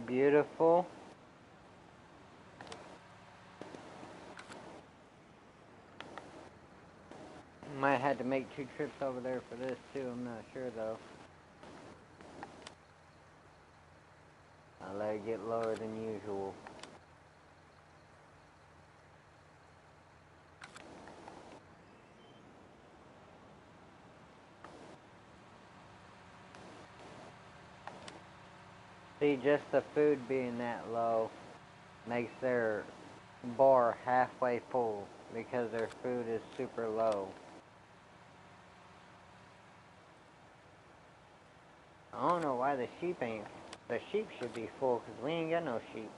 Beautiful. make 2 trips over there for this too. I'm not sure though. I let it get lower than usual. See, just the food being that low makes their bar halfway full because their food is super low. I don't know why the sheep ain't. The sheep should be full because we ain't got no sheep.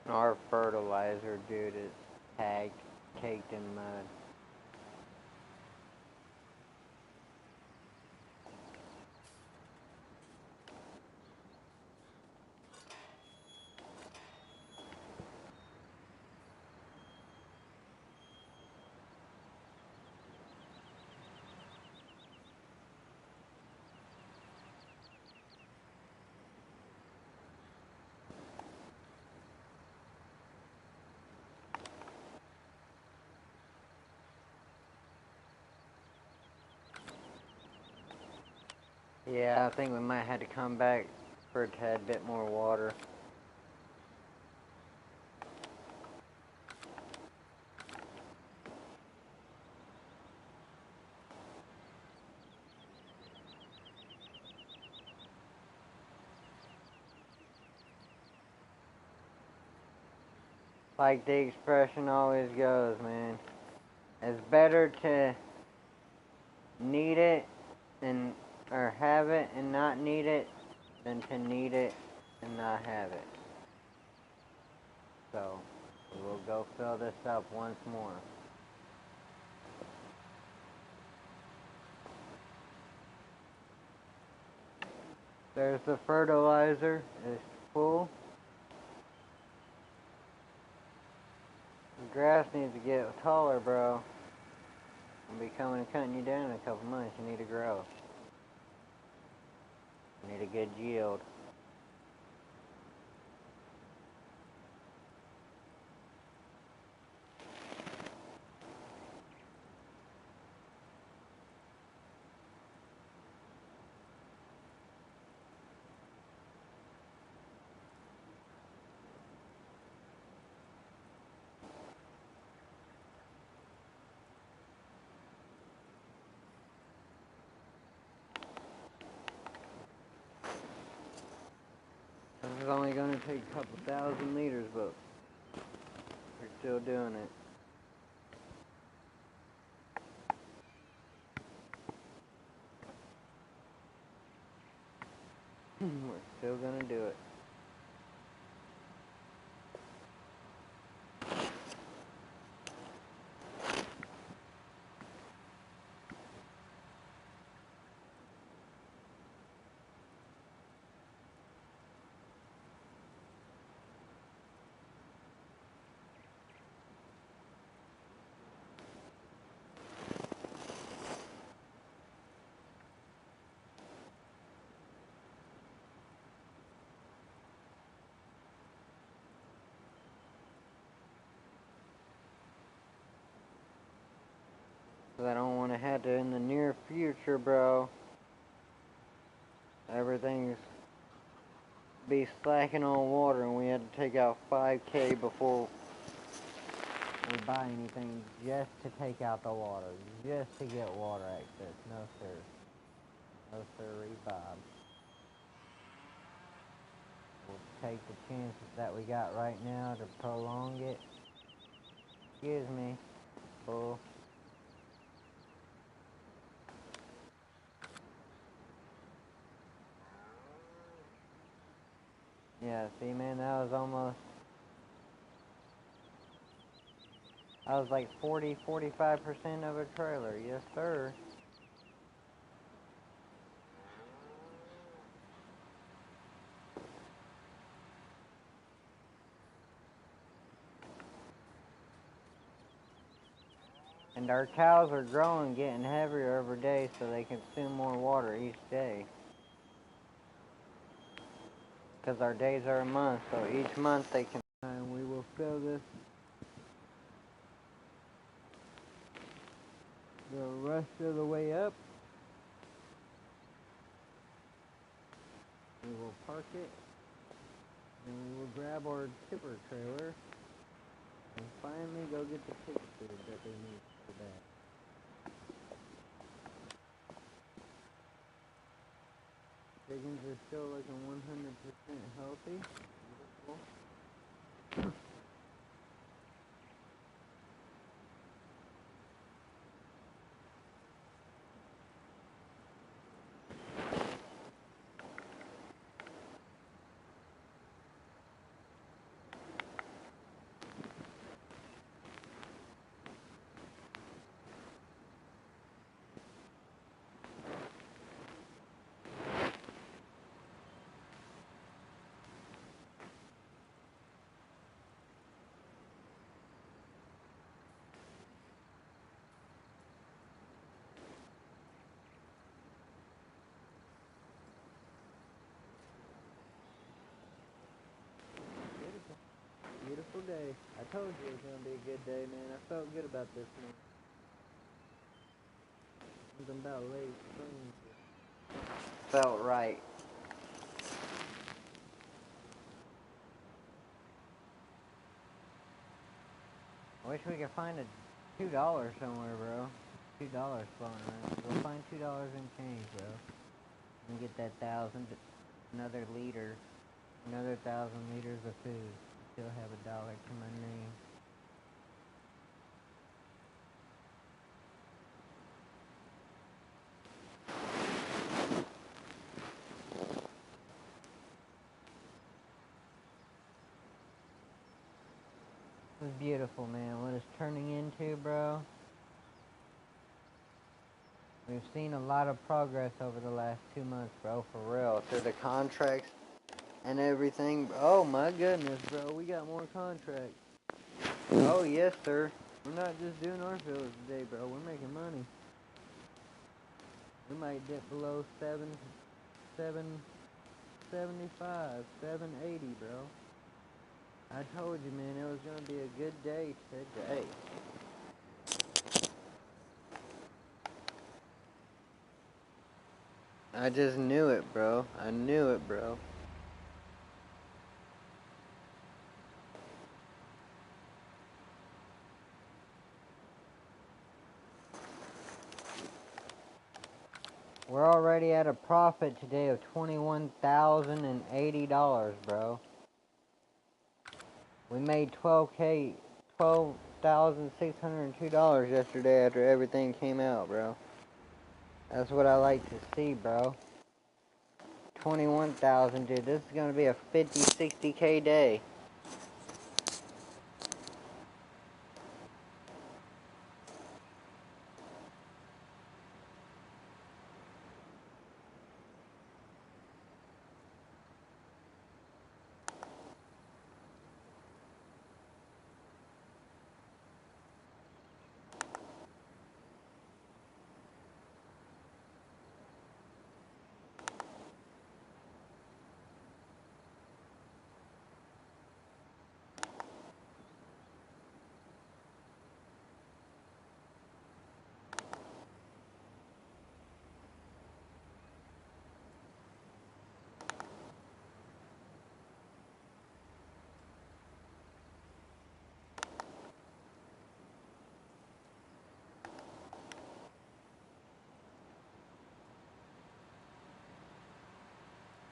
Our fertilizer, dude, is tagged, caked in mud. Yeah, I think we might have to come back for a tad bit more water. Like the expression always goes, man. It's better to need it and or have it and not need it than to need it and not have it. So we'll go fill this up once more. There's the fertilizer. It's full. The grass needs to get taller, bro. I'll be coming and cutting you down in a couple months. You need to grow. You need a good yield. This is only going to take a couple thousand liters, but we're still doing it. We're still going to do it. Because I don't want to have to in the near future, bro. Everything's be slacking on water and we had to take out 5K before we buy anything just to take out the water. Just to get water access. No sir. No sirree, Bob. We'll take the chances that we got right now to prolong it. Excuse me, bull. Yeah, see, man, that was almost... I was like 45% of a trailer. Yes, sir. And our cows are growing, getting heavier every day, so they consume more water each day. Because our days are a month, so each month they can. And we will fill this the rest of the way up. We will park it, and we will grab our tipper trailer, and finally go get the pig food that they need for that. Chickens are still looking 100% healthy. Beautiful. Beautiful day. I told you it was going to be a good day, man. I felt good about this, man. Something about late spring. Felt right. I wish we could find a $2 somewhere, bro. $2 floating around. We'll find $2 in change, bro. And get that another 1,000 liters of food. Still have $1 to my name. It was beautiful, man. What it's turning into, bro. We've seen a lot of progress over the last 2 months, bro, for real. Through the contracts and everything. Oh my goodness, bro. We got more contracts. Oh yes, sir. We're not just doing our fields today, bro. We're making money. We might dip below 775, 780, bro. I told you, man, it was gonna be a good day today. I just knew it, bro. I knew it, bro. We're already at a profit today of $21,080, bro. We made $12,602 yesterday after everything came out, bro. That's what I like to see, bro. 21,000, dude. This is gonna be a 50, 60K day.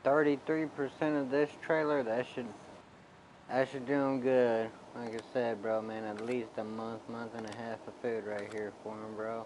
$33% of this trailer, that should do them good. Like I said, bro, man, at least a month and a half of food right here for them, bro.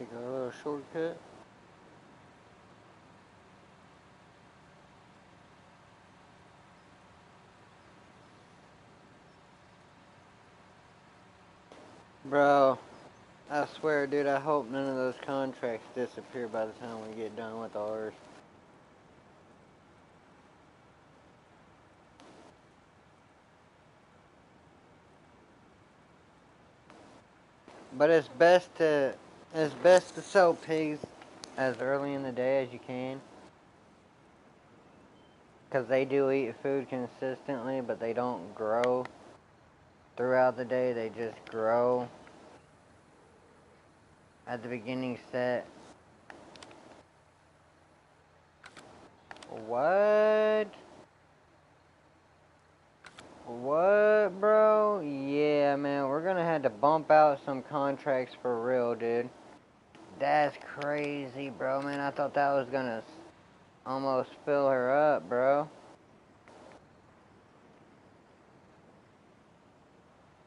Take a little shortcut. Bro, I swear, dude, I hope none of those contracts disappear by the time we get done with ours. But it's best to sell pigs as early in the day as you can. Because they do eat food consistently, but they don't grow throughout the day. They just grow at the beginning set. What? What, bro? Yeah, man, we're gonna have to bump out some contracts for real, dude. That's crazy, bro, man. I thought that was gonna almost fill her up, bro.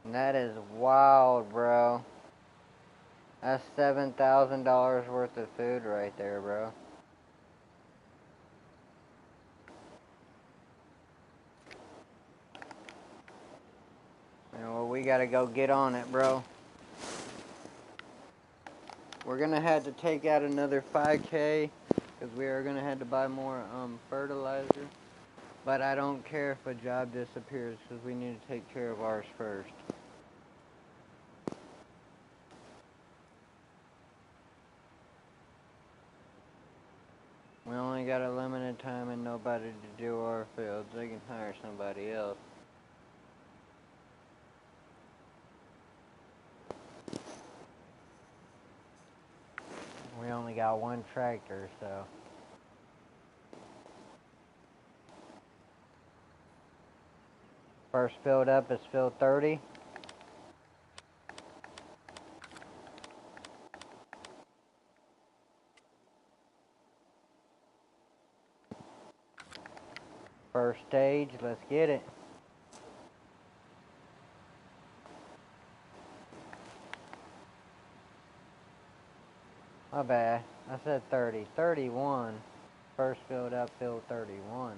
That is wild, bro. That's $7,000 worth of food right there, bro. Well, we gotta go get on it, bro. We're gonna have to take out another 5K because we are gonna have to buy more fertilizer. But I don't care if a job disappears because we need to take care of ours first. We only got a limited time and nobody to do our fields. They can hire somebody else. We only got one tractor, so. First field up is field 30. First stage, let's get it. My bad. I said 30. 31. First field up, field 31.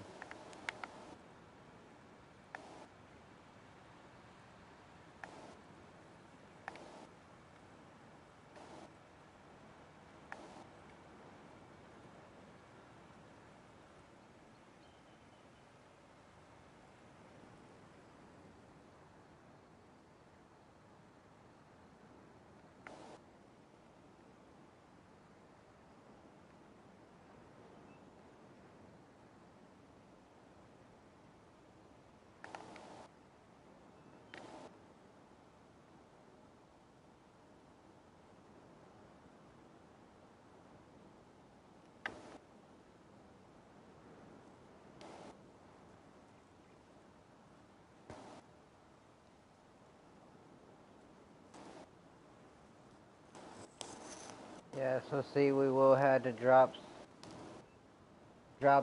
Yeah, so see, we will have to drop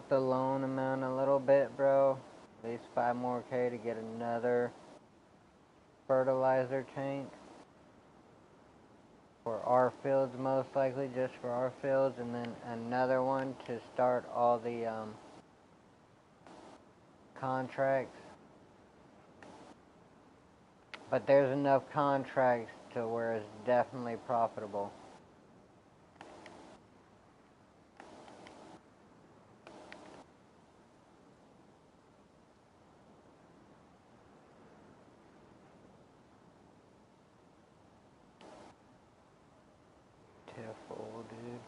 the loan amount a little bit, bro. At least 5 more K to get another fertilizer tank. For our fields, most likely, just for our fields, and then another one to start all the contracts. But there's enough contracts to where it's definitely profitable. Careful, dude.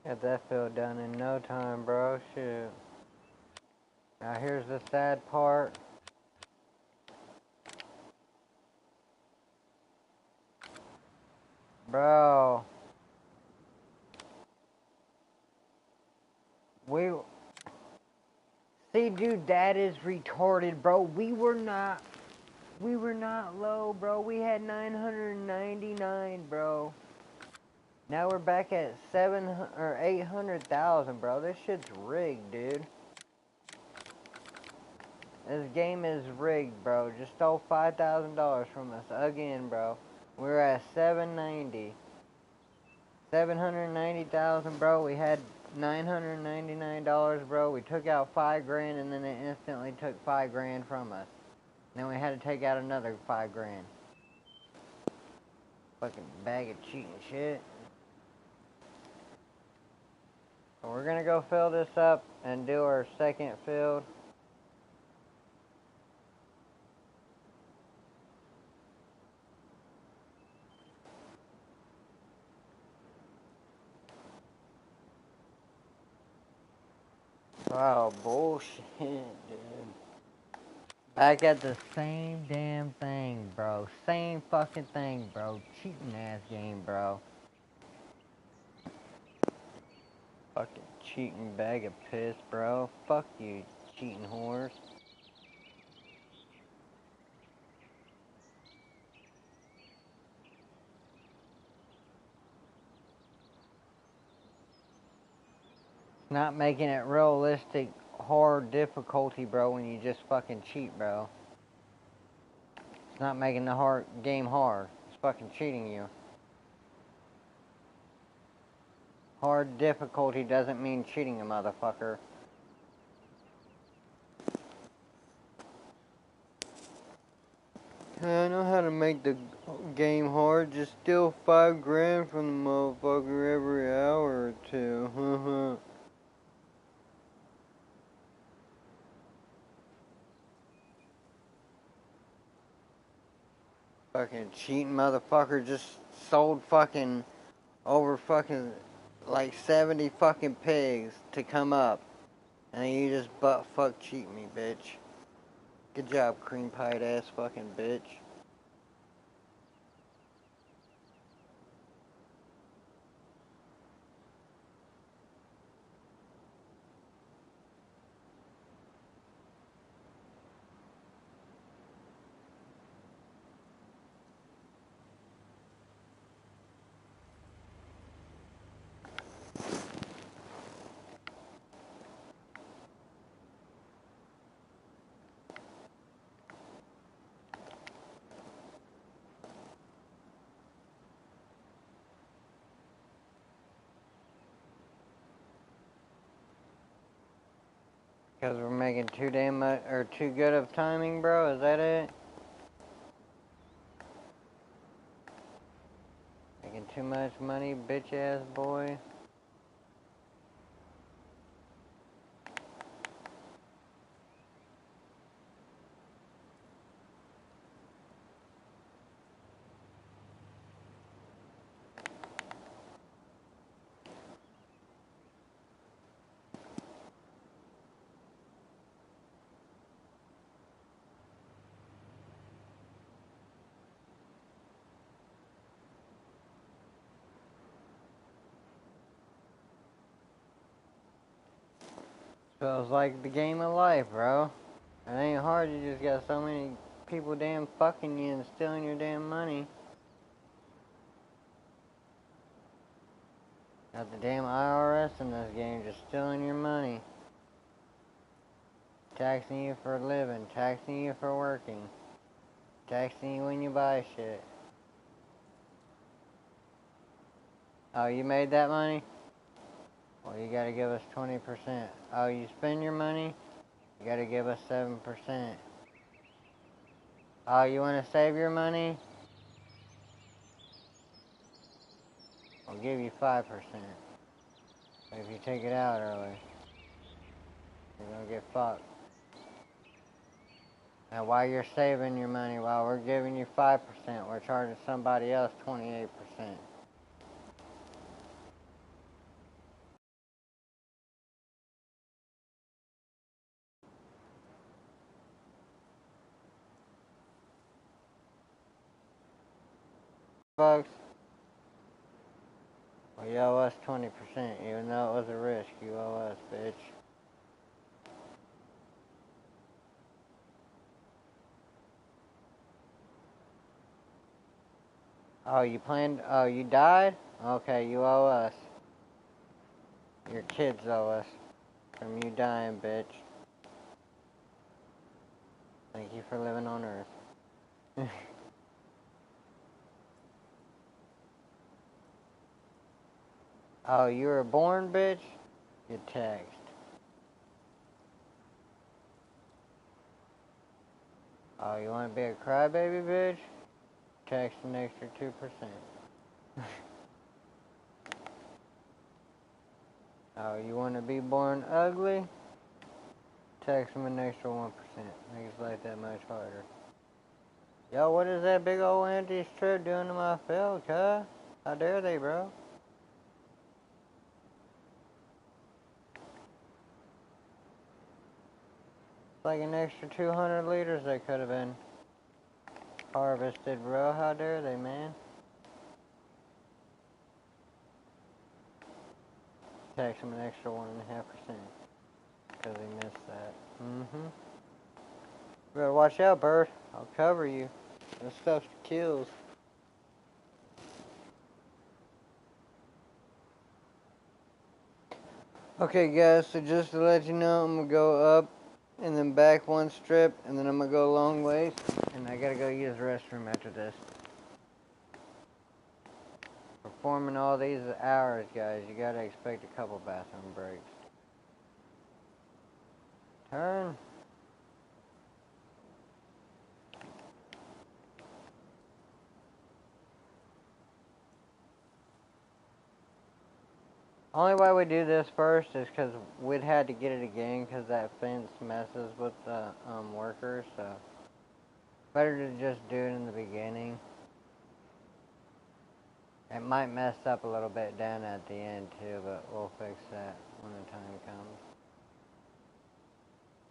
Got that field done in no time, bro. Shit. Now here's the sad part. Bro. See, dude, that is retarded, bro. We were not low, bro. We had 999, bro. Now we're back at 800,000, bro. This shit's rigged, dude. This game is rigged, bro. Just stole $5,000 from us again, bro. We're at 790,000, bro. We had $999, bro. We took out $5 grand, and then they instantly took $5 grand from us. Then we had to take out another $5 grand. Fucking bag of cheating shit. So we're gonna go fill this up and do our second field. Wow, bullshit, dude. Back at the same damn thing, bro. Same fucking thing, bro. Cheating ass game, bro. Fucking cheating bag of piss, bro. Fuck you, cheating whores. Not making it realistic, hard difficulty, bro, when you just fucking cheat, bro. It's not making the game hard. It's fucking cheating you. Hard difficulty doesn't mean cheating a motherfucker. I know how to make the game hard. Just steal $5 grand from the motherfucker every hour or two. Fucking cheating motherfucker just sold fucking over fucking like 70 fucking pigs to come up. And you just butt fuck cheat me, bitch. Good job, cream pied ass fucking bitch. Because we're making too damn much, or too good of timing, bro? Is that it? Making too much money, bitch ass boy. Feels like the game of life, bro. It ain't hard, you just got so many people damn fucking you and stealing your damn money. Got the damn IRS in this game just stealing your money. Taxing you for living, taxing you for working, taxing you when you buy shit. Oh, you made that money? Well, you gotta give us 20%. Oh, you spend your money? You gotta give us 7%. Oh, you wanna save your money? I'll give you 5%. But if you take it out early, you're gonna get fucked. And while you're saving your money, while we're giving you 5%, we're charging somebody else 28%. bucks? Well, you owe us 20%, even though it was a risk. You owe us, bitch. Oh, oh, you died? Okay, you owe us. Your kids owe us. From you dying, bitch. Thank you for living on Earth. Oh, you were born, bitch? You text. Oh, you want to be a crybaby, bitch? Text an extra 2%. Oh, you want to be born ugly? Text them an extra 1%. Makes life that much harder. Yo, what is that big old anti-strip doing to my field, cuz? How dare they, bro? It's like an extra 200 liters they could have been harvested, bro. How dare they, man? Tax them an extra 1.5%. Because they missed that. Mm-hmm. You better watch out, bird. I'll cover you. This stuff kills. Okay, guys, so just to let you know, I'm going to go up and then back one strip, and then I'm going to go a long ways, and I got to go use the restroom after this. Performing all these hours, guys, you got to expect a couple bathroom breaks. Turn. Only why we do this first is because we'd had to get it again because that fence messes with the workers, so better to just do it in the beginning. It might mess up a little bit down at the end too, but we'll fix that when the time comes.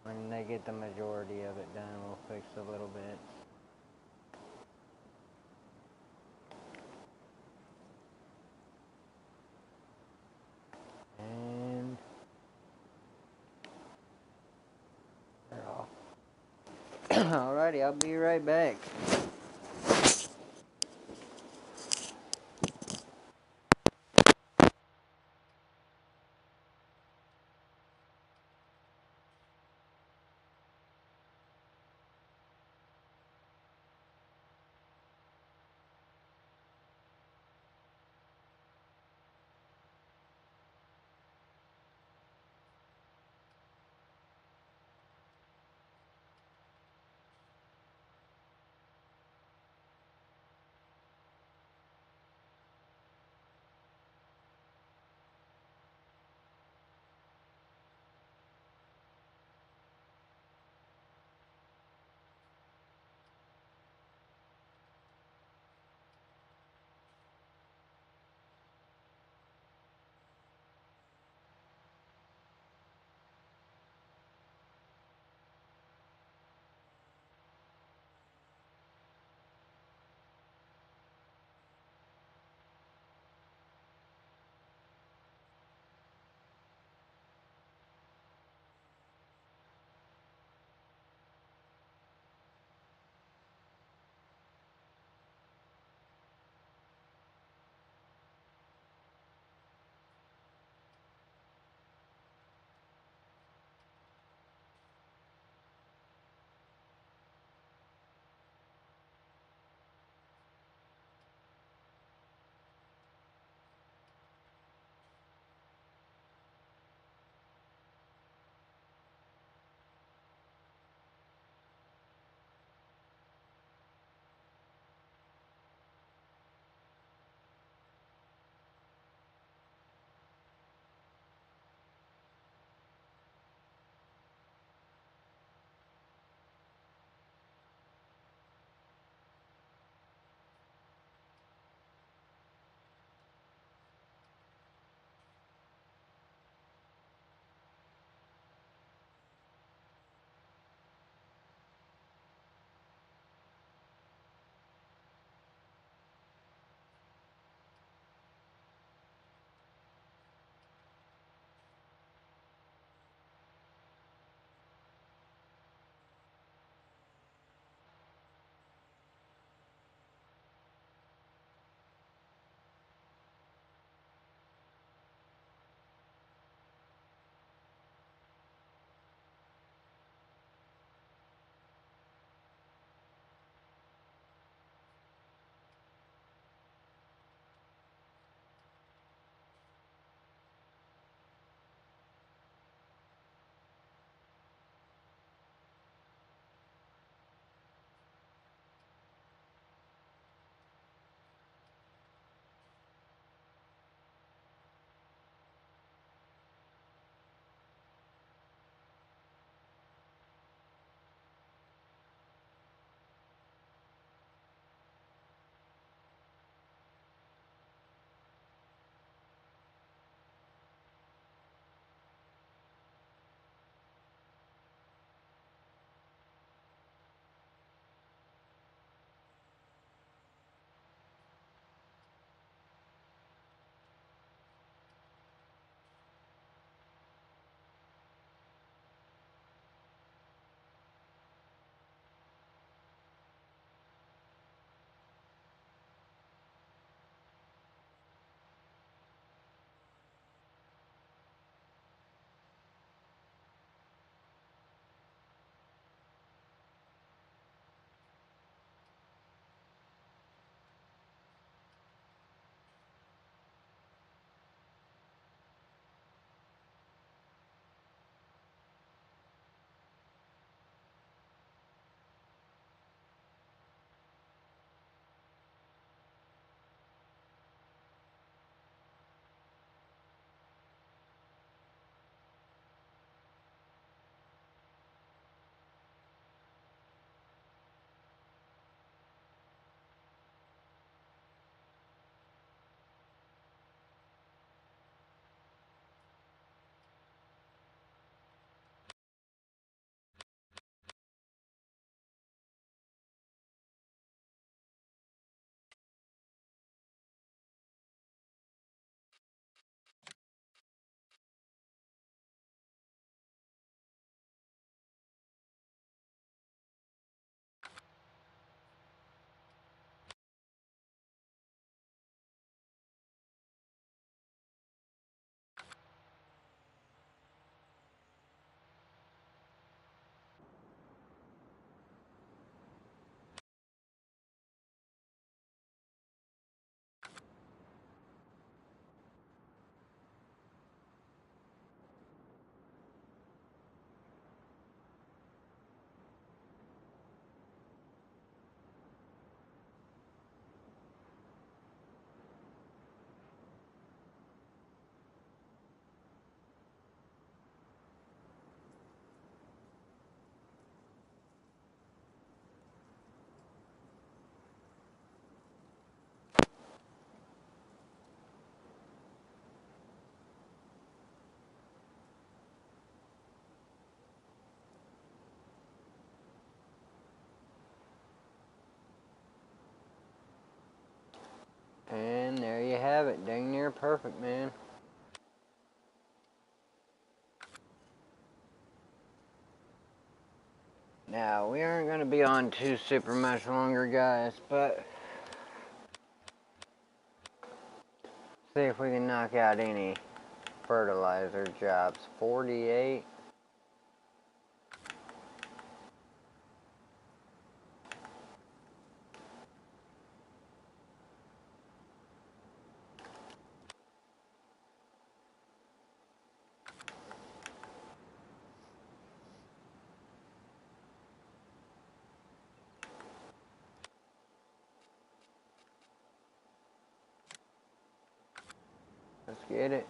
When they get the majority of it done, we'll fix a little bit. And they're off. Alrighty, I'll be right back. have it. Dang near perfect, man. Now, we aren't going to be on too super much longer, guys, but see if we can knock out any fertilizer jobs. 48. Let's get it.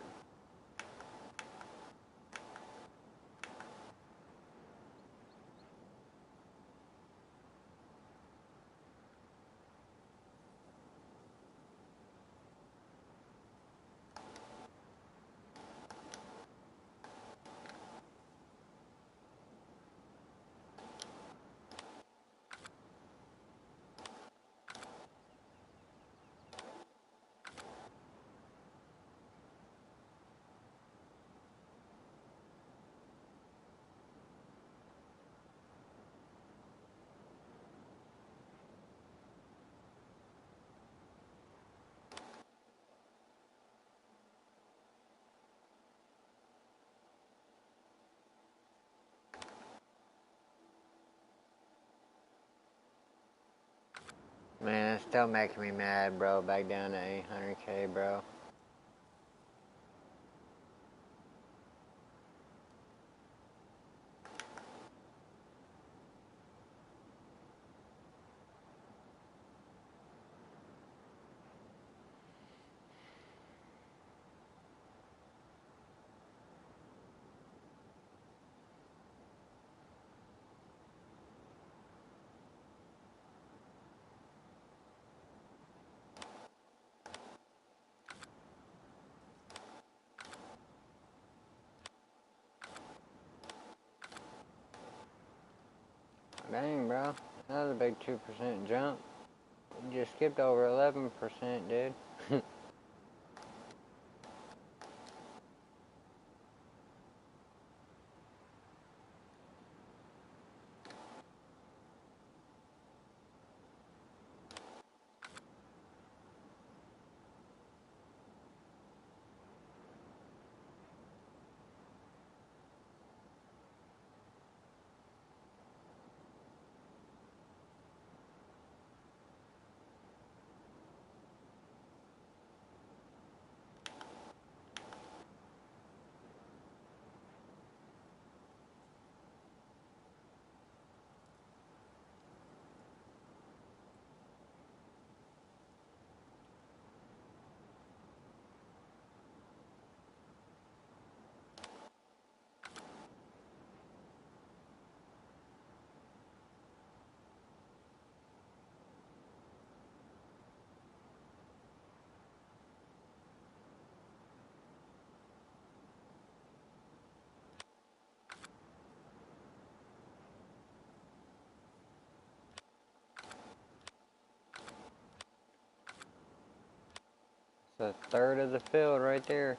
Man, it's still making me mad, bro. Back down to 800K, bro. Dang, bro. That was a big 2% jump. You just skipped over 11%, dude. It's a third of the field right there.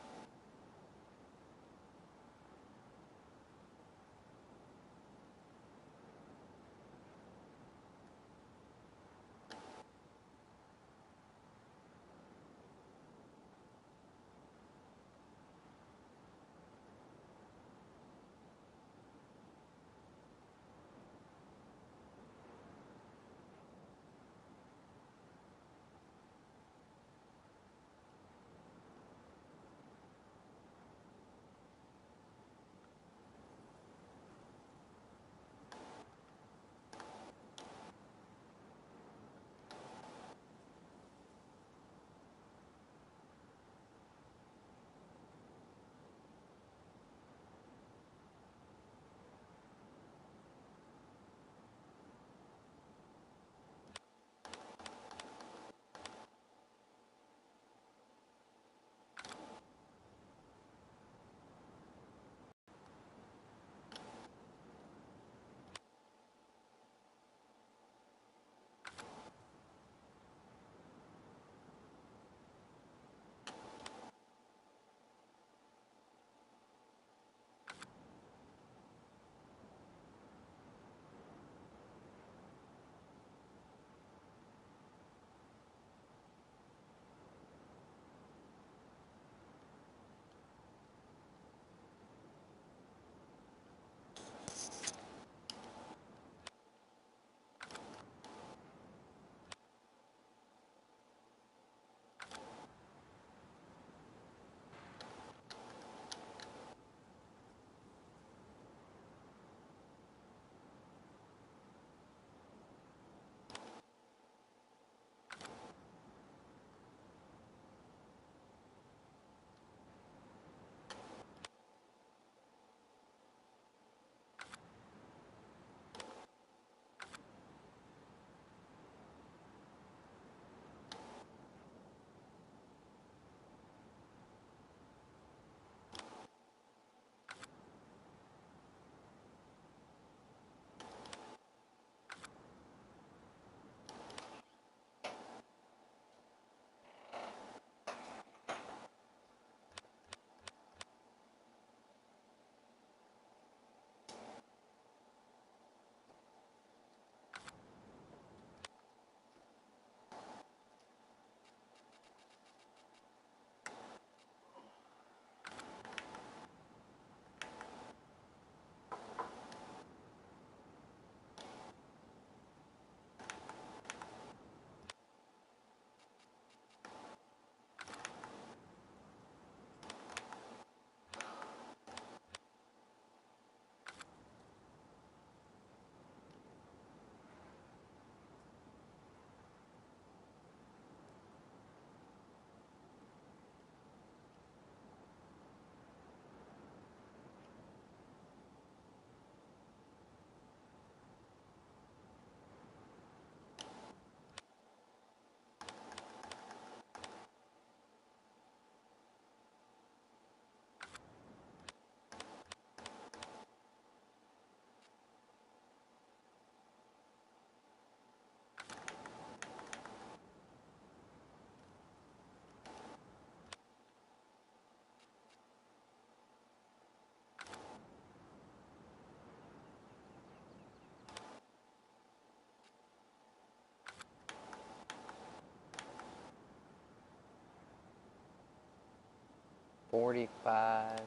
45,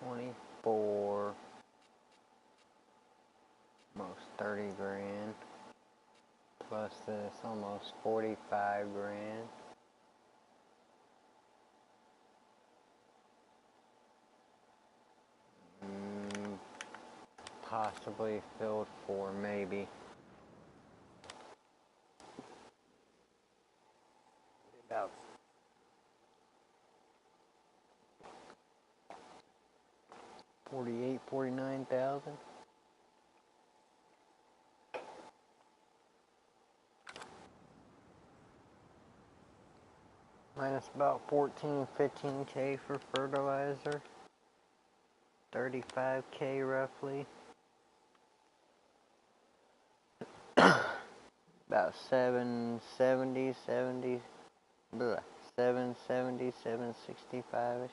24, almost 30 grand, plus this almost 45 grand. Possibly filled 4, maybe. About 48, 49,000. Minus about 14, 15K for fertilizer. 35K roughly. About 770, 770, 765-ish.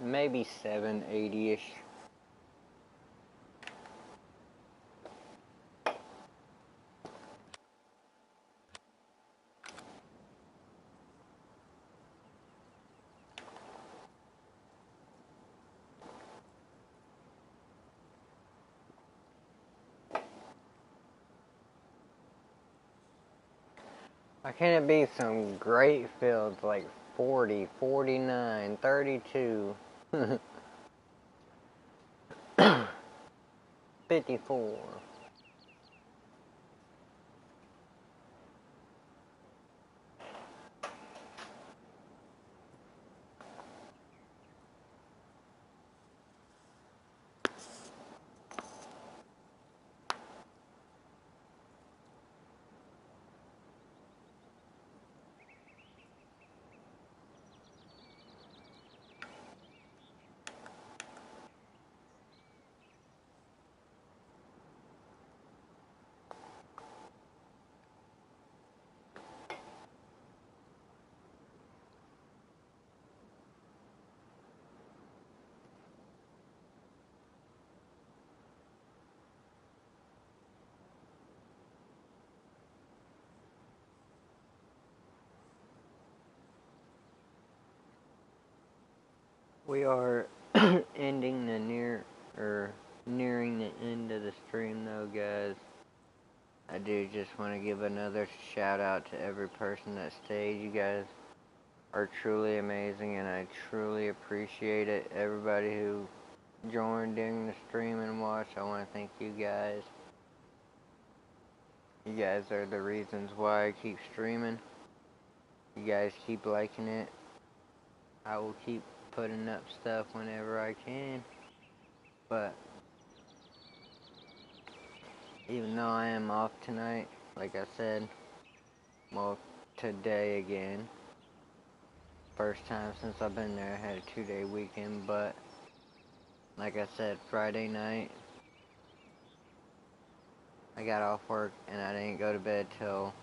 Maybe 780-ish. Why can't it be some great fields like 40, 49, 32, 54? We are ending the nearing the end of the stream though, guys. I do just want to give another shout out to every person that stayed. You guys are truly amazing and I truly appreciate it. Everybody who joined during the stream and watched, I want to thank you guys. You guys are the reasons why I keep streaming. You guys keep liking it. I will keep putting up stuff whenever I can. But even though I am off tonight, like I said, well, today again. First time since I've been there, I had a 2-day weekend, but like I said, Friday night, I got off work and I didn't go to bed till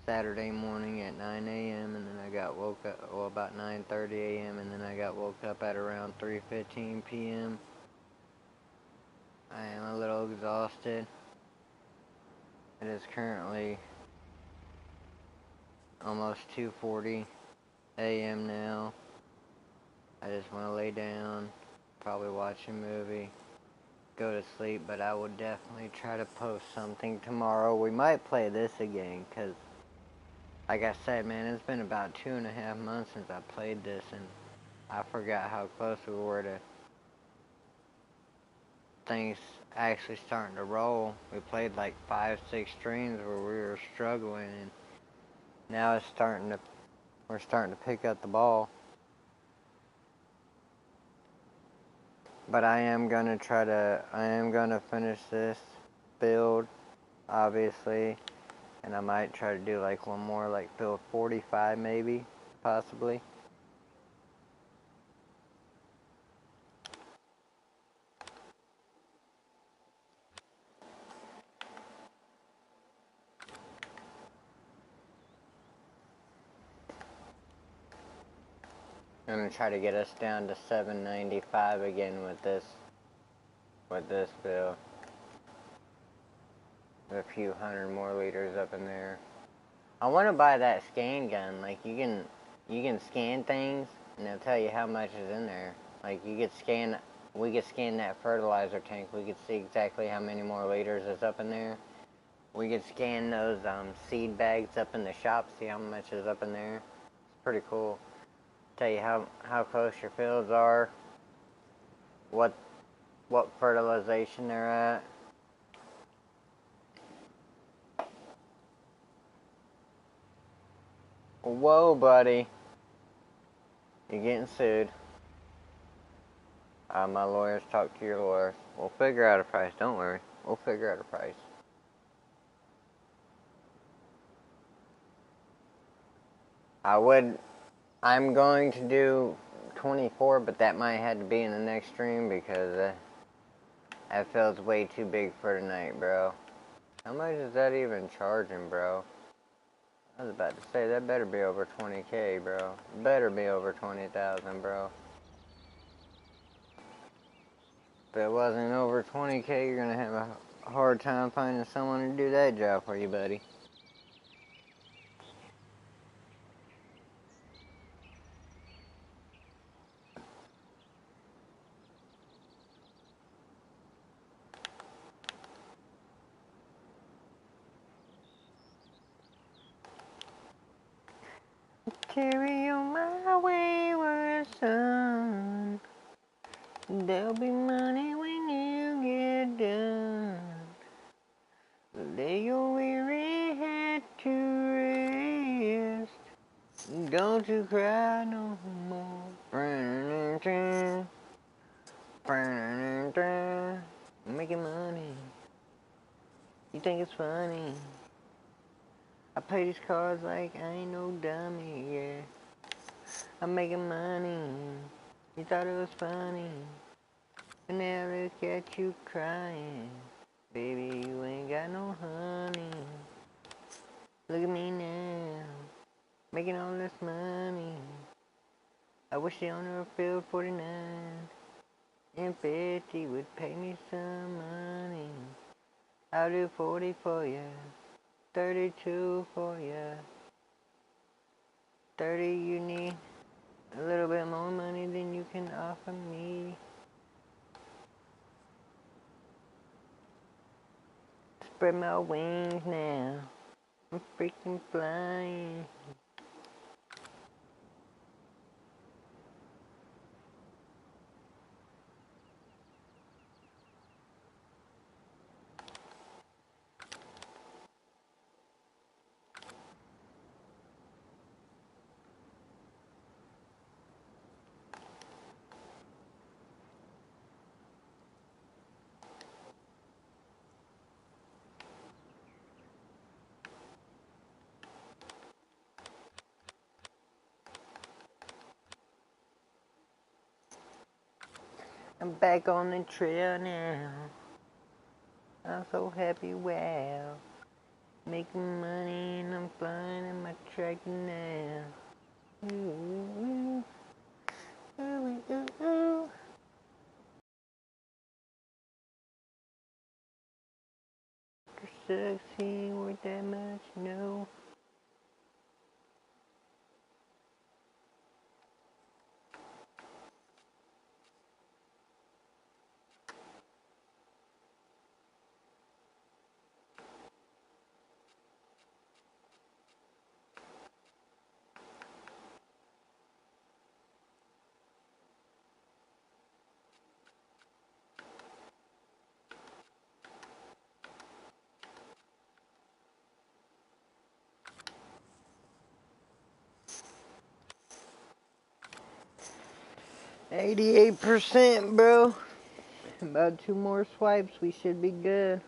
Saturday morning at 9 a.m. and then I got woke up, well, about 9:30 a.m. and then I got woke up at around 3:15 p.m. I am a little exhausted. It is currently almost 2:40 a.m. now. I just want to lay down, probably watch a movie, go to sleep, but I will definitely try to post something tomorrow. We might play this again, because, like I said, man, it's been about 2.5 months since I played this, and I forgot how close we were to things actually starting to roll. We played like 5-6 streams where we were struggling, and now we're starting to pick up the ball. But I am gonna finish this build, obviously, and I might try to do like one more, like build 45 maybe, possibly. I'm gonna try to get us down to 795 again with this build. A few hundred more liters up in there. I want to buy that scan gun. Like you can scan things and it'll tell you how much is in there. Like we could scan that fertilizer tank. We could see exactly how many more liters is up in there. We could scan those seed bags up in the shop, see how much is up in there. It's pretty cool. Tell you how close your fields are, what fertilization they're at. Whoa, buddy. You're getting sued. My lawyers, talk to your lawyers. We'll figure out a price. Don't worry. We'll figure out a price. I'm going to do 24, but that might have to be in the next stream because that feels way too big for tonight, bro. How much is that even charging, bro? I was about to say, that better be over 20K, bro. Better be over 20,000, bro. If it wasn't over 20K, you're gonna have a hard time finding someone to do that job for you, buddy. Carry on my wayward son. There'll be money when you get done. Lay your weary head to rest. Don't you cry no more. Making money. You think it's funny? I play these cards like I ain't no dummy, yeah. I'm making money. You thought it was funny. But now look at you crying. Baby, you ain't got no honey. Look at me now. Making all this money. I wish the owner of Field 49 and 50 would pay me some money. I'll do 40 for ya. 32 for ya. 30 you need a little bit more money than you can offer me. Spread my wings now. I'm freaking flying. I'm back on the trail now. I'm so happy, wow. Making money and I'm flying in my tractor now. Ooh, ooh, ooh, ooh, ooh. sucks, he ain't worth that much, no. %, bro. About 2 more swipes, we should be good.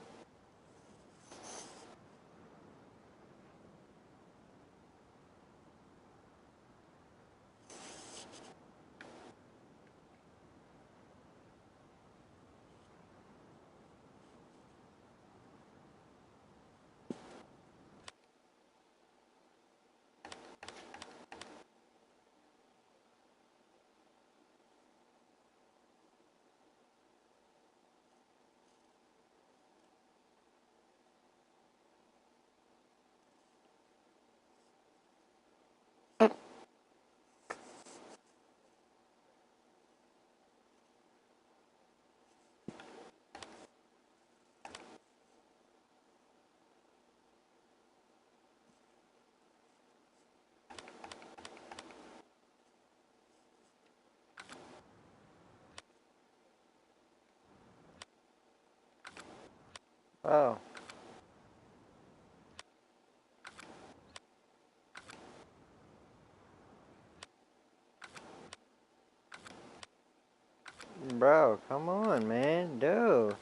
Oh. Bro, come on, man. Dude.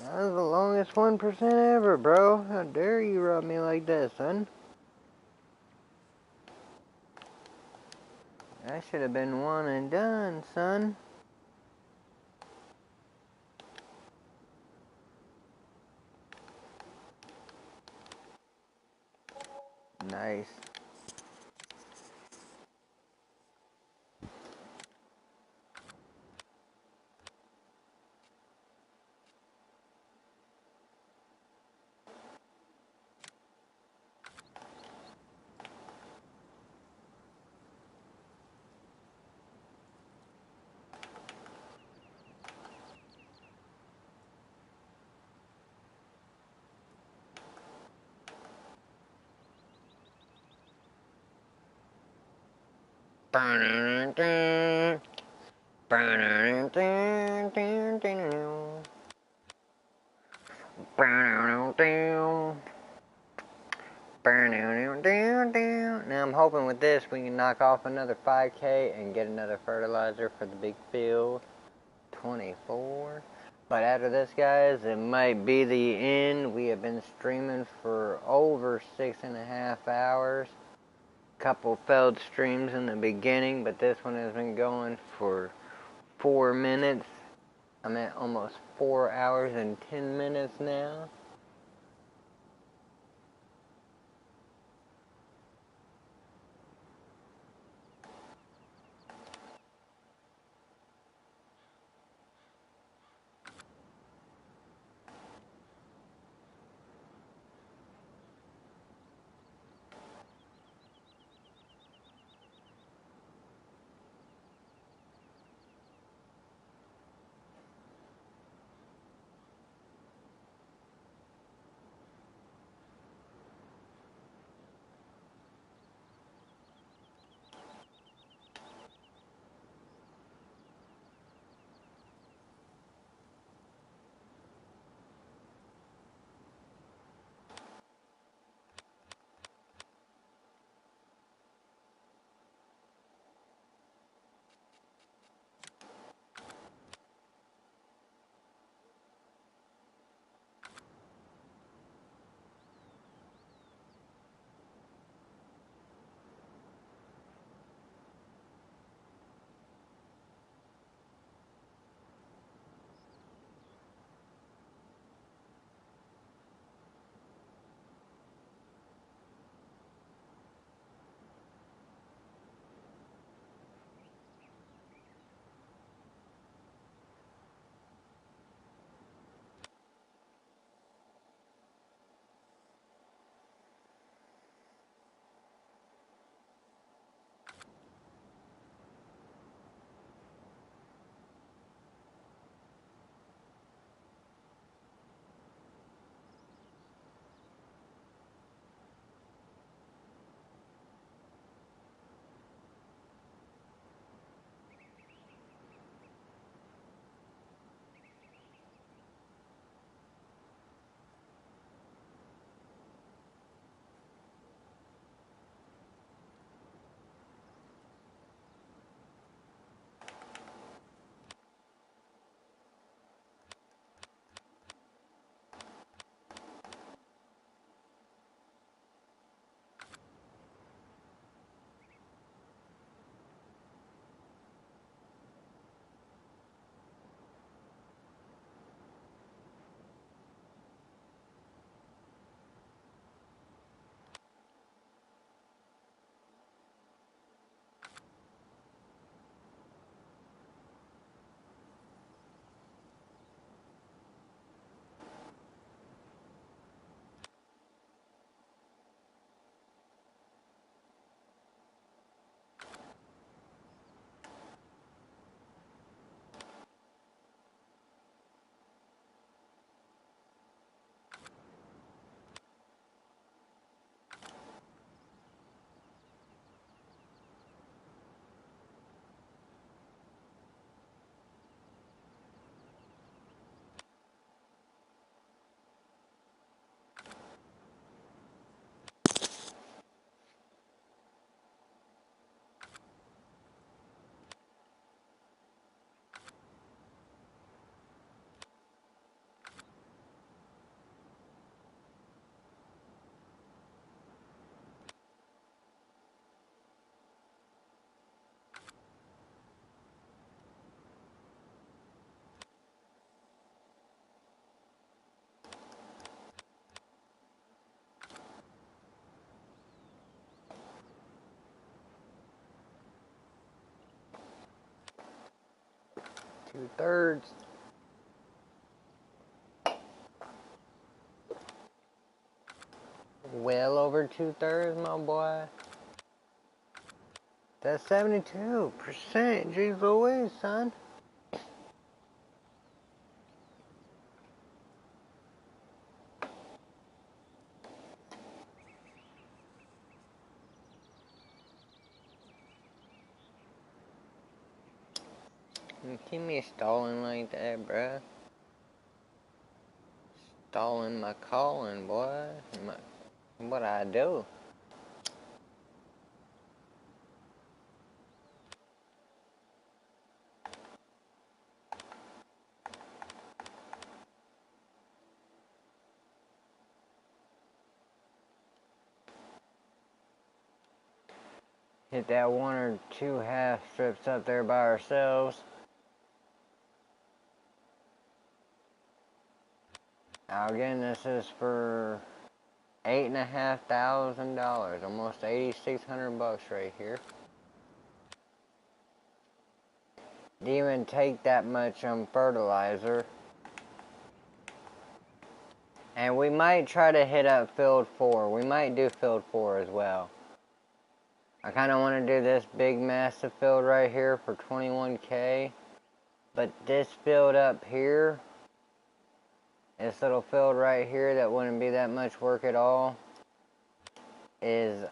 That was the longest 1% ever, bro. How dare you rub me like that, son? That should have been one and done, son. Nice. Now I'm hoping with this we can knock off another 5K and get another fertilizer for the big field. 24. But after this, guys, it might be the end. We have been streaming for over 6.5 hours. Couple failed streams in the beginning, but this one has been going for 4 minutes. I'm at almost 4 hours and 10 minutes now. 2/3. Well over 2/3, my boy. That's 72%. Jeez Louise, son. You keep me stalling like that, bruh. Stalling my calling, boy. What I do. Hit that 1 or 2 half strips up there by ourselves. Now again, this is for $8,500, almost $8,600 right here. Didn't even take that much fertilizer. And we might try to hit up field 4. We might do field 4 as well. I kind of want to do this big massive field right here for 21K. But this field up here, this little field right here that wouldn't be that much work at all, is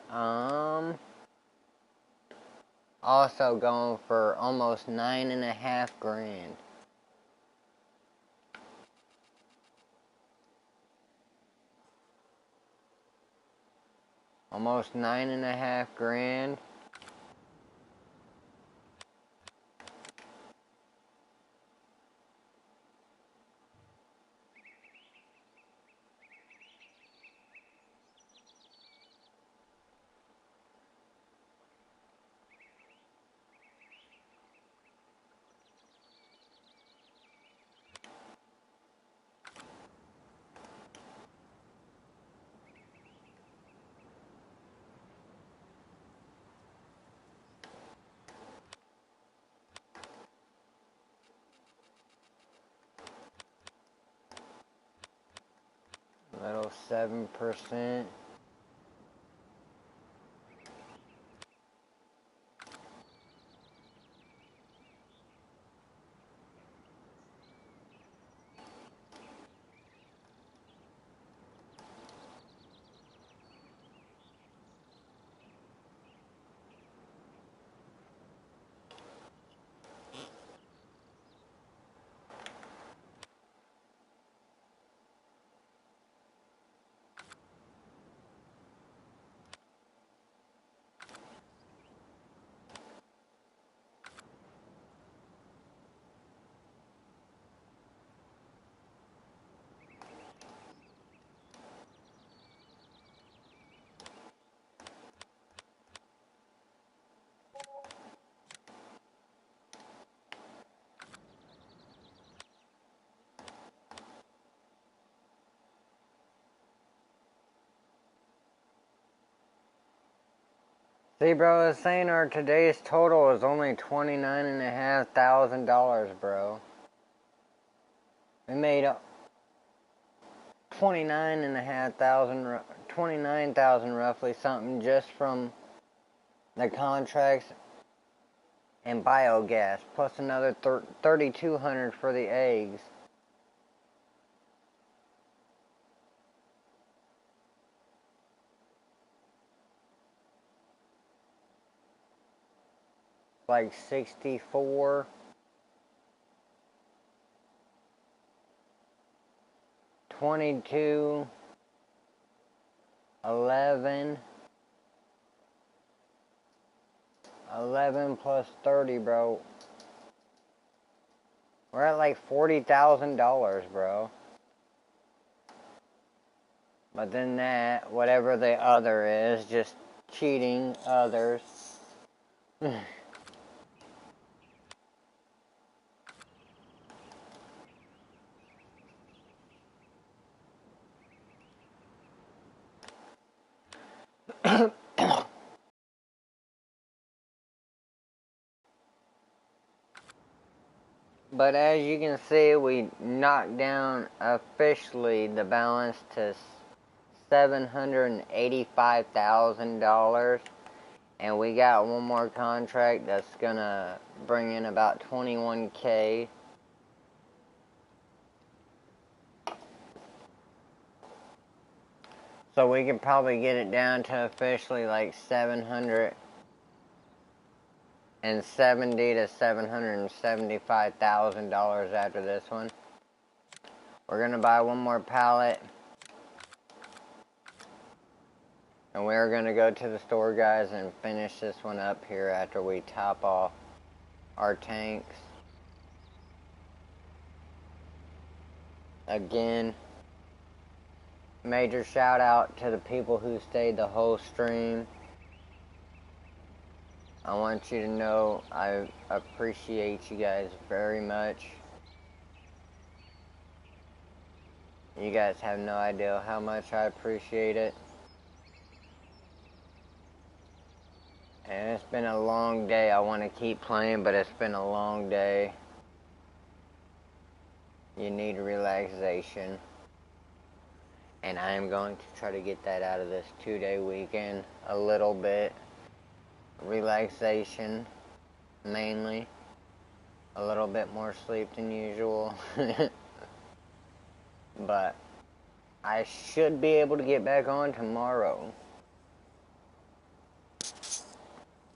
also going for almost $9,500. Almost $9,500. Little 7%. See, bro, it's saying our today's total is only $29,500, bro. We made 29,000 roughly something just from the contracts and biogas, plus another 3,200 for the eggs. Like 64. 22. 11 plus 30, bro. We're at like $40,000, bro. But then that, whatever the other is, just cheating others. But as you can see, we knocked down officially the balance to $785,000. And we got one more contract that's gonna bring in about 21K. So we can probably get it down to officially like $770,000 to $775,000 after this one. We're gonna buy one more pallet. And we're gonna go to the store, guys, and finish this one up here after we top off our tanks. Again, major shout out to the people who stayed the whole stream. I want you to know I appreciate you guys very much. You guys have no idea how much I appreciate it. And it's been a long day. I want to keep playing, but it's been a long day. You need relaxation. And I am going to try to get that out of this 2-day weekend a little bit. Relaxation, mainly. A little bit more sleep than usual. But I should be able to get back on tomorrow.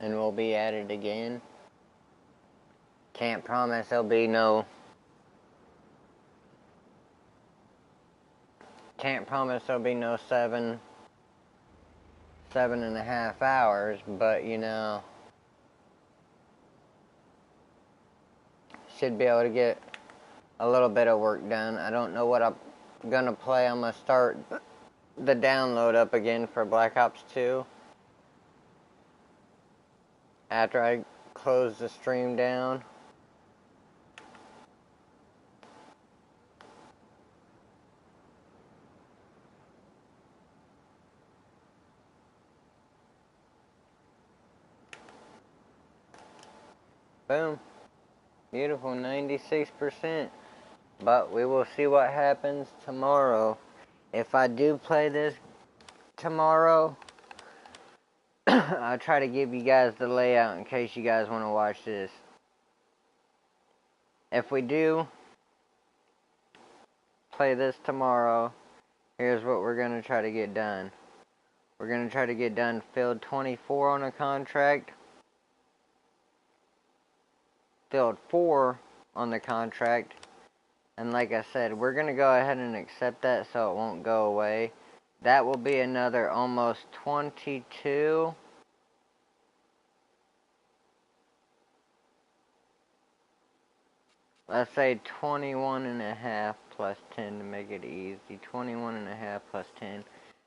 And we'll be at it again. Can't promise there'll be no... Can't promise there'll be no 7.5 hours, but you know... Should be able to get a little bit of work done. I don't know what I'm gonna play. I'm gonna start the download up again for Black Ops 2. After I close the stream down. Boom. Beautiful, 96%. But we will see what happens tomorrow. If I do play this tomorrow, I'll try to give you guys the layout in case you guys want to watch this. If we do play this tomorrow, here's what we're going to try to get done. We're going to try to get done field 24 on a contract. Field 4 on the contract. And like I said, we're going to go ahead and accept that so it won't go away. That will be another almost 22. Let's say 21.5 plus 10 to make it easy. 21.5 plus 10.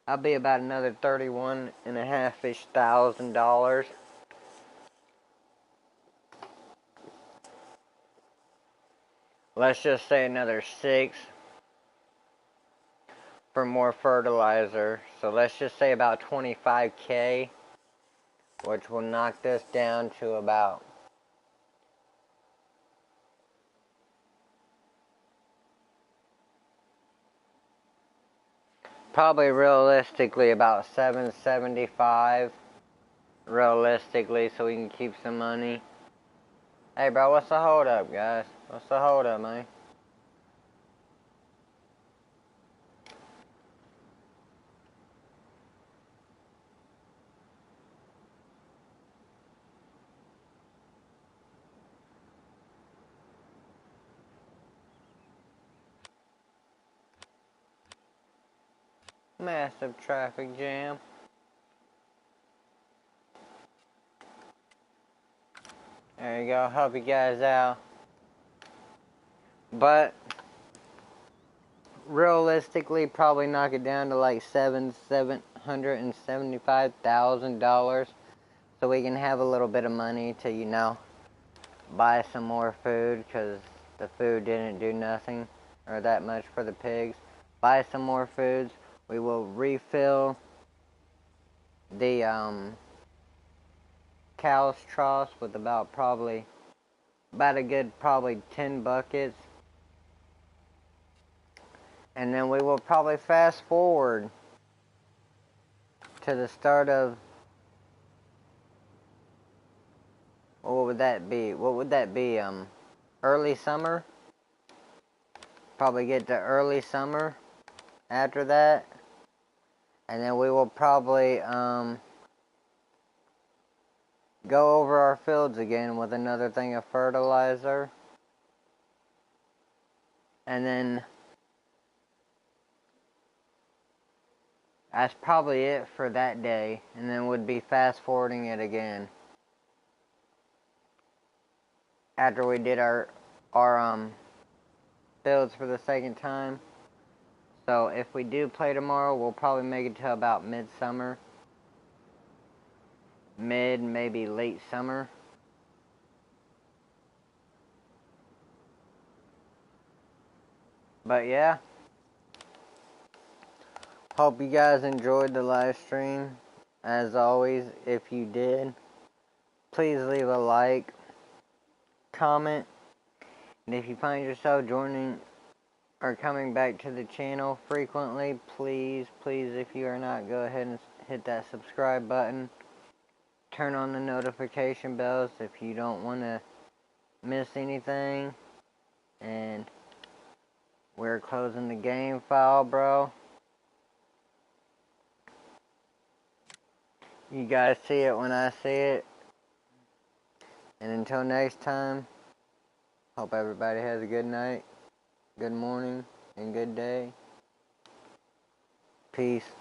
I'll be about another $31.5-ish thousand. Let's just say another 6 for more fertilizer. So let's just say about 25K, which will knock this down to about probably realistically about 775 realistically, so we can keep some money. Hey bro, what's the hold up, guys? What's the hold up, man? Massive traffic jam. There you go, help you guys out. But realistically, probably knock it down to like $775,000, so we can have a little bit of money to, you know, buy some more food, because the food didn't do nothing or that much for the pigs. Buy some more foods. We will refill the cow's troughs with about probably about a good probably 10 buckets. And then we will probably fast forward to the start of, what would that be? What would that be? Early summer? Probably get to early summer after that. And then we will probably go over our fields again with another thing of fertilizer. And then that's probably it for that day. And then we'd be fast forwarding it again after we did our fields for the second time. So if we do play tomorrow, we'll probably make it to about midsummer. Maybe late summer. But yeah. Hope you guys enjoyed the live stream. As always, if you did, please leave a like, comment, and if you find yourself joining or coming back to the channel frequently, please, if you are not, go ahead and hit that subscribe button. Turn on the notification bells if you don't want to miss anything. And we're closing the game file, bro. You guys see it when I see it. And until next time, hope everybody has a good night, good morning, and good day. Peace.